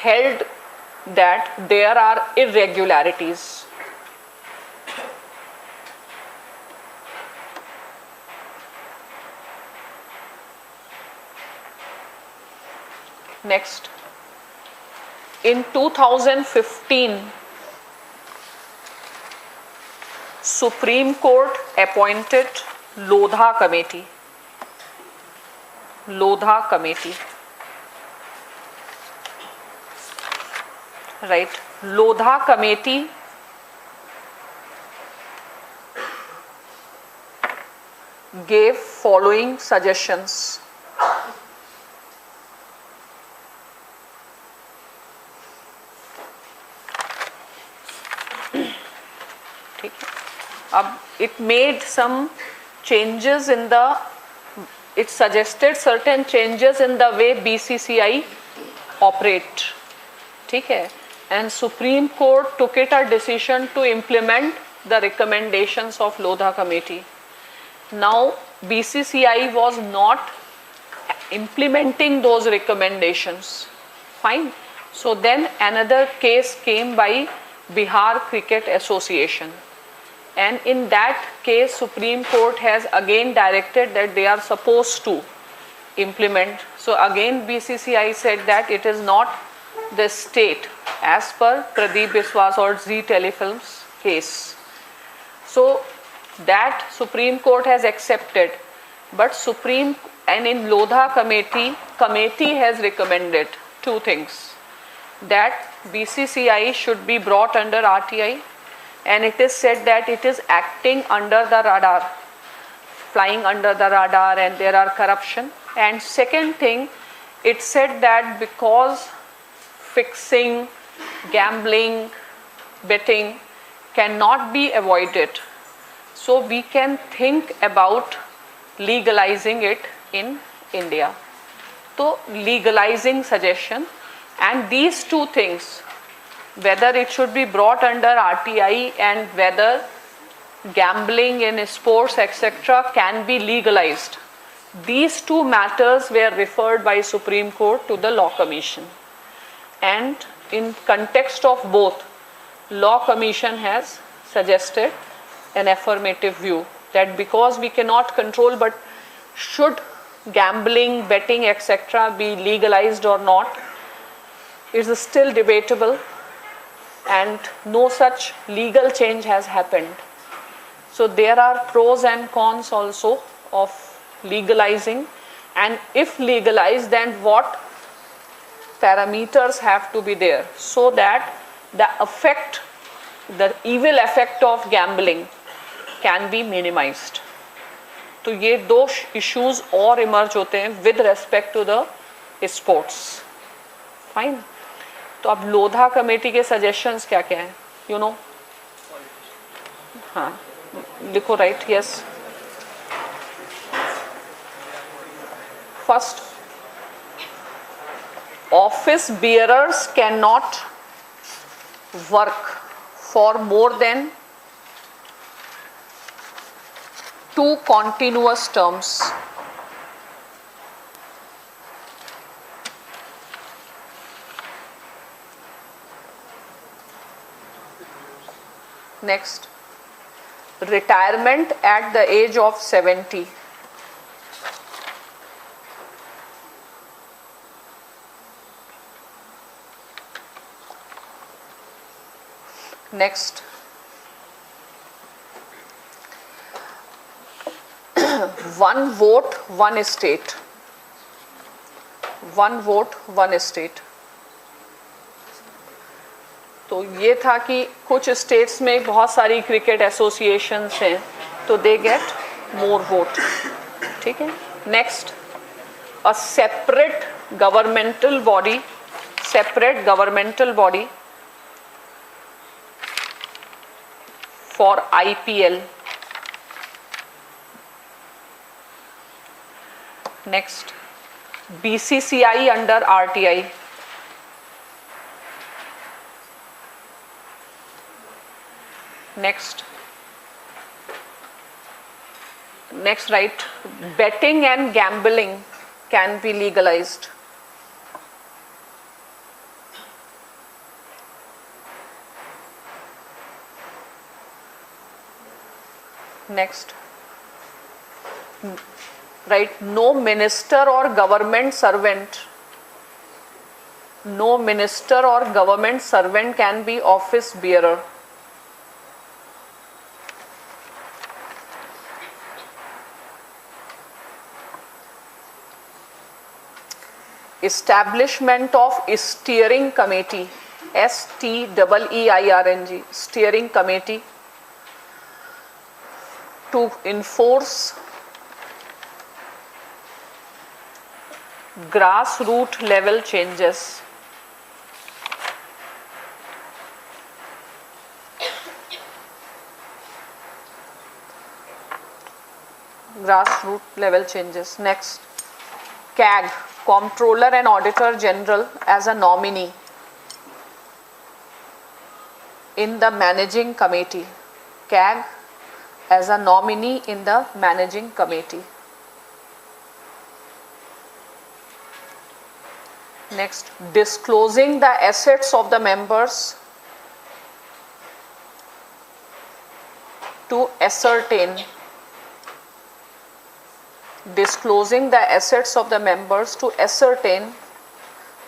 held that there are irregularities. Next, in 2015, Supreme Court appointed Lodha Committee. Right, Lodha Committee gave following suggestions. ठीक है. अब it made some changes in the, it suggested certain changes in the way BCCI operate, ठीक है. And Supreme Court took it a decision to implement the recommendations of Lodha Committee. Now BCCI was not implementing those recommendations. Fine. So then another case came by Bihar Cricket Association, and in that case Supreme Court has again directed that they are supposed to implement. So again BCCI said that it is not the state as per Pradeep Biswas or Z Telefilms case. So that Supreme Court has accepted, but Supreme and in Lodha committee has recommended two things, that BCCI should be brought under RTI, and it is said that it is acting under the radar, flying under the radar, and there are corruption. And second thing, it said that because fixing, gambling, betting cannot be avoided, so we can think about legalizing it in India. So legalizing suggestion, and these two things, whether it should be brought under RTI and whether gambling in sports etc. can be legalized, these two matters were referred by Supreme Court to the Law Commission. And in context of both, Law Commission has suggested an affirmative view that because we cannot control, but should gambling, betting etc. be legalized or not is still debatable, and no such legal change has happened. So there are pros and cons also of legalizing, and if legalized, then what parameters have to be there so that the effect, the evil effect of gambling can be minimized. तो ये दो issues और emerge होते हैं with respect to the sports. Fine. तो अब Lodha committee के suggestions क्या क्या हैं? You know? हाँ, लिखो right? Yes. First, office bearers cannot work for more than 2 continuous terms. Next, retirement at the age of 70. Next, one vote, one state. One vote, one state. तो ये था कि कुछ स्टेट्स में बहुत सारी क्रिकेट एसोसिएशंस हैं, तो दे गेट मोर वोट. ठीक है. Next, a separate governmental body for IPL. Next, BCCI under RTI. Next, right, betting and gambling can be legalized. Next, right, no minister or government servant can be office bearer. Establishment of steering committee, STEERNG, steering committee, to enforce grassroots level changes. grassroots level changes. Next, CAG, Comptroller and Auditor General as a nominee in the managing committee. CAG as a nominee in the managing committee. Next, disclosing the assets of the members to ascertain. Disclosing the assets of the members to ascertain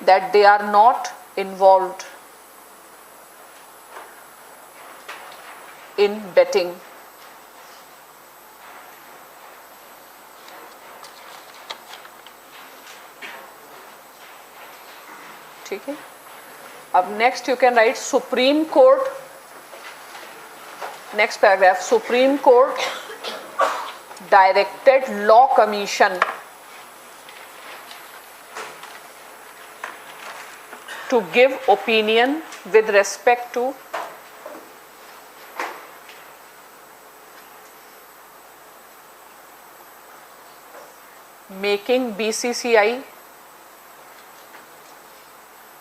that they are not involved in betting. ठीक है. अब next you can write Supreme Court. Next paragraph, Supreme Court directed Law Commission to give opinion with respect to making BCCI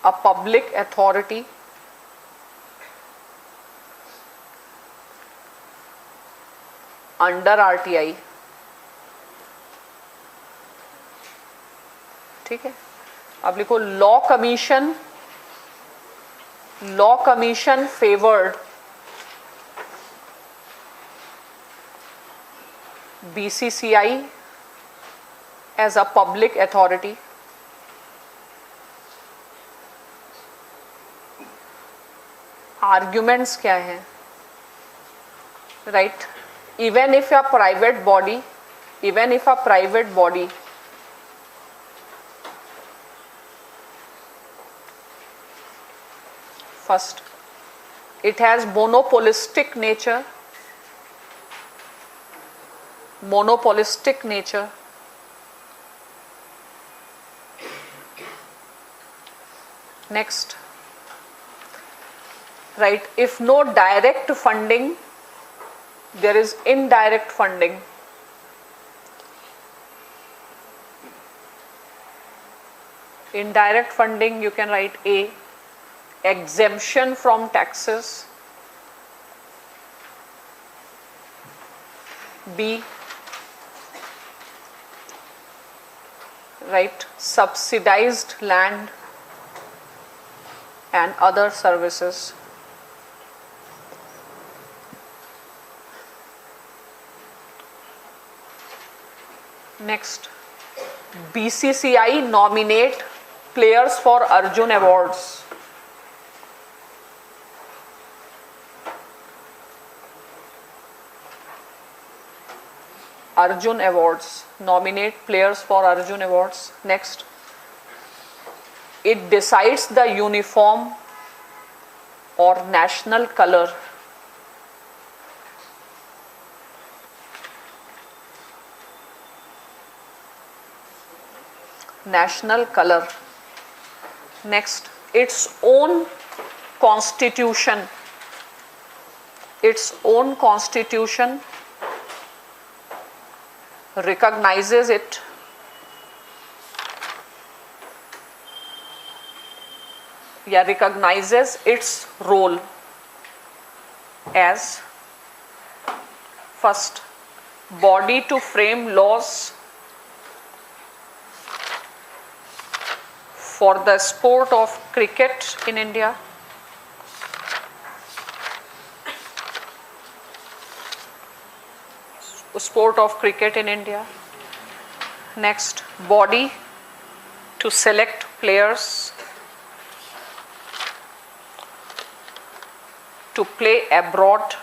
a public authority under RTI. ठीक है. अब लिखो law commission favoured BCCI as a public authority arguments क्या हैं? Right, even if a private body first, it has monopolistic nature. Next, right, if no direct funding, there is indirect funding. Indirect funding, you can write A, exemption from taxes. B, right, subsidized land and other services. Next, BCCI nominate players for Arjun Awards. Arjun Awards, nominate players for Arjun Awards. Next, it decides the uniform or national color. National color. Next, its own constitution. Recognizes it recognizes its role as first body to frame laws for the sport of cricket in India. Next, body to select players to play abroad.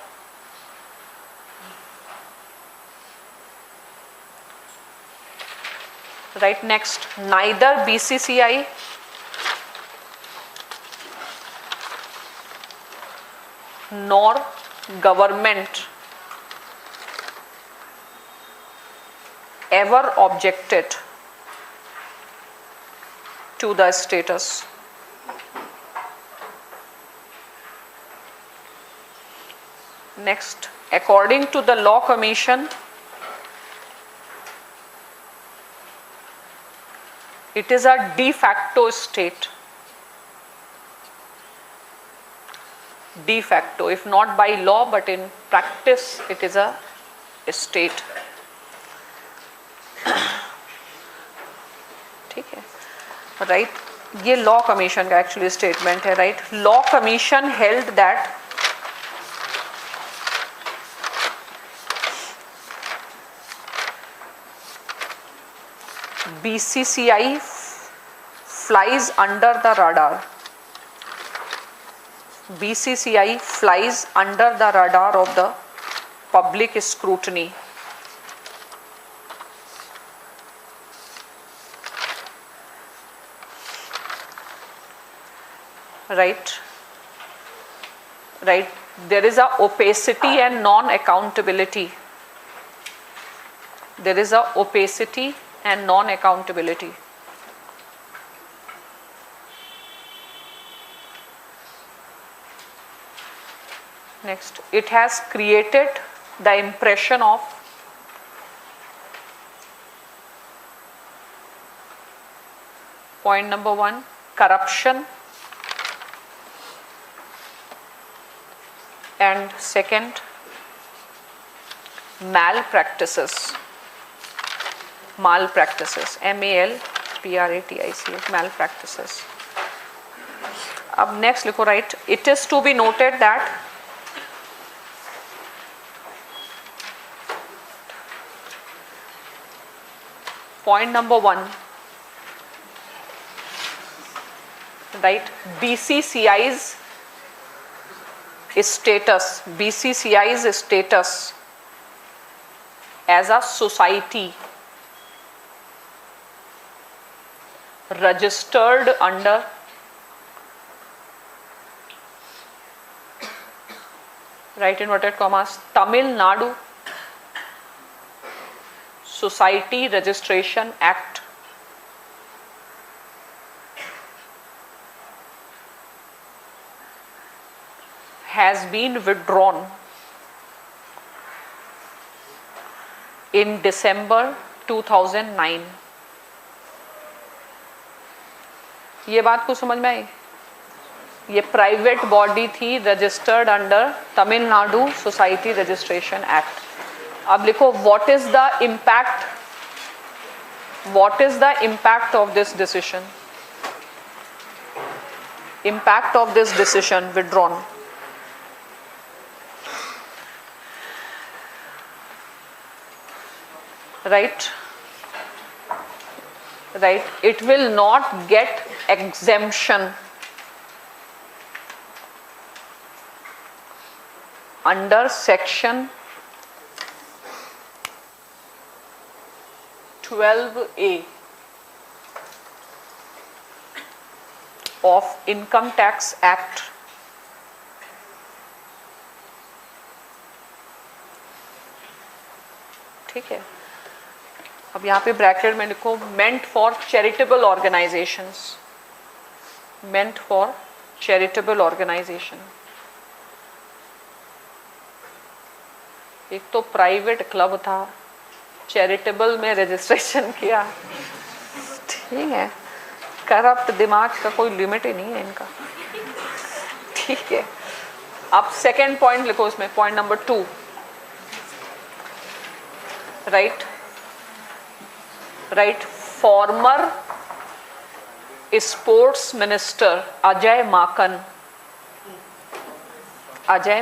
Right, next, neither BCCI nor government ever objected to the status. Next, according to the Law Commission, It is a de facto state. De facto, if not by law, but in practice, it is a state. ठीक है, right? ये law commission का actually statement है, right? Law commission held that BCCI flies under the radar. BCCI flies under the radar of the public scrutiny. Right? Right? There is a opacity and non-accountability. There is a opacity and non-accountability. Next, it has created the impression of point number 1, corruption, and second, malpractices. Malpractices, malpractices, malpractices. अब next लिखो, right? It is to be noted that point number 1, right? BCCI's status as a society registered under right inverted commas Tamil Nadu Society Registration Act has been withdrawn in December 2009. ये बात को समझ में आई? ये private body थी registered under Tamil Nadu society registration act. अब लिखो what is the impact of this decision. Impact of this decision withdrawn. Right, it will not get exemption under section 12A of Income Tax Act. ठीक है, अब यहाँ पे bracket में लिखो meant for charitable organisations. Meant for charitable organisation. एक तो private club था, चैरिटेबल में रजिस्ट्रेशन किया. ठीक है, करप्ट दिमाग का कोई लिमिट ही नहीं है इनका. ठीक है, अब सेकेंड पॉइंट लिखो इसमें, point number 2. Right, farmer sports minister Ajay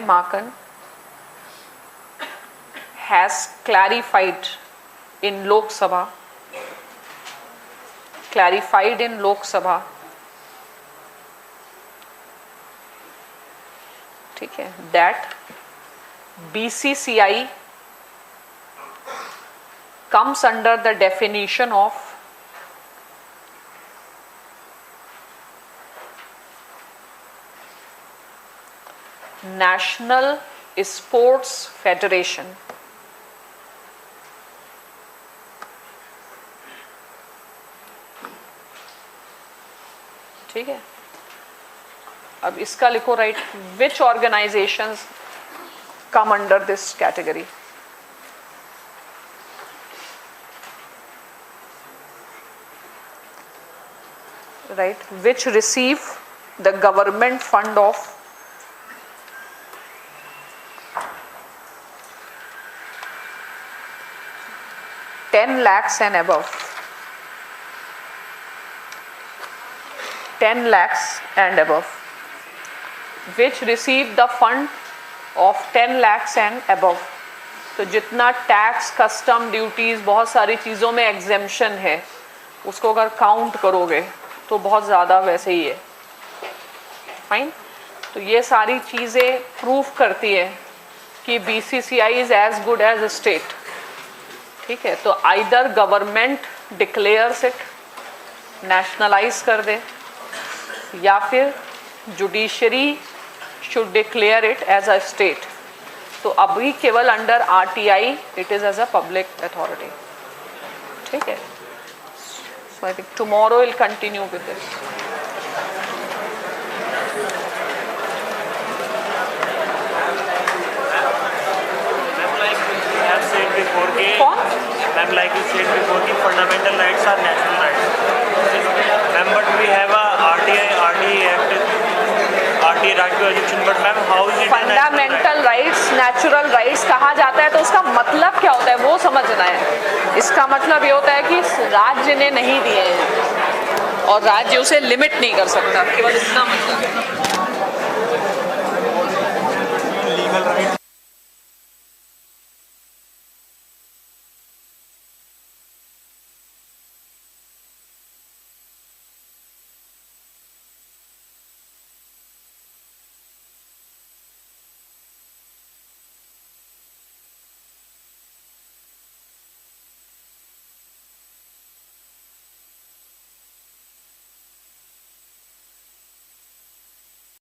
Maken has clarified in Lok Sabha, ठीक है, that BCCI comes under the definition of National Sports Federation. ठीक है, अब इसका लिखो right, which organisations come under this category. right, which receive the government fund of 10 lakhs and above. 10 lakhs and above. Which receive the fund of 10 lakhs and above. तो जितना tax, custom, duties, बहुत सारी चीज़ों में exemption है, उसको अगर count करोगे तो बहुत ज़्यादा वैसे ही है. फाइन. तो ये सारी चीज़ें प्रूफ करती है कि BCCI is as good as state. ठीक है. तो either government declares it, nationalise कर दे, या फिर judiciary should declare it as a state. तो अभी केवल under RTI it is as a public authority. ठीक है. So I think tomorrow will continue with this. Ma'am, like you said before, the fundamental rights are natural rights. Ma'am, but we have a RTI Act, RTI right to education. But ma'am, how is it fundamental rights, natural rights कहा जाता है तो उसका मतलब क्या होता है वो समझना है. इसका मतलब ये होता है कि राज्य ने नहीं दिए हैं और राज्य उसे लिमिट नहीं कर सकता. केवल इतना मतलब.